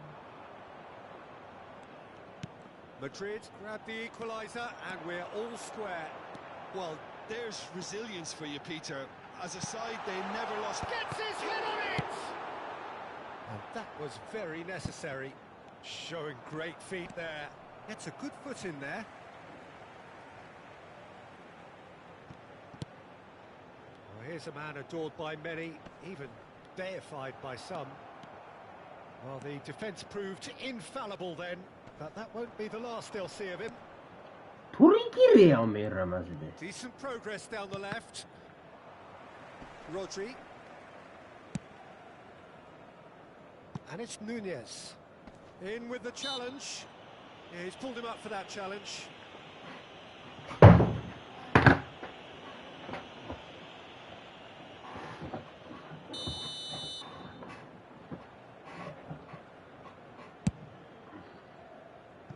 Madrid grabbed the equaliser, and we're all square. Well, there's resilience for you, Peter. As a side, they never lost. Gets his head on it! And that was very necessary. Showing great feet there. Gets a good foot in there. Well, here's a man adored by many, even deified by some. Well, the defence proved infallible then, but that won't be the last they'll see of him. Decent progress down the left. Rodri. And it's Nunes. In with the challenge. Yeah, he's pulled him up for that challenge.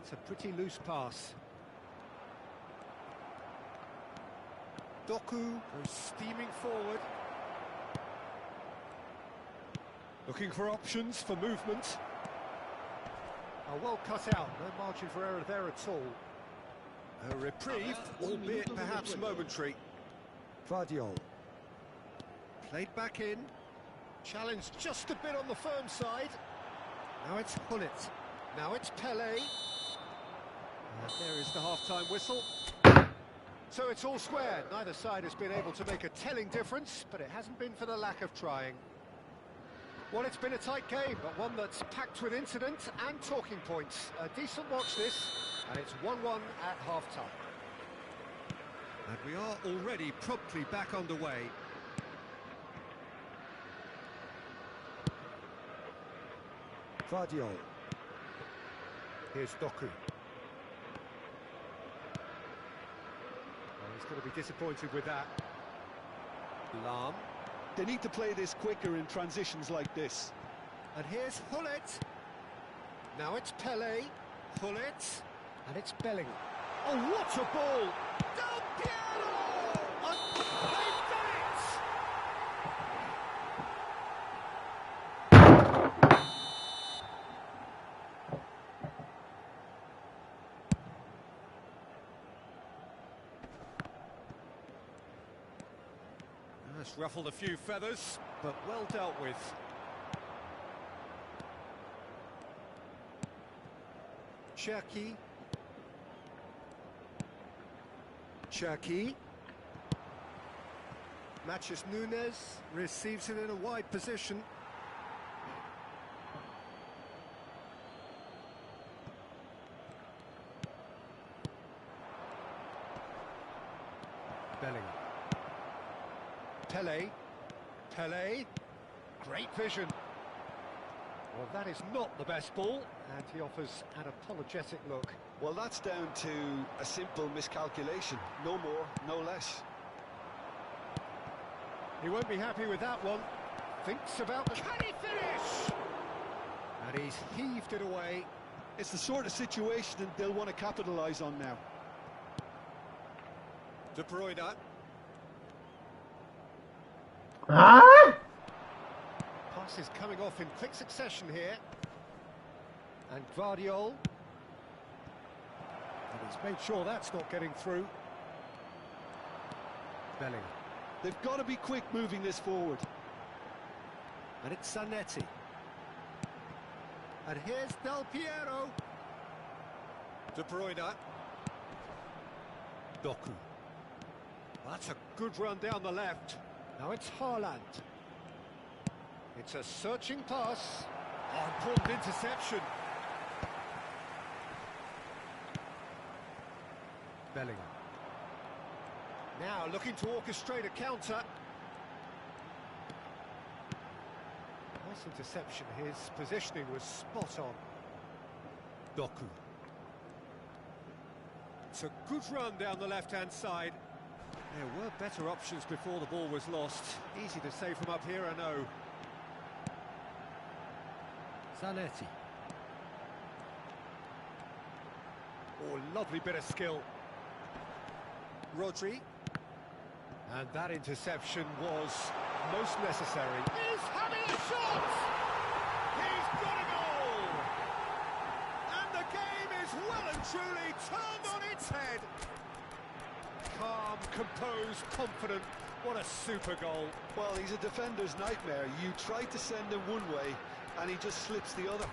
It's a pretty loose pass. Doku goes steaming forward. Looking for options for movement. Oh, well cut out, no margin for error there at all. A reprieve, albeit perhaps momentary. Vardiol. Played back in. Challenged just a bit on the firm side. Now it's Hullet. Now it's Pele. And there is the half-time whistle. So it's all square. Neither side has been able to make a telling difference, but it hasn't been for the lack of trying. Well, it's been a tight game, but one that's packed with incident and talking points. A decent watch this, and it's 1-1 at half-time. And we are already promptly back underway. Vardiol. Here's Doku. Well, he's going to be disappointed with that. Lam. They need to play this quicker in transitions like this. And here's Hullet. Now it's Pele. Hullet. And it's Bellingham. Oh, what a ball! Del Piero! And they've done it! That's ruffled a few feathers, but well dealt with. Cherki. Cherki. Matches Nunes, receives it in a wide position. Bellingham. Pele. Great vision. Well, that is not the best ball, and he offers an apologetic look. Well, that's down to a simple miscalculation. No more, no less. He won't be happy with that one. Thinks about... Can he finish? And he's heaved it away. It's the sort of situation that they'll want to capitalise on now. De Bruyne. Ah! Passes coming off in quick succession here. And Guardiol. And he's made sure that's not getting through. Bellingham. They've got to be quick moving this forward. And it's Zanetti. And here's Del Piero. De Bruyne. Doku. That's a good run down the left. Now it's Haaland. It's a searching pass. Oh, important interception. Bellingham. Now looking to orchestrate a counter. Nice interception. His positioning was spot on. Doku. It's a good run down the left-hand side. There were better options before the ball was lost. Easy to say from up here, I know. Zanetti. Oh, lovely bit of skill. Rodri. And that interception was most necessary. He's having a shot! He's got a goal! And the game is well and truly turned on its head. Calm, composed, confident. What a super goal. Well, he's a defender's nightmare. You try to send him one way, and he just slips the other.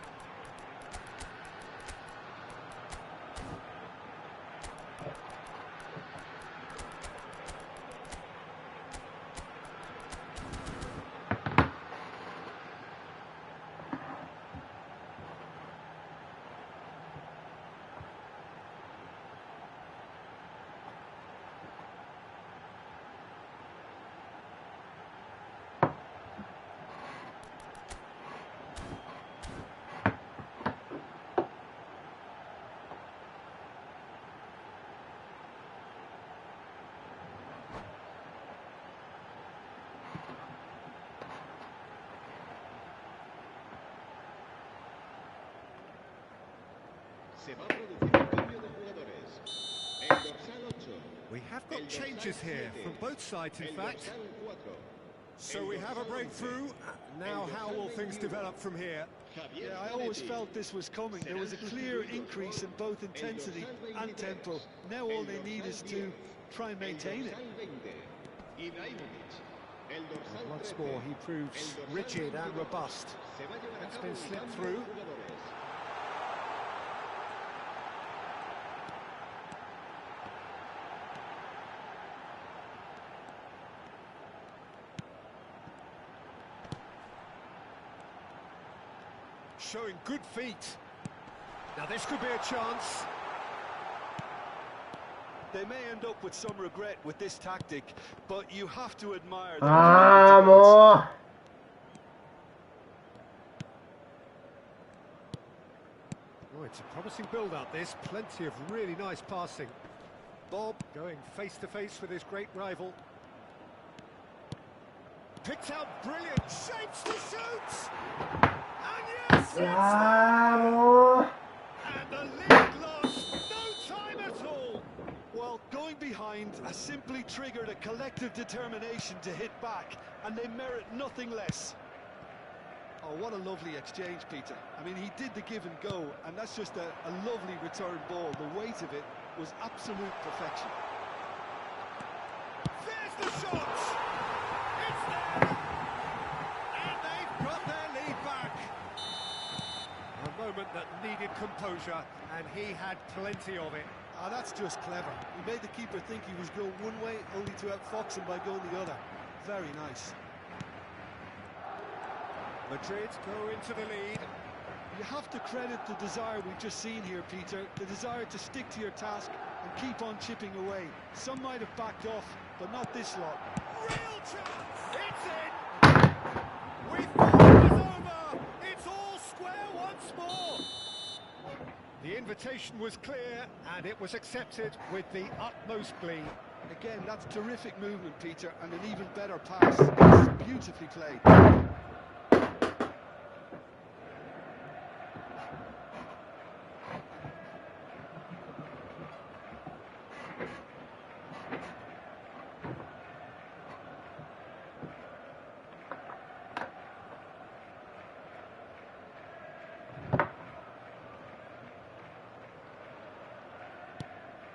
Se va a producir un cambio de jugadores. El dorsal 8. We have got changes here from both sides, in fact. El dorsal 4. So we have a breakthrough. Now how will things develop from here? Yeah, I always felt this was coming. There was a clear increase in both intensity and tempo. Now all they need is to try and maintain it. And once more, he proves rigid and robust. It's been slipped through. Showing good feet. Now this could be a chance. They may end up with some regret with this tactic, but you have to admire Vamos! Oh, it's a promising build-up, this. Plenty of really nice passing. Bob going face-to-face with his great rival. Picked out brilliant shapes to shoot! And yes, Vamos! and the lead lost no time at all. Well, going behind has simply triggered a collective determination to hit back, and they merit nothing less. Oh, what a lovely exchange, Peter. I mean, he did the give and go, and that's just a lovely return ball. The weight of it was absolute perfection. There's the shot! It's there! And they've got their lead back. A moment that needed composure, and he had plenty of it. Ah, that's just clever. He made the keeper think he was going one way, only to outfox him by going the other. Very nice. Madrid go into the lead. You have to credit the desire we've just seen here, Peter. The desire to stick to your task and keep on chipping away. Some might have backed off, but not this lot. Real chance! It's in! We thought it was over! It's all square once more! The invitation was clear, and it was accepted with the utmost glee. Again, that's terrific movement, Peter, and an even better pass. It's beautifully played.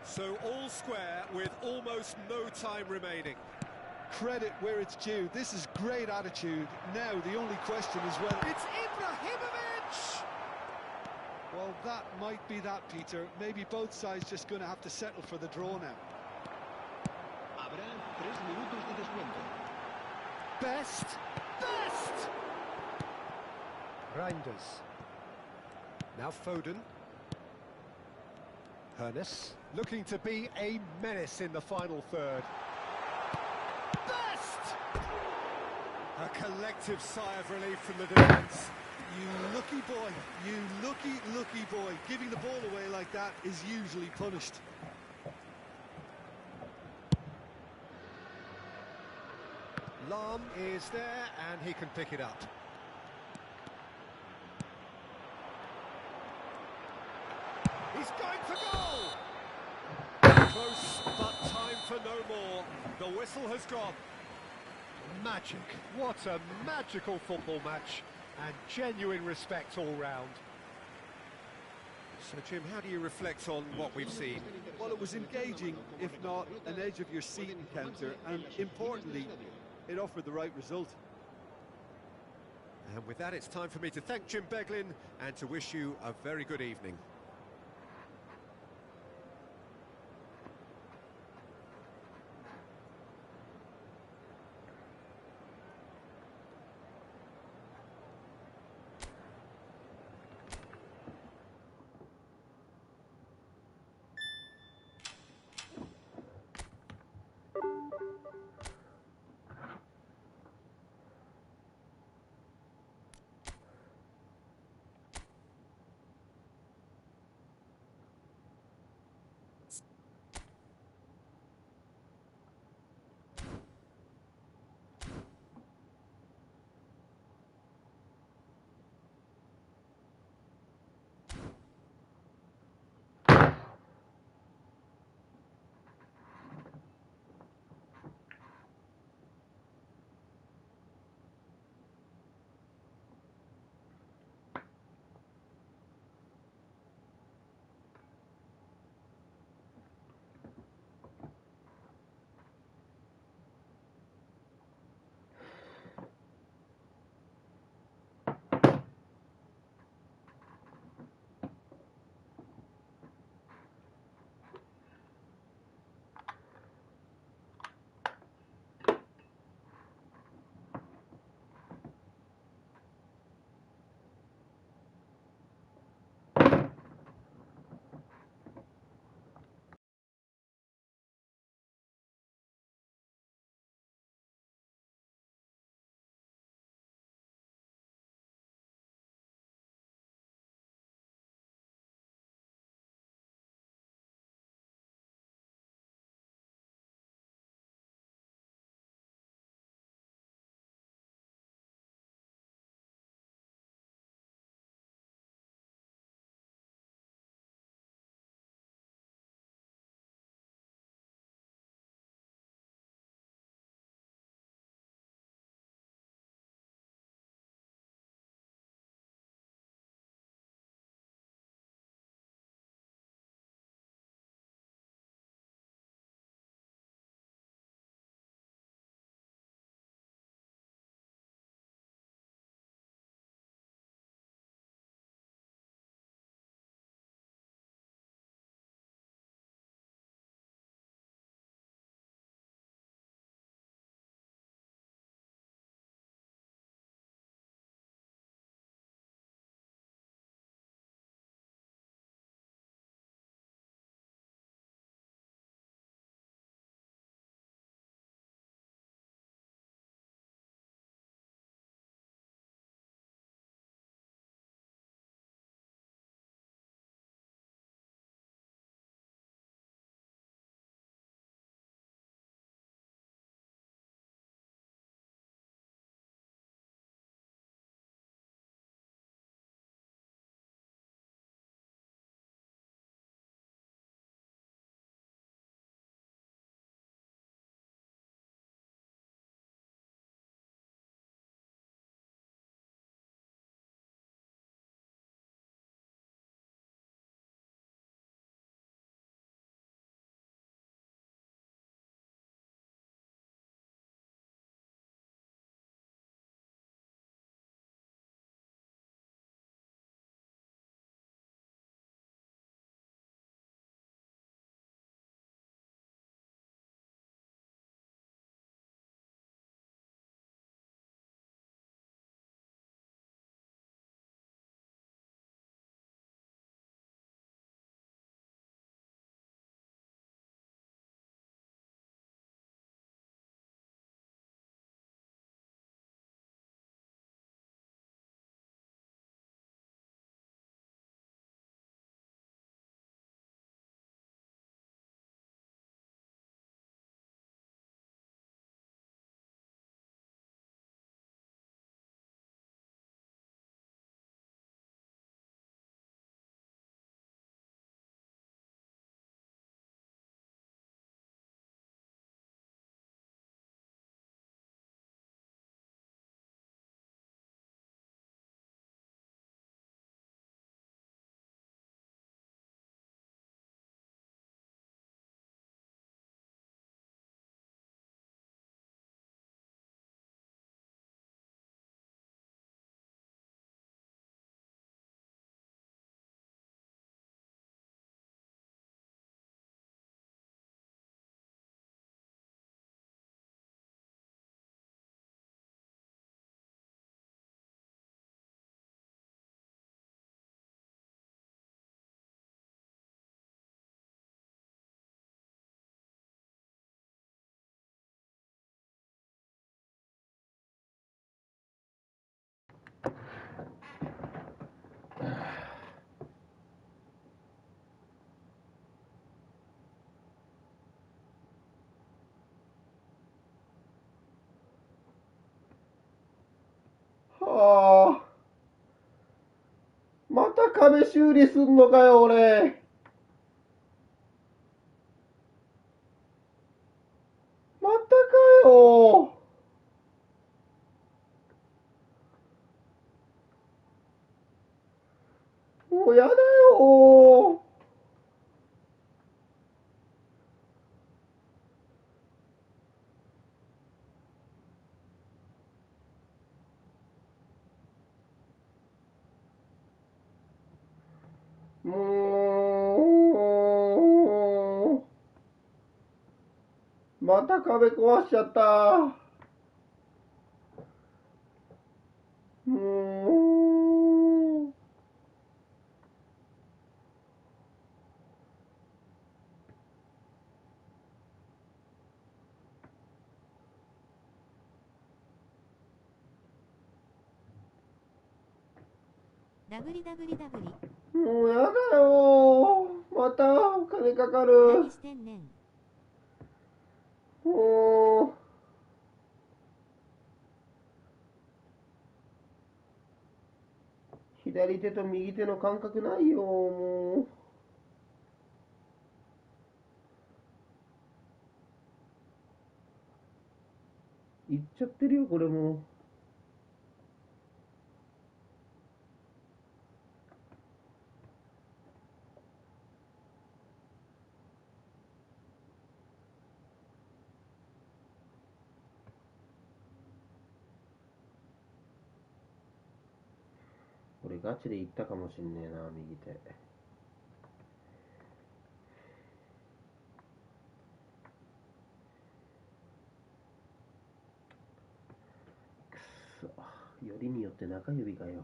So all square with almost no time remaining. Credit where it's due. This is great attitude. Now the only question is whether... It's Ibrahimovic! Well, that might be that, Peter. Maybe both sides just going to have to settle for the draw now. Habrá 3 minutos de descuento. Best! Best! Reinders. Now Foden. Hernes looking to be a menace in the final third. Best! A collective sigh of relief from the defence. You lucky boy. You lucky boy. Giving the ball away like that is usually punished. Lam is there and he can pick it up. He's going for goal! Close, but time for no more. The whistle has gone. Magic. What a magical football match. And genuine respect all round. So, Jim, how do you reflect on what we've seen? Well, it was engaging, if not an edge of your seat encounter, and importantly, it offered the right result. And with that, it's time for me to thank Jim Beglin and to wish you a very good evening. 壁修理すんのかよ、俺。またかよ。もうやだよ。もう、また壁壊しちゃった。もう、ダブリダブリダブリ。もうやだよ。またお金かかる。何してんねん。もう、左手と右手の感覚ないよ。もう、いっちゃってるよ、これもう。これガチでいったかもしんねえな、右手。くそ、よりによって中指かよ。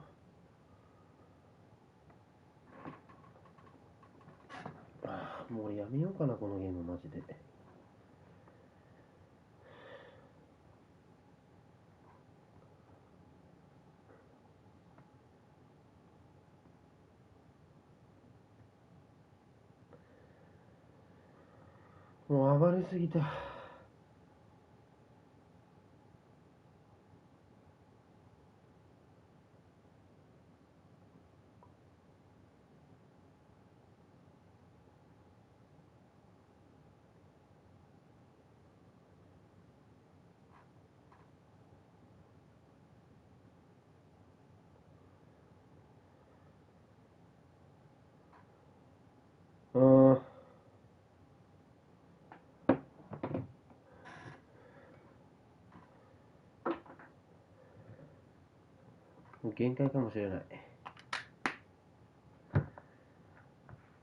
もうやめようかな、このゲームマジで。もう暴れすぎた。もう限界かもしれない。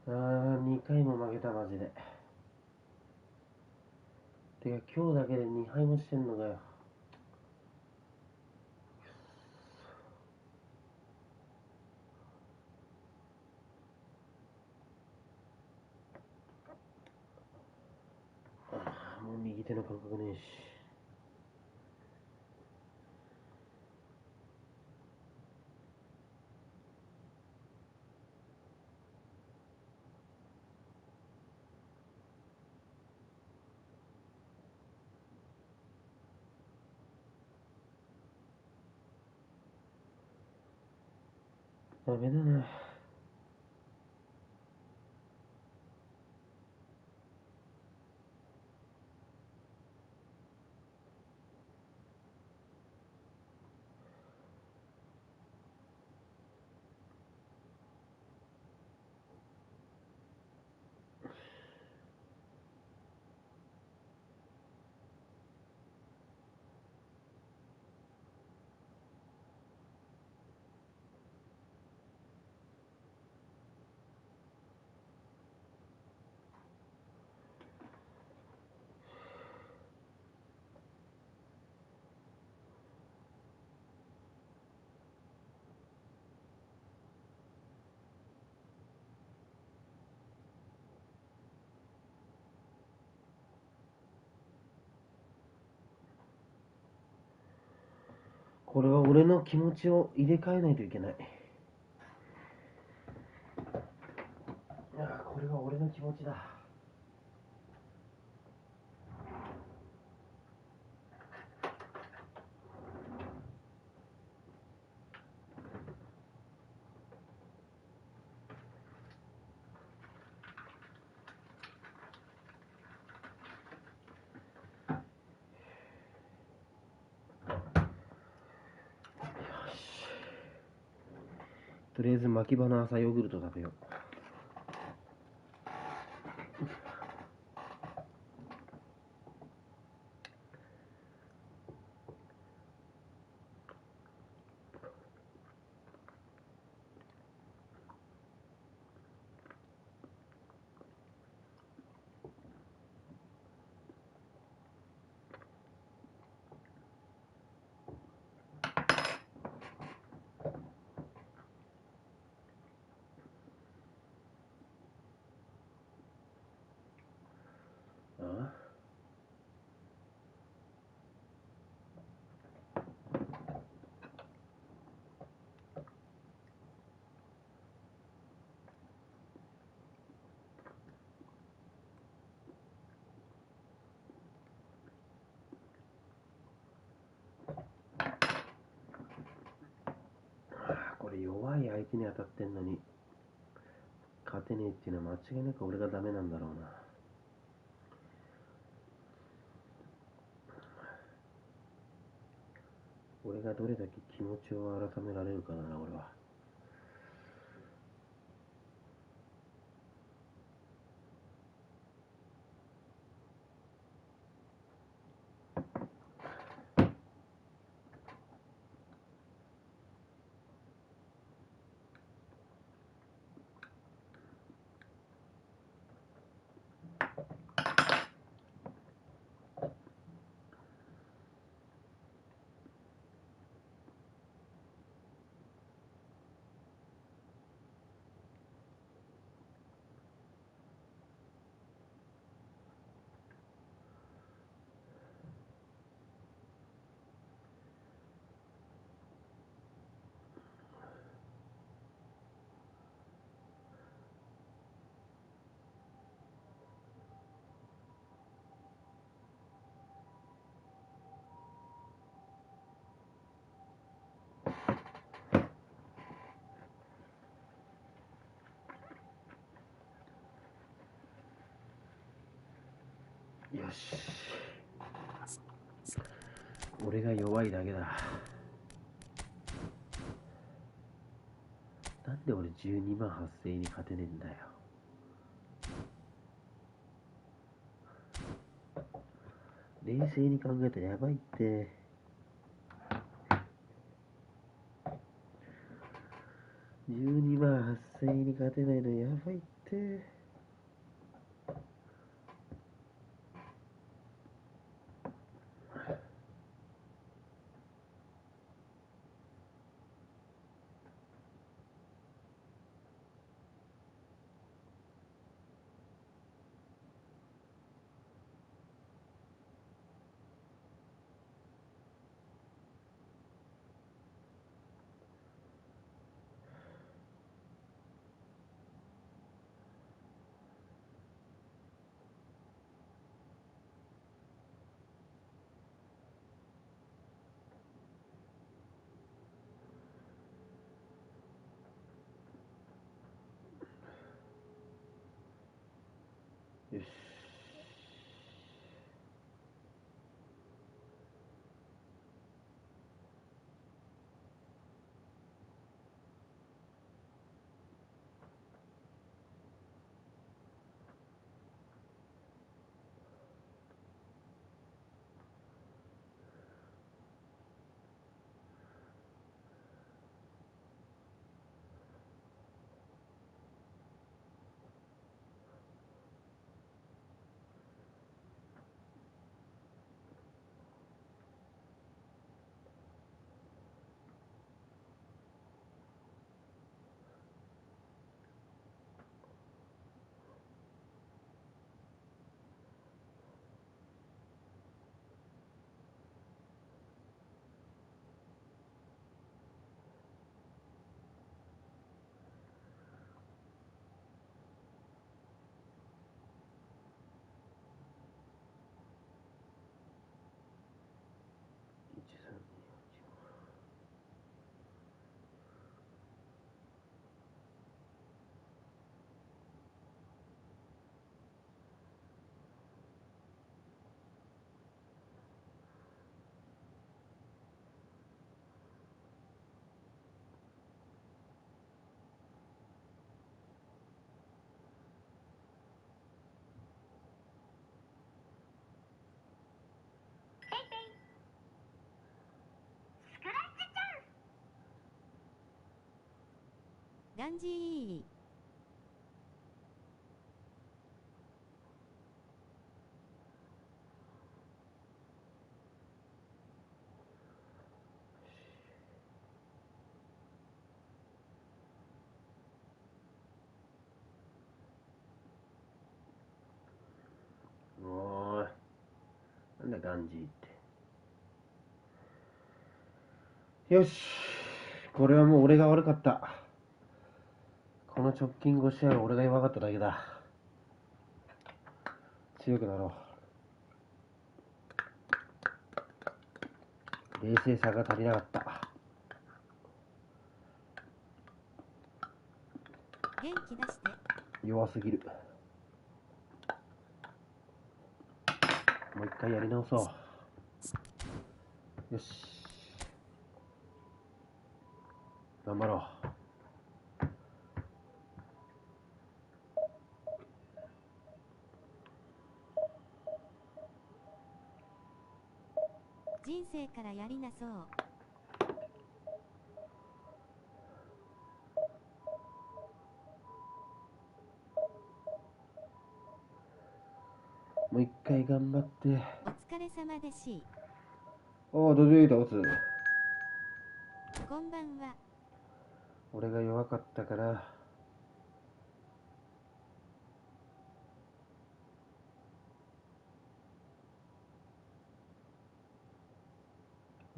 2回も負けた、マジで。てか、今日だけで2敗もしてんのかよ。もう右手の感覚ねえし。ダメだな。これは俺の気持ちを入れ替えないといけない。これは俺の気持ちだ。とりあえず巻き場の朝ヨーグルト食べよう。これ弱い相手に当たってんのに勝てねえっていうのは間違いなく俺がダメなんだろうな。俺がどれだけ気持ちを改められるかな、俺は。よし、俺が弱いだけだ。なんで俺12万8000円に勝てねえんだよ。冷静に考えたらやばいって。12万8000円に勝てないのやばいって。ガンジー。おーい、なんだガンジーって。よし、これはもう俺が悪かった。この直近5試合は俺が弱かっただけだ。強くなろう。冷静さが足りなかった。元気出して。弱すぎる。もう一回やり直そう。よし、頑張ろう。人生からやりなそう。もう一回頑張って。お疲れ様でし。おお、ドゥドゥー倒す。こんばんは。俺が弱かったから。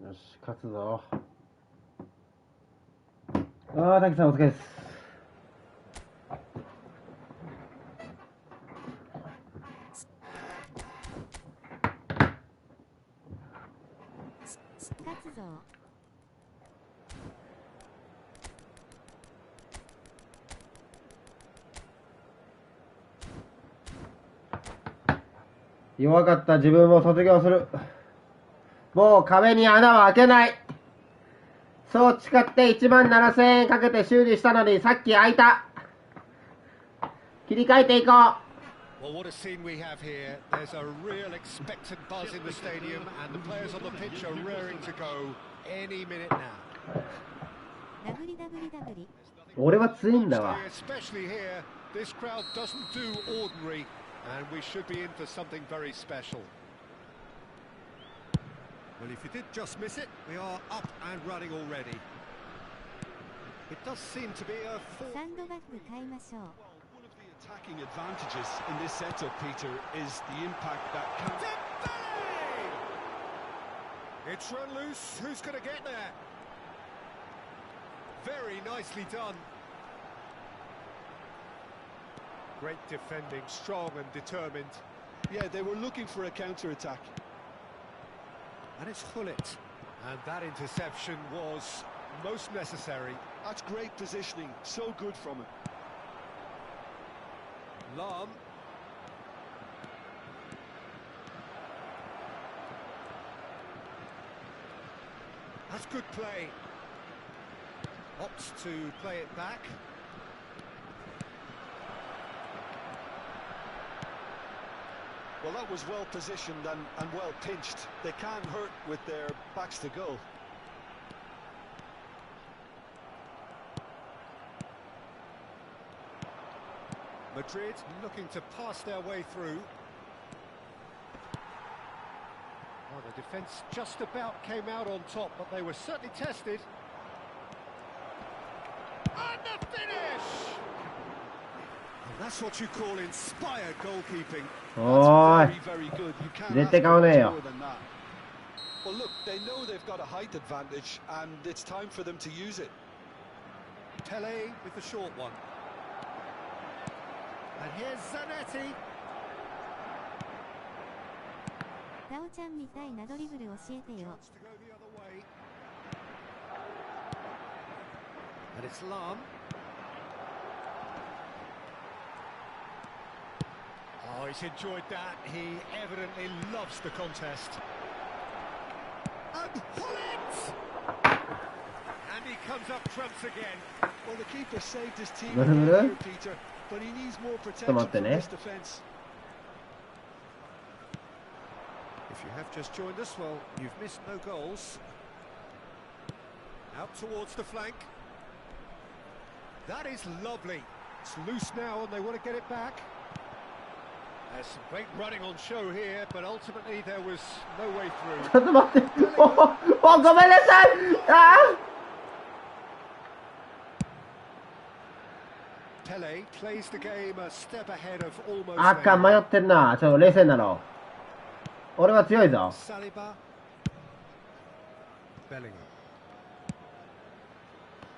よし、勝つぞ。ああ、滝さんお疲れです。勝つぞ。弱かった自分を卒業する。もう壁に穴は開けない。そう誓って17,000円かけて修理したのにさっき開いた。切り替えていこう。Well, what a scene we have here. There's a real expectant buzz in the stadium, and the players on the pitch are raring to go any minute now. ダブリダブリダブリ。俺は強いんだわ。 Especially here, this crowd doesn't do ordinary, and we should be in for something very special. Well, if you did just miss it, we are up and running already. It does seem to be a full... サンドバッグ買いましょう。Attacking advantages in this setup, Peter, is the impact that can... It's run loose. Who's going to get there? Very nicely done. Great defending, strong and determined. Yeah, they were looking for a counter-attack. And it's Hullet. And that interception was most necessary. That's great positioning. So good from him. Lam. That's good play. Opts to play it back. Well, that was well positioned and well pinched. They can't hurt with their backs to goal. Madrid looking to pass their way through. Well, the defence just about came out on top, but they were certainly tested. And the finish! And that's what you call inspired goalkeeping. That's very, very good. You can't ask for more than that. Well, look, they know they've got a height advantage, and it's time for them to use it. Pele with the short one. And here's Zanetti. タオちゃんみたいなドリブル教えてよ。 Chance to go the other way. And it's Lam. Oh, he's enjoyed that. He evidently loves the contest. And Hullet! And he comes up trumps again. Well, the keeper saved his team What here, happened? Peter, but he needs more protection from this defence. If you have just joined us, well, you've missed no goals. Out towards the flank. That is lovely. It's loose now and they want to get it back. There's some great running on show here, but ultimately there was no way ちょっと待って。ごめんなさい。あ Pele plays the game a step ahead of almost あかん、迷ってんな。ちょっと冷静なの。俺は強いぞ。Saliba. Bellingham.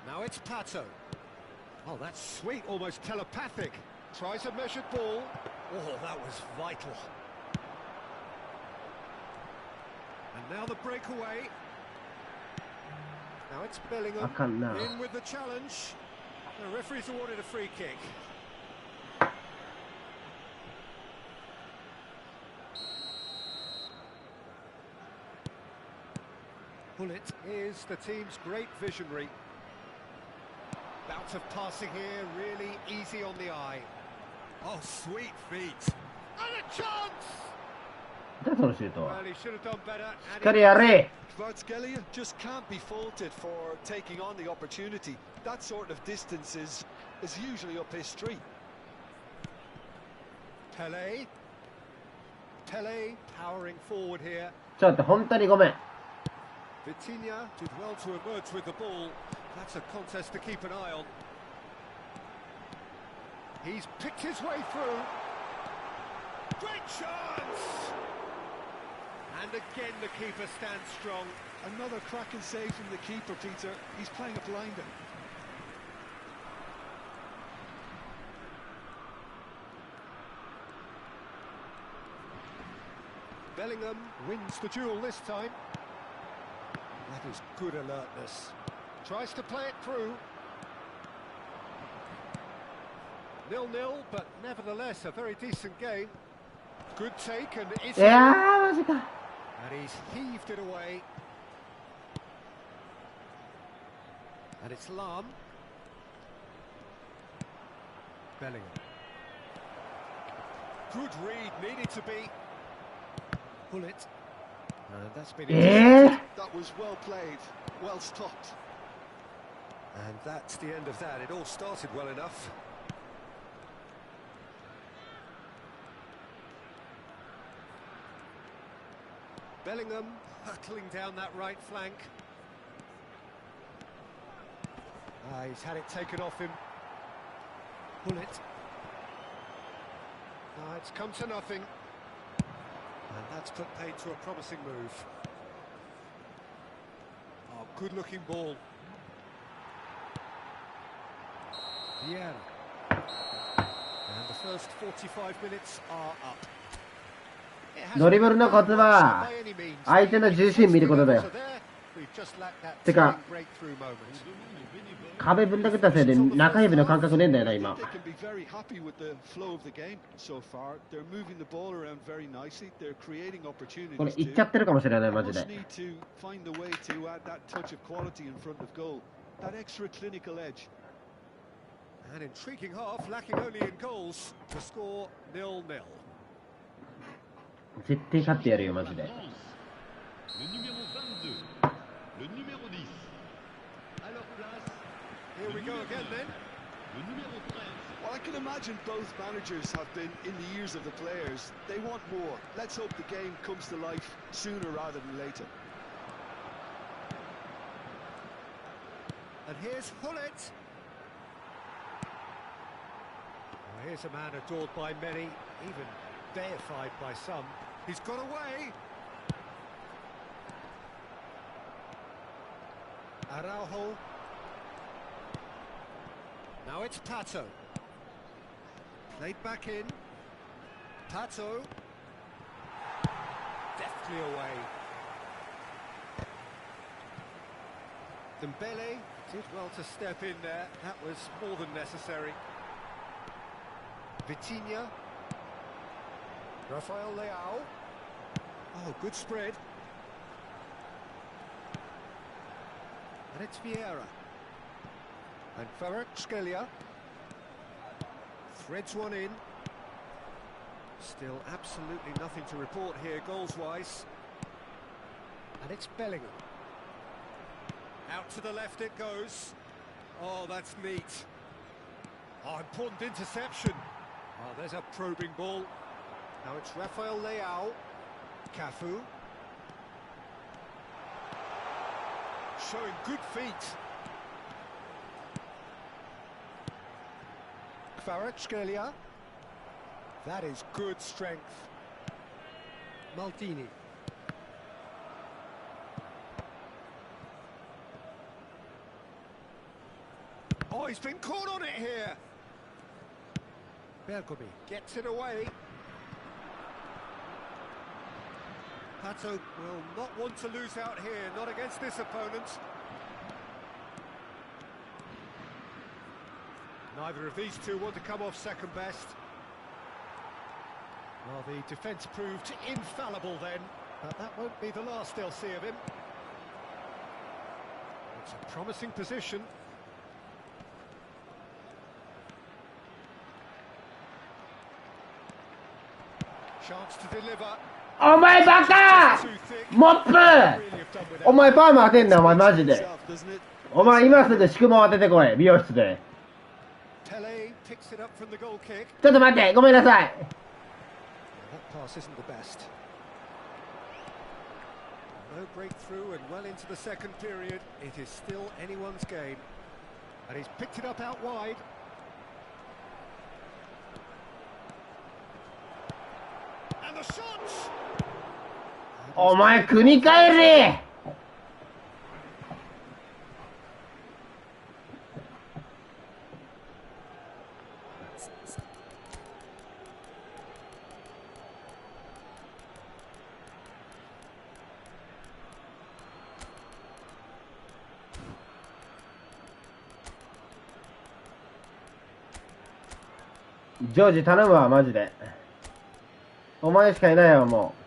Now it's Pato. Oh, that's sweet, almost telepathic. Tries a measured ball. Oh, that was vital. And now the breakaway. Now it's Bellingham in with the challenge. The referee's awarded a free kick. Bullet is the team's great visionary. Bout of passing here, really easy on the eye. Oh, sweet feet. And a chance! 何そのシュートは。 Well, he should have done better. しっかりやれ。 Kvaratskhelia just can't be faulted for taking on the opportunity. That sort of distance is usually up his street. Pele powering forward here. ちょっと待って、本当にごめん。 Vitinha did well to emerge with the ball. That's a contest to keep an eye on. He's picked his way through. Great chance! And again the keeper stands strong. Another cracking save from the keeper, Peter. He's playing a blinder. Bellingham wins the duel this time. That is good alertness. Tries to play it through. 0-0, but nevertheless a very decent game. Good take and it's... いやー、マジか。 And he's heaved it away. And it's Lam. Bellingham. Good read, needed to be. Pull it. And that's been Eh? That was well played, well stopped. And that's the end of that. It all started well enough. Bellingham hurtling down that right flank. He's had it taken off him. Pull it. It's come to nothing. And that's put paid to a promising move. Oh, good-looking ball. Yeah. And the first 45 minutes are up. ドリブルのコツは相手の重心見ることだよ。てか壁ぶん殴ったせいで中指の感覚ねえんだよな今。これいっちゃってるかもしれないマジで。An intriguing half, lacking only in goals to score 0-0. 絶対勝ってやるよマジで。 Here we go again then. Well, I can imagine both managers have been in the ears of the players. They want more. Let's hope the game comes to life sooner rather than later. And here's Hullet. Well, here's a man adored by many, even deified by some. He's got away. Araujo. Now it's Pato. Played back in. Pato. Deftly away. Dembele did well to step in there. That was more than necessary. Vitinha. Rafael Leao. Oh, good spread. And it's Vieira. And Kvaratskhelia threads one in. Still absolutely nothing to report here goals-wise. And it's Bellingham. Out to the left it goes. Oh, that's neat. Oh, important interception. Oh, there's a probing ball. Now it's Rafael Leao. Cafu. Showing good feet. Kvaratskhelia. That is good strength. Maldini. Oh, he's been caught on it here. Bergomi gets it away. Pato will not want to lose out here, not against this opponent. Neither of these two want to come off second best. Well, the defence proved infallible then, but that won't be the last they'll see of him. It's a promising position. Chance to deliver. お前バカモップお前パーマ当てんなお前マジでお前今すぐ宿毛当ててこい美容室でちょっと待ってごめんなさい No breakthrough and well into the second period. It is still anyone's game. And he's picked it up out wide. And the shots! お前国帰れジョージ頼むわマジでお前しかいないよもう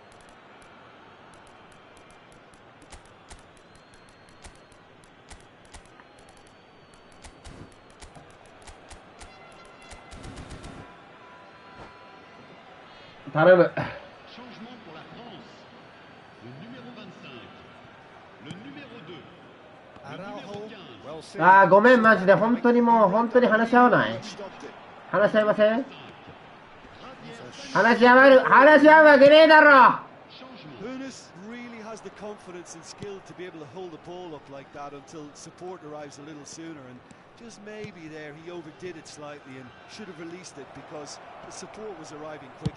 頼むあーごめんマジで本当にもう本当に話し合わない話し合いません話し合うわけねえだろ really has the confidence and skill to be able to hold the ball up like that until support arrives a little sooner and just maybe there he overdid it slightly and should have released it because the support was arriving quick.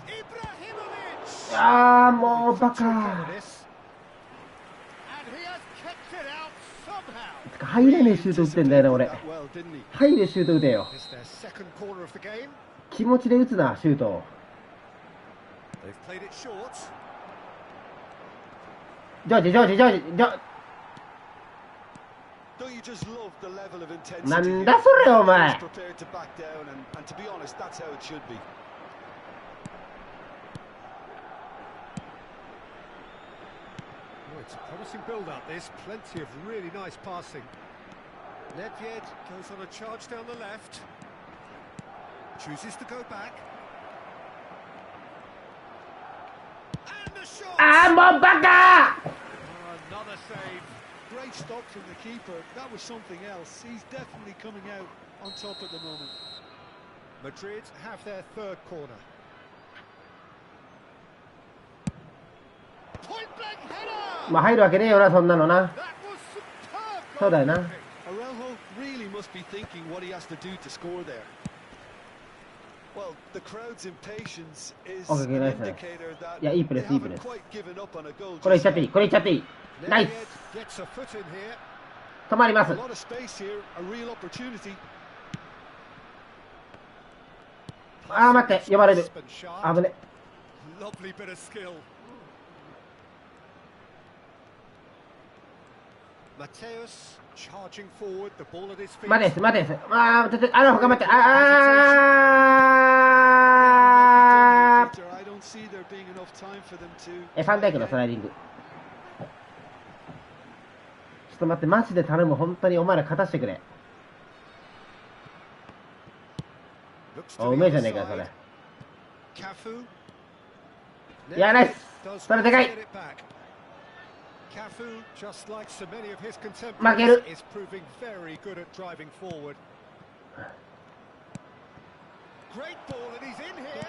ああもうバカ入れねえシュート打ってんだよね俺入れシュート打てよ気持ちで打つなシュートジョージなんだそれお前It's a promising build-up, this. Plenty of really nice passing. Nedved goes on a charge down the left. Chooses to go back. And the shot! Another save. Great stop from the keeper. That was something else. He's definitely coming out on top at the moment. Madrid have their third corner. Point-blank header! まあ入るわけねえよなそんなのなそうだよな Araujo really must be thinking what he has to do to score there. Well, the crowd's impatience is an indicator that they haven't quite given up on a goal. これいっちゃっていいナイス止まります A lot of space here, a real opportunity. あー待って呼ばれる危ね Lovely bit of skill. Mateus charging forward, the ball at his feet. 待てですあーあの頑張ってファンダイクのスライディングちょっと待ってマジで頼む本当にお前ら勝たしてくれおうめえじゃねえかそれいやナイスそれでかい負ける great ball, and he's in here.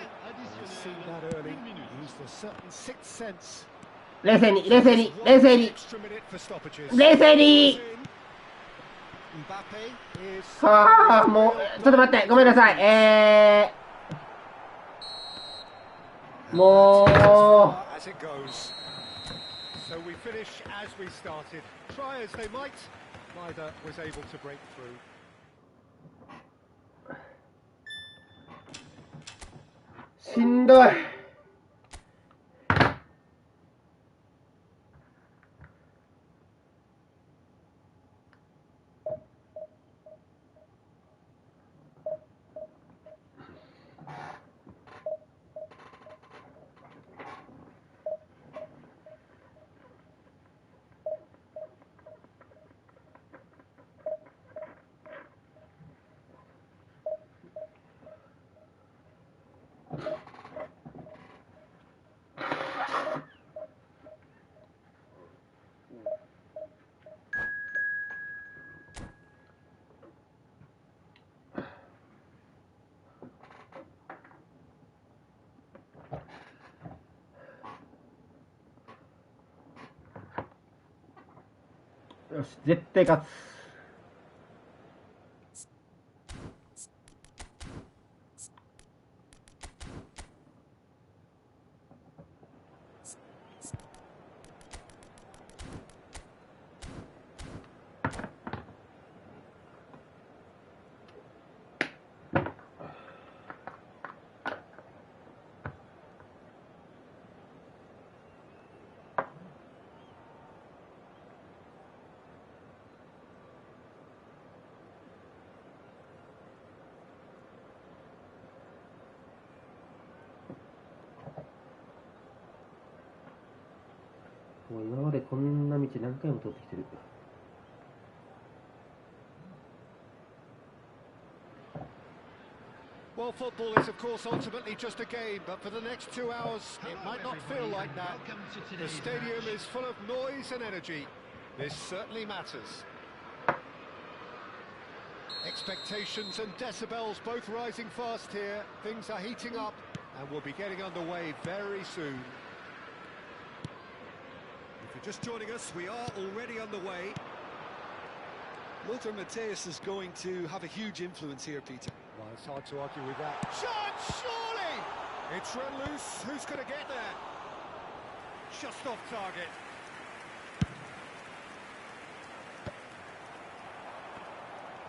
You've seen that early. Used a certain sixth sense. 冷静に冷静に冷静に Extra minute for stoppages. 冷静に Mbappe is. はあ、もうちょっと待って、ごめんなさい。もう As it goes. So we finish as we started. Try as they might, neither was able to break through. しんどい。よし、絶対勝つ。もう今までこんな道何回も通ってきてる。Well, football is, of course, ultimately just a game, but for the next 2 hours, it might not feel like that. The stadium is full of noise and energy. This certainly matters. Expectations and decibels both rising fast here. Things are heating up, and we'll be getting underway very soon. If you're just joining us, we are already underway. Lothar Matthäus is going to have a huge influence here, Peter. Well, it's hard to argue with that. Chance, surely! It's run loose. Who's going to get there? Just off target.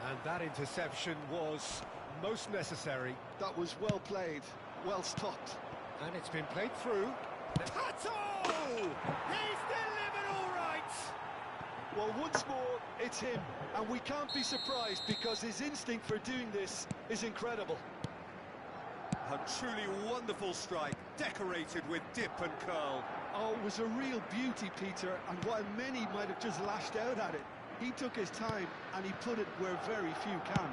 And that interception was most necessary. That was well played, well stopped. And it's been played through. Pato! He's delivered all right! Well, once more, it's him. And we can't be surprised because his instinct for doing this is incredible. A truly wonderful strike, decorated with dip and curl. Oh, it was a real beauty, Peter. And while many might have just lashed out at it, he took his time and he put it where very few can.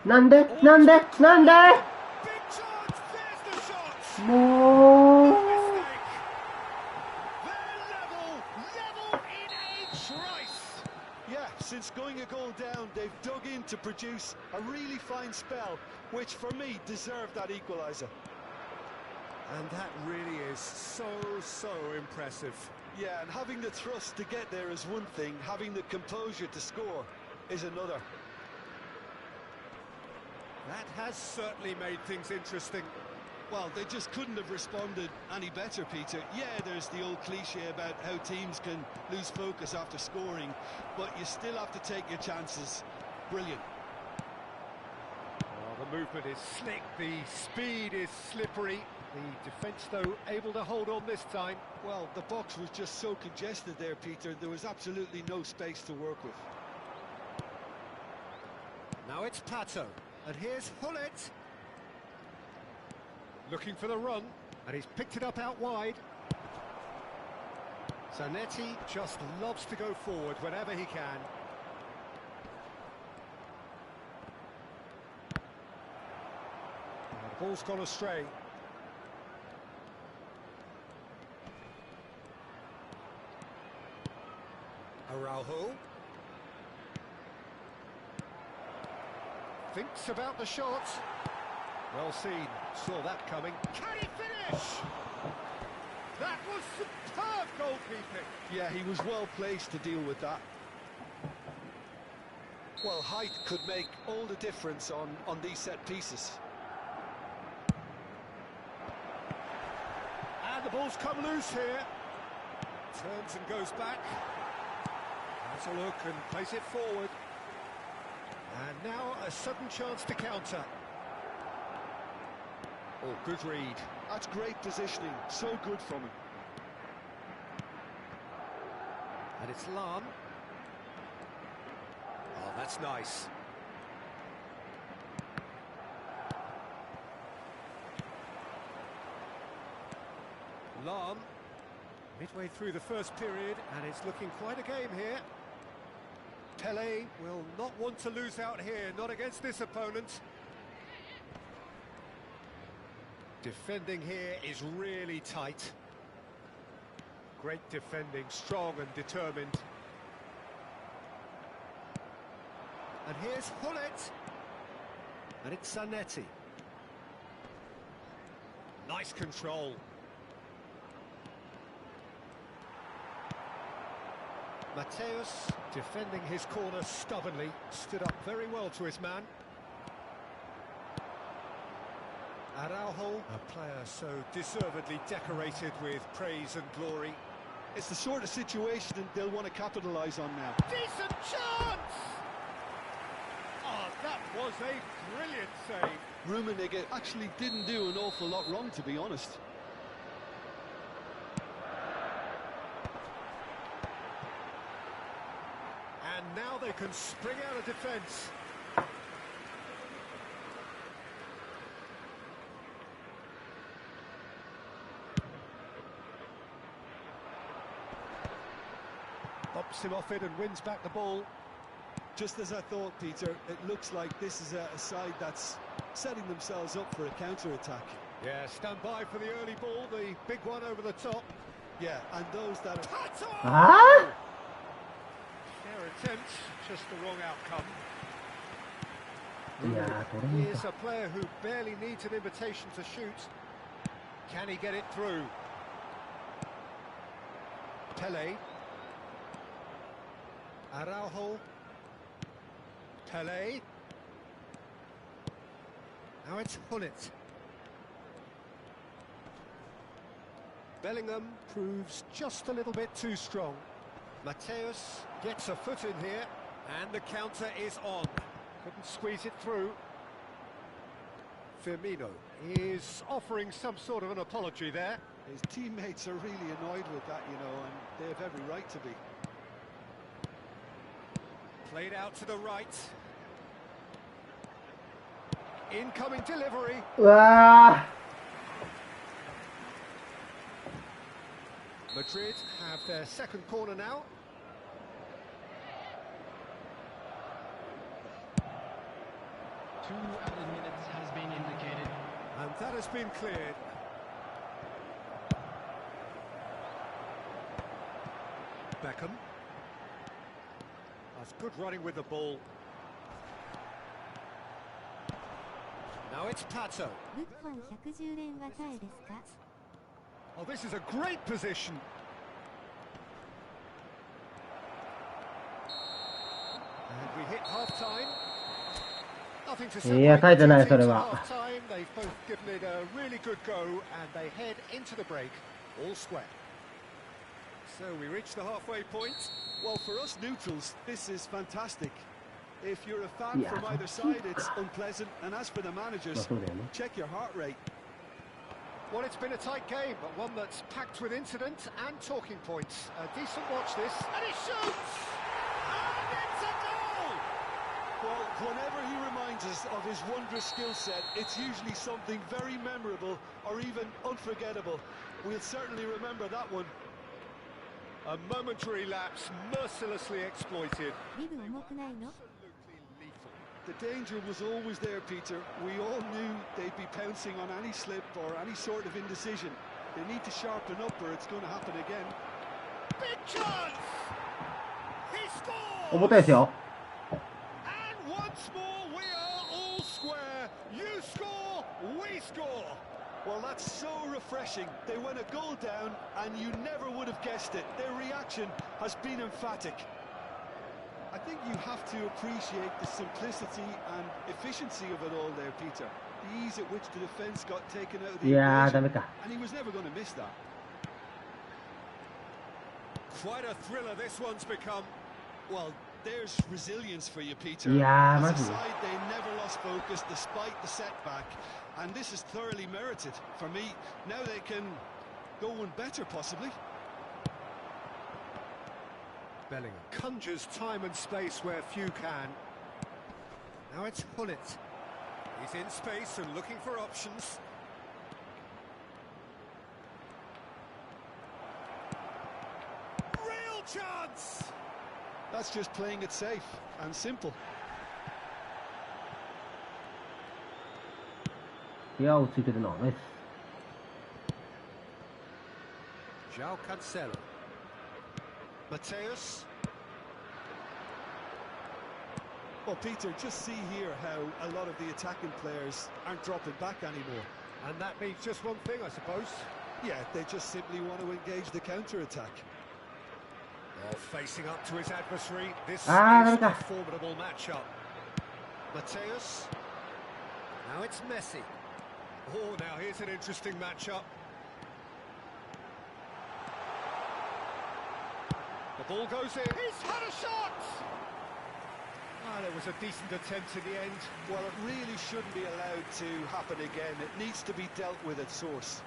なんでなんでなんで Big chance, there's the shot! もう Yeah, since going a goal down, they've dug in to produce a really fine spell, which for me deserved that equaliser. And that really is so impressive. Yeah, and having the thrust to get there is one thing, having the composure to score is another. That has certainly made things interesting. Well, they just couldn't have responded any better, Peter. Yeah, there's the old cliche about how teams can lose focus after scoring, but you still have to take your chances. Brilliant. Well, the movement is slick, the speed is slippery. The defence, though, able to hold on this time. Well, the box was just so congested there, Peter. There was absolutely no space to work with. Now it's Pato, and here's Hullet. Looking for the run, and he's picked it up out wide. Zanetti just loves to go forward whenever he can. And the ball's gone astray. Araujo. Thinks about the shot. Well seen. Saw that coming. Can he finish? That was superb goalkeeping. Yeah, he was well placed to deal with that. Well, height could make all the difference on these set pieces. And the ball's come loose here. Turns and goes back. Has a look and plays it forward. And now a sudden chance to counter. Oh, good read. That's great positioning. So good from him. And it's Lam. Oh, that's nice. Lam, midway through the first period, and it's looking quite a game here. Pele will not want to lose out here, not against this opponent. Defending here is really tight. Great defending, strong and determined. And here's Hullet. And it's Zanetti. Nice control. Mateus, defending his corner stubbornly, stood up very well to his man. Araujo, a player so deservedly decorated with praise and glory. It's the sort of situation they'll want to capitalise on now. Decent chance! Oh, that was a brilliant save. Rummenigge actually didn't do an awful lot wrong, to be honest. And now they can spring out of defence. Bumps him off it and wins back the ball. Just as I thought, Peter, it looks like this is a side that's setting themselves up for a counter-attack. Yeah, stand by for the early ball, the big one over the top. Yeah, and those that are... Ah? Their attempts, just the wrong outcome. Yeah, Here's a player who barely needs an invitation to shoot. Can he get it through? Pele. Araujo. Pele. Now it's Hullet. Bellingham proves just a little bit too strong. Mateus gets a foot in here, and the counter is on. Couldn't squeeze it through. Firmino is offering some sort of an apology there. His teammates are really annoyed with that, you know, and they have every right to be. Played out to the right. Incoming delivery. Ah! Madrid have their second corner now. 2 added minutes has been indicated. And that has been cleared. Beckham. That's good running with the ball. Now it's Pato. 物販110連は誰ですか? Oh, this is a great position. And we hit half-time. Nothing to say. Yeah, tight tonight, sorry. Half-time. They've both given it a really good go, and they head into the break all square. So we reach the halfway point. Well, for us neutrals, this is fantastic. If you're a fan from either side, it's unpleasant. And as for the managers, check your heart rate. Well, it's been a tight game, but one that's packed with incident and talking points. A decent watch this, and he shoots! And it's a goal! Well, whenever he reminds us of his wondrous skill set, it's usually something very memorable or even unforgettable. We'll certainly remember that one. A momentary lapse, mercilessly exploited. リブ重くないの? Absolutely lethal. The danger was always there, Peter. We all knew they'd be pouncing on any slip or any sort of indecision. They need to sharpen up or it's going to happen again. Big chance! He scores! 重たいですよ。 And once more we are all we score? Well, that's so refreshing. They went a goal down, and you never would have guessed it. Their reaction has been emphatic. I think you have to appreciate the simplicity and efficiency of it all there, Peter. The ease at which the defence got taken out of the equation, and he was never going to miss that. Quite a thriller this one's become. Well, there's resilience for you, Peter. Yeah, as a side, they never lost focus despite the setback, and this is thoroughly merited. For me, now they can go one better, possibly. Bellingham conjures time and space where few can. Now it's Hullet. He's in space and looking for options. Real chance! That's just playing it safe and simple. João nice. João Cancelo. Mateus. Well, Peter, just see here how a lot of the attacking players aren't dropping back anymore. And that means just one thing, I suppose. Yeah, they just simply want to engage the counter-attack. Oh, facing up to his adversary, this is a formidable matchup. Mateus. Now it's Messi. Oh, now here's an interesting matchup. The ball goes in. He's had a shot! Well, it was a decent attempt in the end. Well, it really shouldn't be allowed to happen again. It needs to be dealt with at source.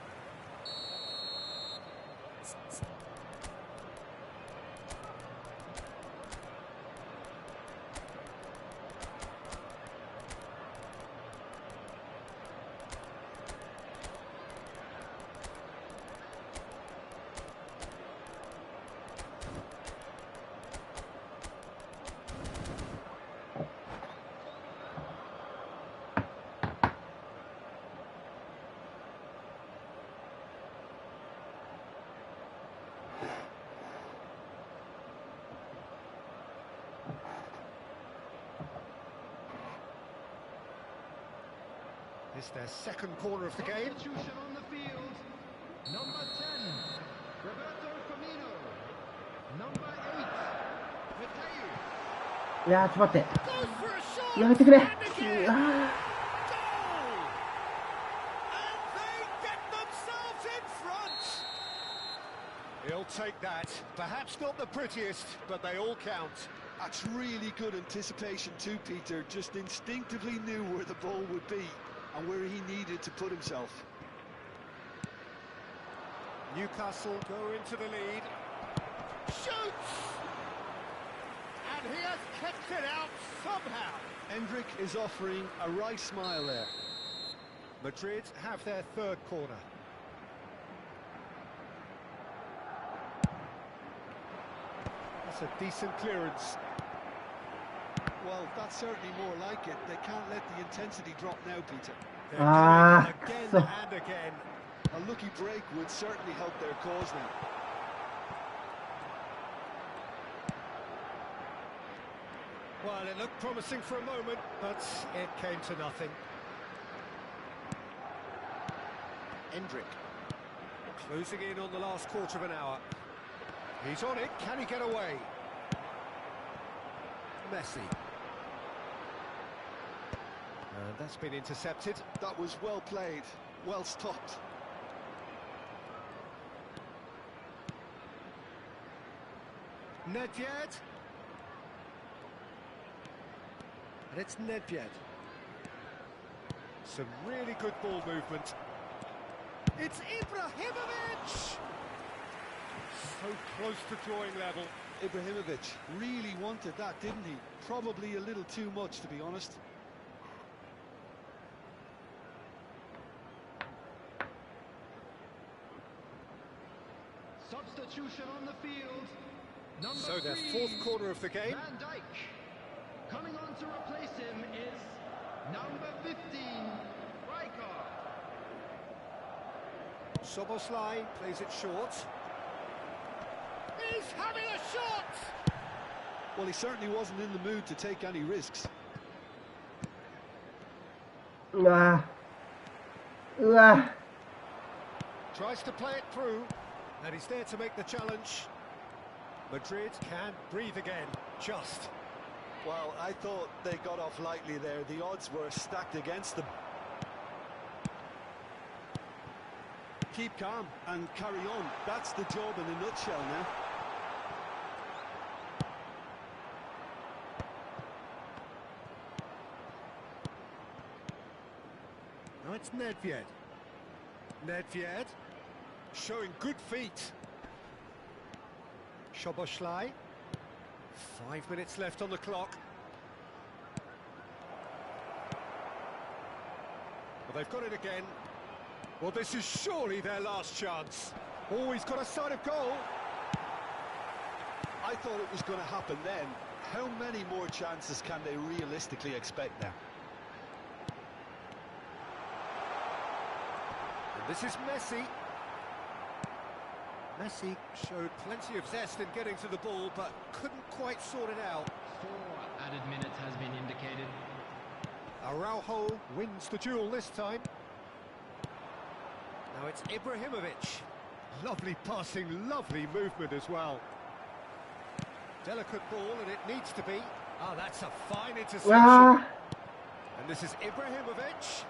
It's their second corner of the game. Substitution on the field. Number 10, Roberto Firmino. Number 8, Mateus. いやー、ちょっと待って。 Goes for a shot. やめてくれ。 And again. Goal. And they get themselves in front. He'll take that. Perhaps not the prettiest, but they all count. That's really good anticipation too, Peter. Just instinctively knew where the ball would be and where he needed to put himself. Newcastle go into the lead. Shoots! And he has kept it out somehow. Hendrick is offering a wry smile there. Madrid have their third corner. That's a decent clearance. Well, that's certainly more like it. They can't let the intensity drop now, Peter. They're doing it again and again. A lucky break would certainly help their cause now. Well, it looked promising for a moment, but it came to nothing. Hendrick closing in on the last quarter of an hour. He's on it. Can he get away? Messi. And that's been intercepted. That was well played, well stopped. Nedved. And it's Nedved. Some really good ball movement. It's Ibrahimovic! So close to drawing level. Ibrahimovic really wanted that, didn't he? Probably a little too much, to be honest. Substitution on the field. Number So their 3, fourth corner of the game. Van Dijk. Coming on to replace him is number 15, Rijkaard. Soboslai plays it short. He's having a shot! Well, he certainly wasn't in the mood to take any risks. うわ Tries to play it through, and he's there to make the challenge. Madrid can breathe again, just. Well, I thought they got off lightly there. The odds were stacked against them. Keep calm and carry on. That's the job in a nutshell now. Now it's Nedved. Nedved showing good feet. Szoboszlai. 5 minutes left on the clock. Well, they've got it again. Well, this is surely their last chance. Oh, he's got a sight of goal. I thought it was going to happen then. How many more chances can they realistically expect now? And this is Messi. Messi showed plenty of zest in getting to the ball, but couldn't quite sort it out. 4 added minutes has been indicated. Araujo wins the duel this time. Now it's Ibrahimovic. Lovely passing, lovely movement as well. Delicate ball, and it needs to be. Ah, that's a fine interception. うわ And this is Ibrahimovic.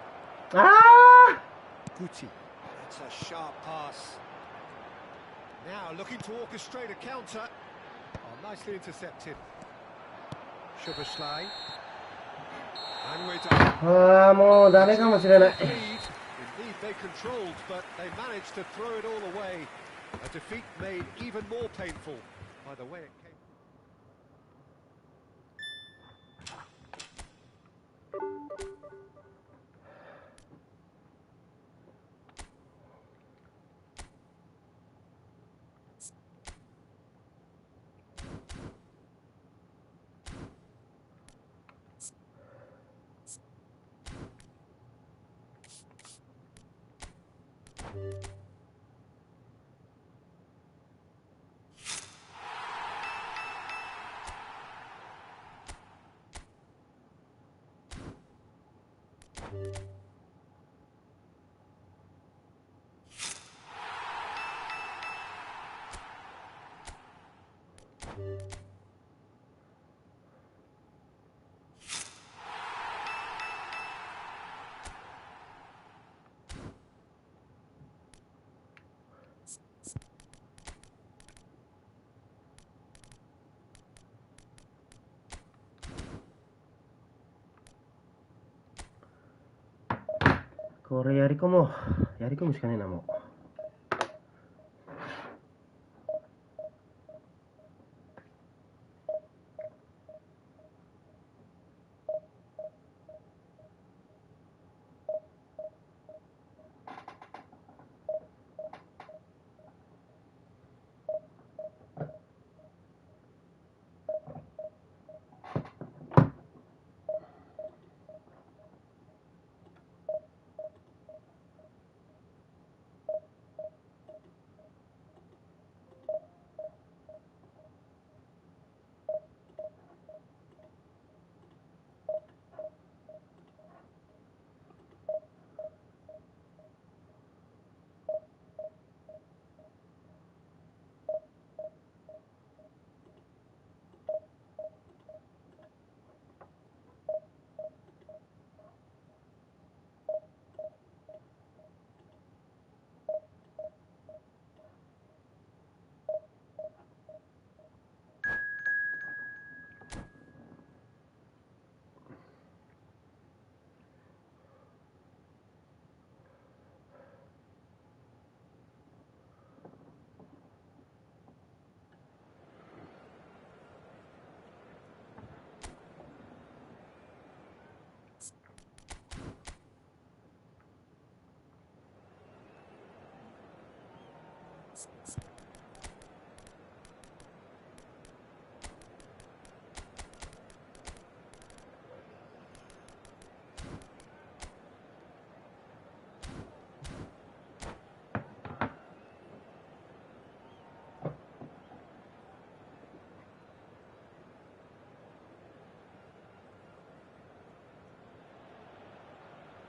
あ Guti. That's a sharp pass. Now looking to orchestrate a counter. Oh, nicely intercepted. Szoboszlai. And we're done. あーもうダメかもしれない Indeed, they controlled, but they managed to throw it all away. A defeat made even more painful by the way it came.これやり込もう。やり込むしかねえな、もう。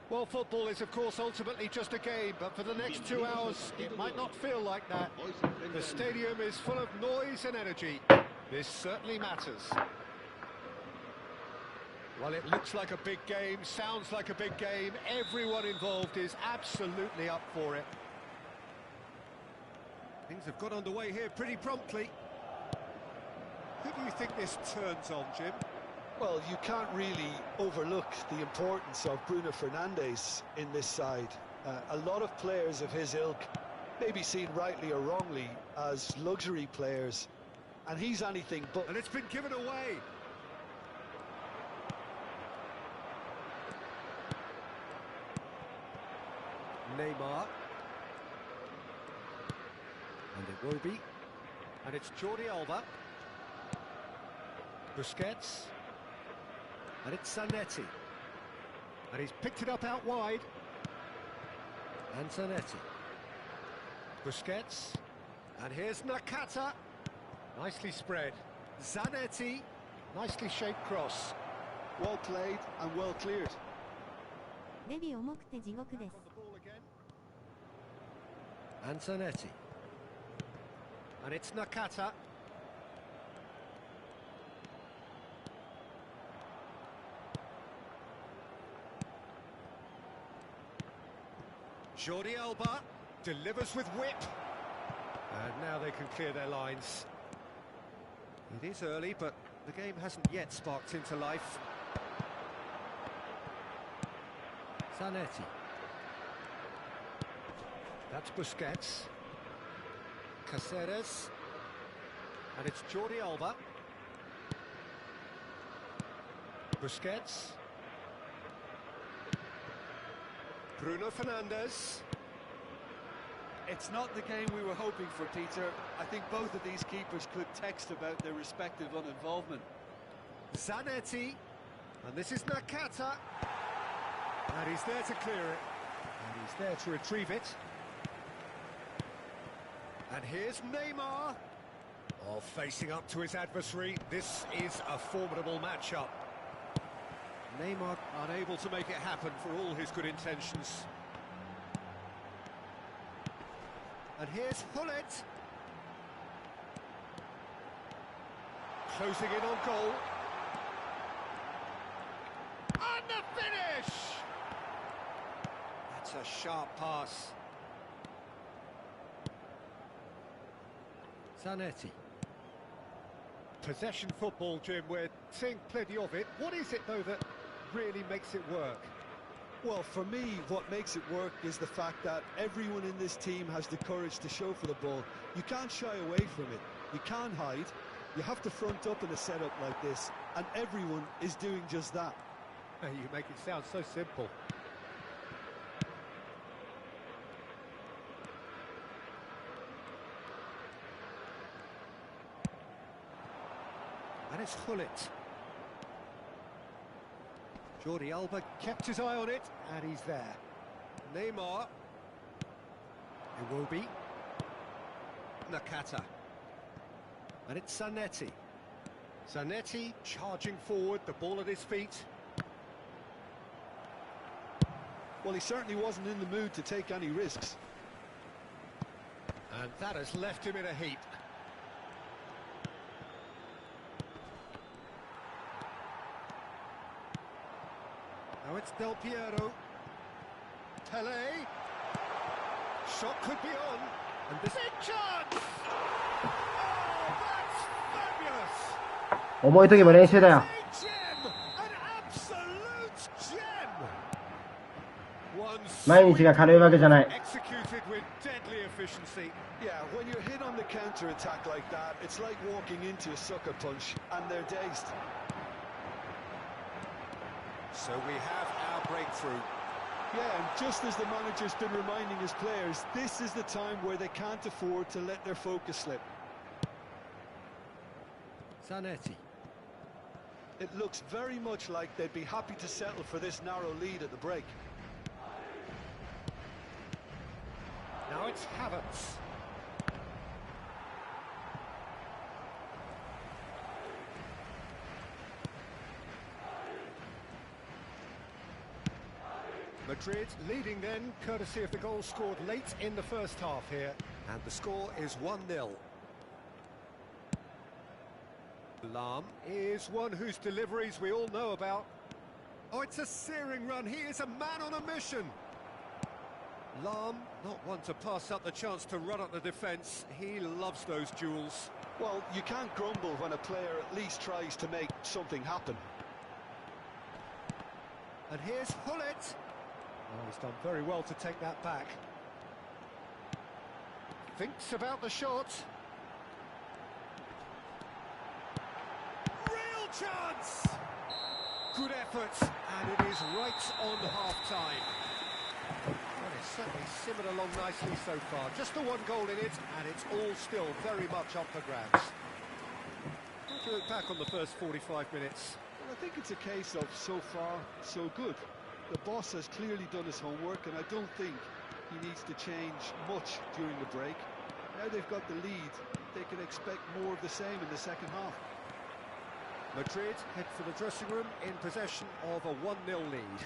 Well, football is, of course, ultimately just a game, but for the next 2 hours, it might not feel like that. The stadium is full of noise and energy. This certainly matters. Well, it looks like a big game, sounds like a big game. Everyone involved is absolutely up for it. Things have got underway here pretty promptly. Who do you think this turns on, Jim? Well, you can't really overlook the importance of Bruno Fernandes in this side. A lot of players of his ilk may be seen rightly or wrongly as luxury players, and he's anything but. And it's been given away. Neymar. And it will be. And it's Jordi Alba. Busquets. And it's Zanetti. And he's picked it up out wide. And Zanetti. Busquets. And here's Nakata. Nicely spread. Zanetti. Nicely shaped cross. Well played and well cleared. レビ重くて地獄です。 And Zanetti. And it's Nakata. Jordi Alba delivers with whip. And now they can clear their lines. It is early, but the game hasn't yet sparked into life. Zanetti. That's Busquets. Caceres. And it's Jordi Alba. Busquets. Bruno Fernandes. It's not the game we were hoping for, Peter. I think both of these keepers could text about their respective uninvolvement. Zanetti. And this is Nakata. And he's there to clear it. And he's there to retrieve it. And here's Neymar. Oh, facing up to his adversary. This is a formidable matchup. Neymar unable to make it happen for all his good intentions. And here's Hullet. Closing in on goal. And the finish! That's a sharp pass. Zanetti. Possession football, Jim, we're seeing plenty of it. What is it, though, that really makes it work? Well, for me, what makes it work is the fact that everyone in this team has the courage to show for the ball. You can't shy away from it. You can't hide. You have to front up in a setup like this, and everyone is doing just that. You make it sound so simple. And it's Hullet. Jordi Alba kept his eye on it, and he's there. Neymar. Iwobi. Nakata. And it's Zanetti. Zanetti charging forward, the ball at his feet. Well, he certainly wasn't in the mood to take any risks. And that has left him in a heap. Now it's Del Piero. Pele. Shot could be on. And this big chance! Oh, that's fabulous! 重い時も練習だよ。 Gem! An absolute gem! One 毎日が軽いわけじゃない。 executed with deadly efficiency. Yeah, when you're hit on the counter-attack like that, it's like walking into a sucker punch, and they're dazed. So we have our breakthrough. Yeah, and just as the manager's been reminding his players, this is the time where they can't afford to let their focus slip. Zanetti. It looks very much like they'd be happy to settle for this narrow lead at the break. Now it's Havertz. Madrid leading then, courtesy of the goal scored late in the first half here. And the score is 1-0. Lahm is one whose deliveries we all know about. Oh, it's a searing run. He is a man on a mission. Lahm, not one to pass up the chance to run up the defence. He loves those duels. Well, you can't grumble when a player at least tries to make something happen. And here's Hullet. Oh, he's done very well to take that back. Thinks about the shot. Real chance! Good effort, and it is right on half-time. Well, it's certainly simmered along nicely so far. Just the one goal in it, and it's all still very much up for grabs. How do you look back on the first 45 minutes? Well, I think it's a case of so far, so good. The boss has clearly done his homework, and I don't think he needs to change much during the break. Now they've got the lead, they can expect more of the same in the second half. Madrid head for the dressing room in possession of a 1-0 lead.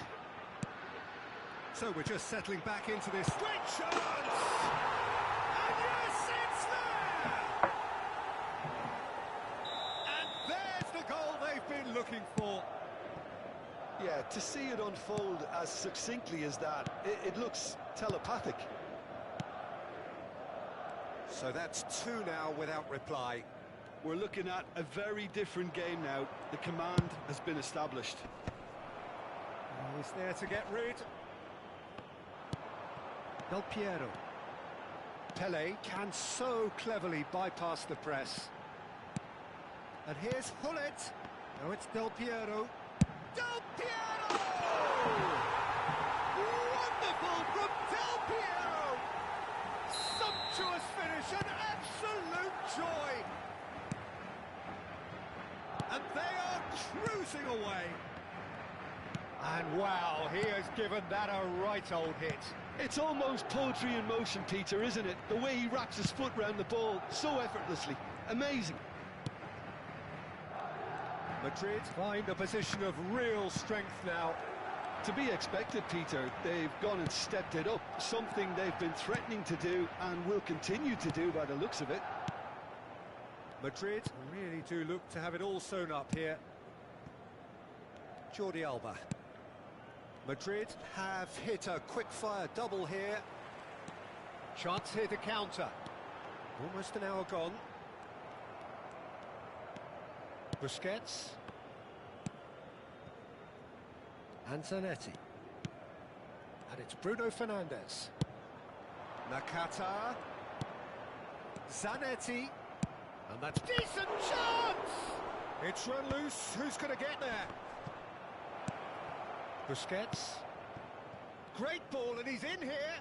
So we're just settling back into this. Great chance! And yes, it's there! And there's the goal they've been looking for. Yeah, to see it unfold as succinctly as that, it looks telepathic. So that's 2 now without reply. We're looking at a very different game now. The command has been established. He's there to get rid. Del Piero. Pele can so cleverly bypass the press. And here's Hullet. Oh, it's Del Piero. Del Piero! Wonderful from Del Piero! Sumptuous finish, an absolute joy! And they are cruising away. And wow, he has given that a right old hit. It's almost poetry in motion, Peter, isn't it? The way he wraps his foot round the ball so effortlessly. Amazing. Madrid find a position of real strength now. To be expected, Peter. They've gone and stepped it up. Something they've been threatening to do and will continue to do by the looks of it. Madrid really do look to have it all sewn up here. Jordi Alba. Madrid have hit a quick-fire double here. Chance here to counter. Almost an hour gone. Busquets. And Zanetti. And it's Bruno Fernandes. Nakata. Zanetti. And that's decent chance! It's run loose. Who's going to get there? Busquets. Great ball, and he's in here.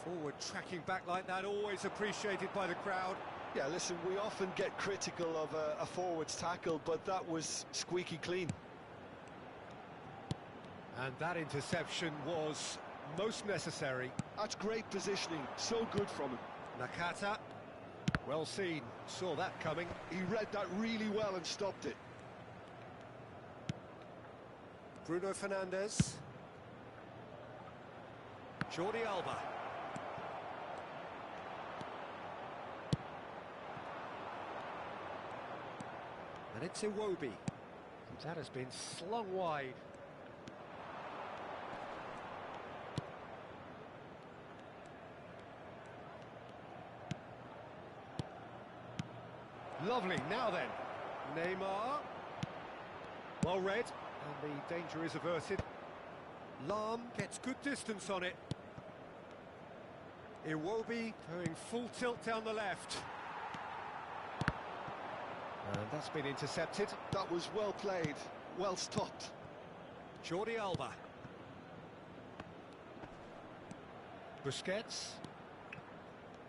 Forward tracking back like that, always appreciated by the crowd. Yeah, listen, we often get critical of a forward's tackle, but that was squeaky clean. And that interception was most necessary. That's great positioning, so good from him. Nakata, well seen, saw that coming. He read that really well and stopped it. Bruno Fernandes. Jordi Alba. And it's Iwobi. That has been slung wide. Lovely, now then, Neymar, well read, and the danger is averted. Lahm gets good distance on it. Iwobi going full tilt down the left. And that's been intercepted. That was well played, well stopped. Jordi Alba. Busquets.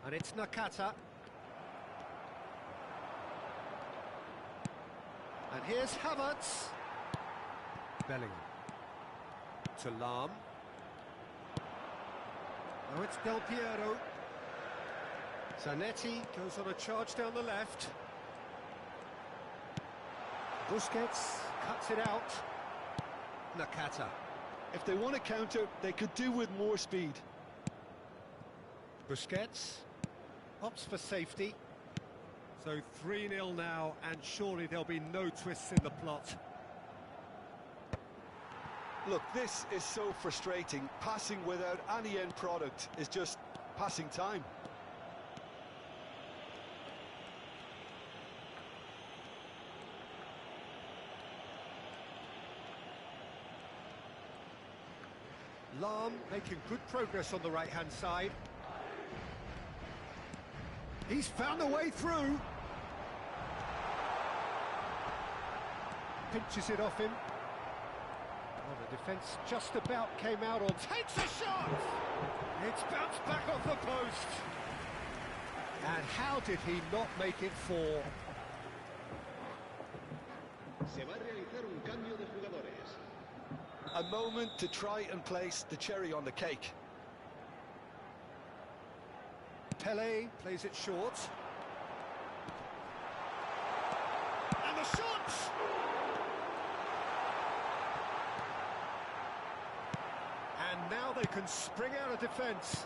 And it's Nakata. And here's Havertz. Bellingham. To Lahm. Now it's Del Piero. Zanetti goes on a charge down the left. Busquets cuts it out. Nakata. If they want to counter, they could do with more speed. Busquets opts for safety. So 3-0 now, and surely there'll be no twists in the plot. Look, this is so frustrating. Passing without any end product is just passing time. Lahm making good progress on the right-hand side. He's found a way through. Pinches it off him. Well, the defence just about came out on. Takes a shot! It's bounced back off the post. And how did he not make it 4? Se va a realizar un cambio de jugadores. A moment to try and place the cherry on the cake. Pele plays it short. And the shot! And now they can spring out of defence.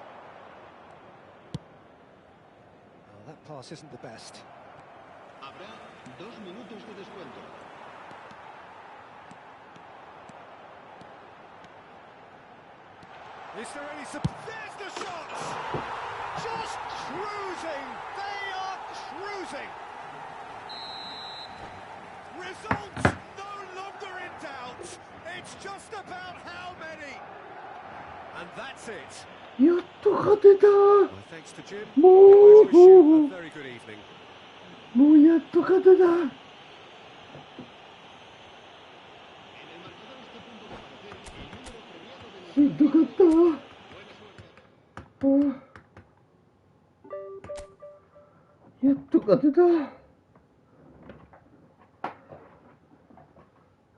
Oh, that pass isn't the best. Habrá 2 minutos de descuento. Is there any There's the shot! Just cruising! They are cruising! Results no longer in doubt. It's just about how many. And that's it. やっと勝てた。 Well, thanks to Jim. も I wish you う a very good evening. もうやっと勝てた。 En el marcador está a punto de aparecer el número premiado deやっと勝った。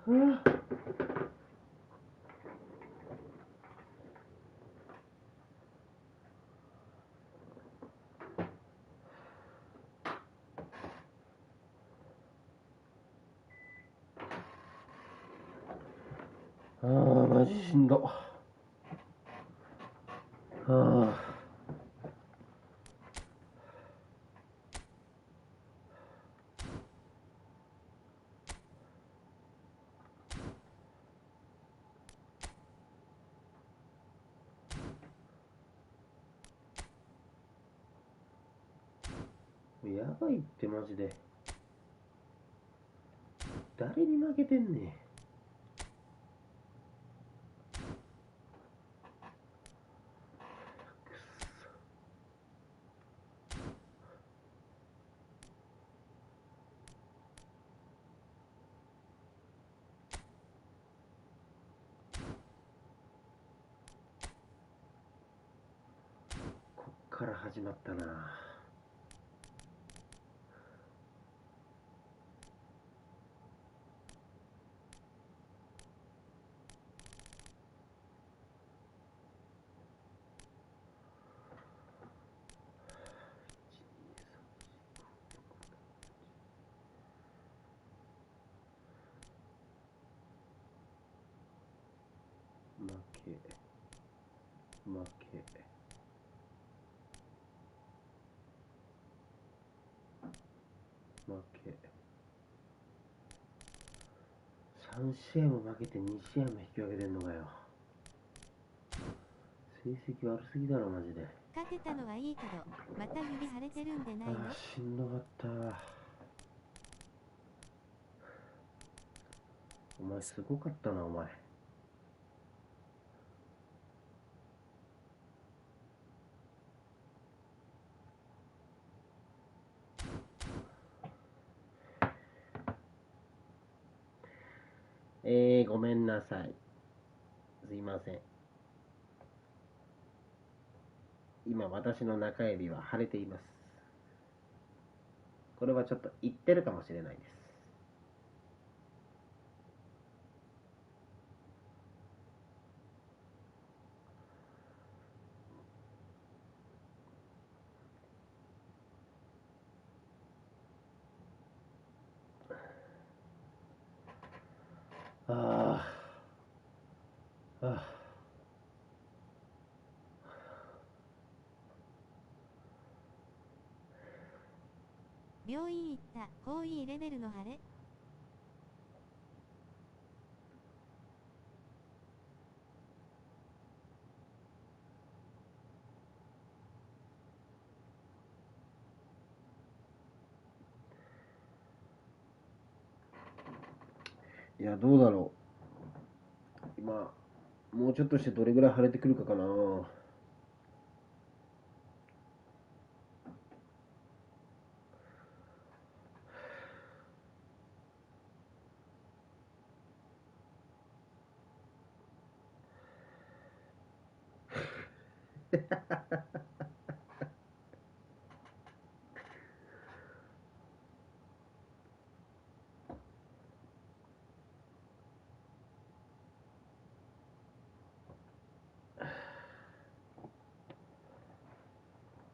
Buena suerte. やっと勝てた。マジしんど。やばいってマジで。誰に負けてんねん。こっから始まったな。負け3試合も負けて2試合も引き分けてんのかよ。成績悪すぎだろマジで。勝てたのはいいけど、また指腫れてるんでないの？しんどかった。お前すごかったなお前。ごめんなさい。すいません。今私の中指は腫れています。これはちょっと言ってるかもしれないです。あ病院行った。高いレベルの腫れ。いや、どうだろう。今、もうちょっとしてどれぐらい腫れてくるかかな。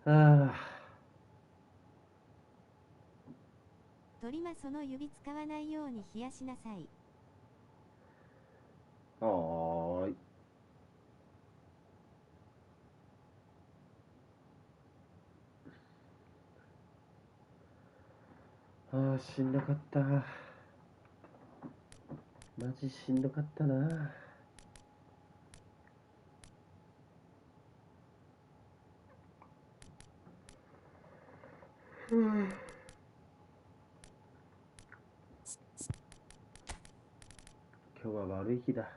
あ鳥間その指使わないように冷やしなさい。あ、はーい。ああ、しんどかった。マジしんどかったな。今日は悪い日だ。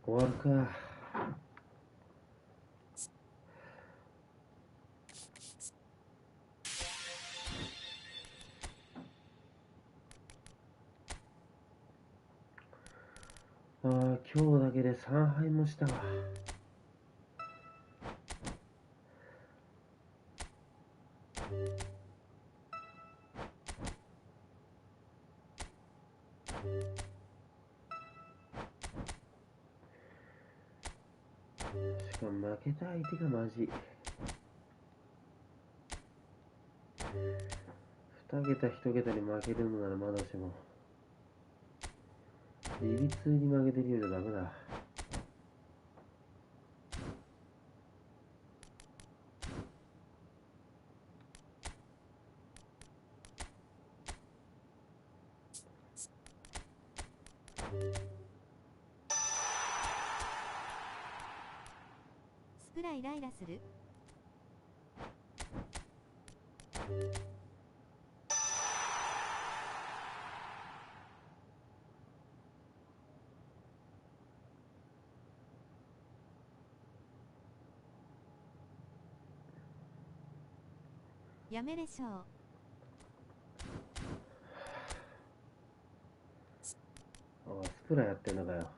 終わるか。ああ、今日だけで3杯もしたわ。しかも負けた相手がマジ2桁1桁に負けるのならまだしもビビ通に負けてるようじゃダメだ。スプライライラする。やめでしょう。ああ、スプラやってんのかよ。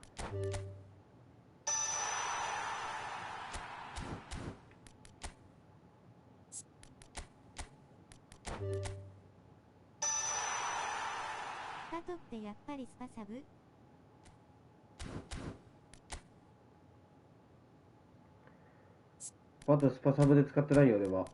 パトってやっぱりスパサブ？パトスパサブで使ってないよ俺は。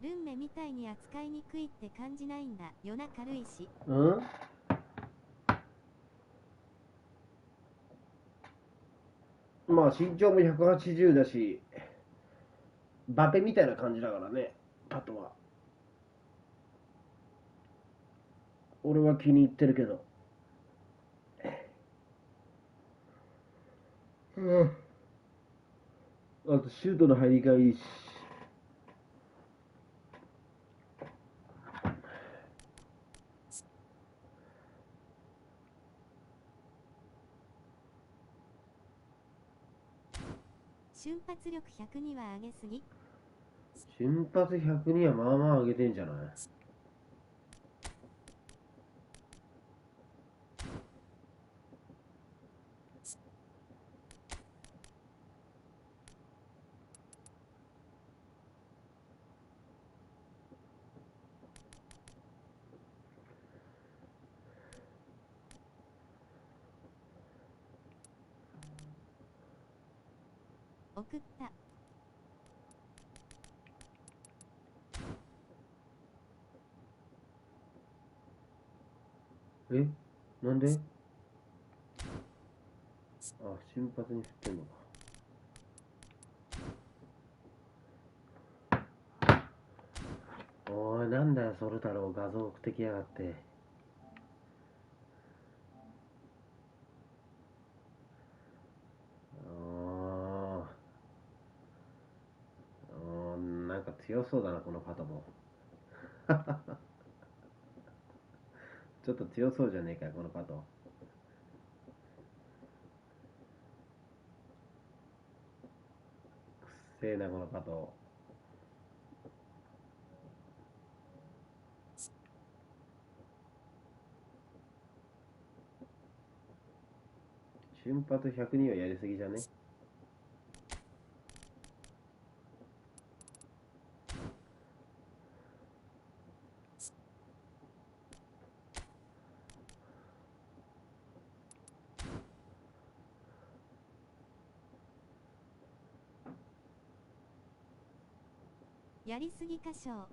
ルンメみたいに扱いにくいって感じないんだよな。軽いし。うん、まあ身長も180だしバペみたいな感じだからね、パトは。俺は気に入ってるけど。うん、あとシュートの入りがいいし。瞬発力100には上げすぎ？瞬発100にはまあまあ上げてんじゃない？送った。え、なんで？あ、瞬発に振ってんのか。おい、なんだよソル太郎、画像送ってきやがって。なんか強そうだなこのパトも。ちょっと強そうじゃねえかよこのパト。くっせえなこのパト。瞬発102はやりすぎじゃね？やりすぎ箇所。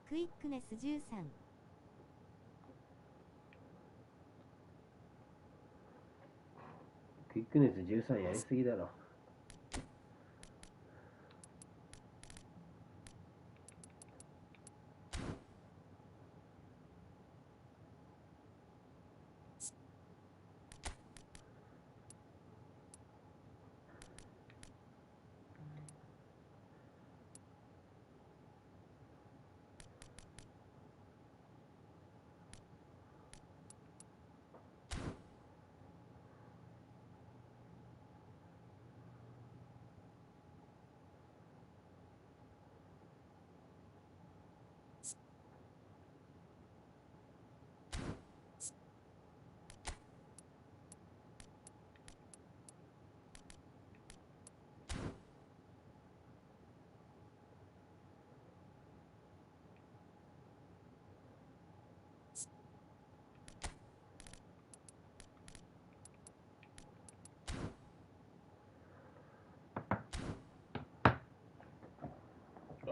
クイックネス13。クイックネス13やりすぎだろ。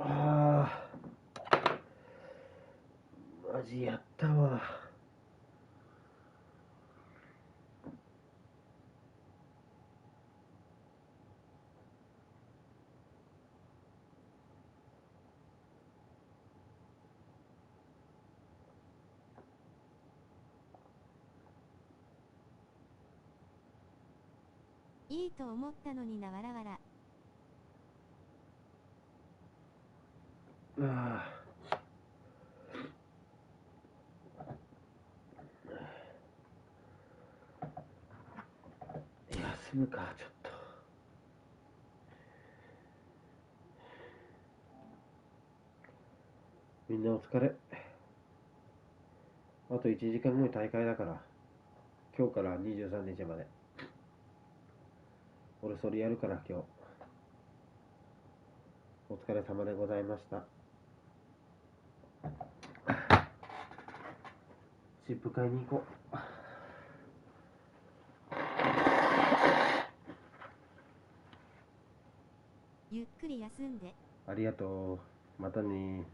ああ、マジやったわ。いいと思ったのにな、わらわら。休むか、ちょっと。みんなお疲れ。あと1時間後に大会だから、今日から23日まで。俺それやるから今日。お疲れ様でございました。チップ買いに行こう。ゆっくり休んで。ありがとう。またね。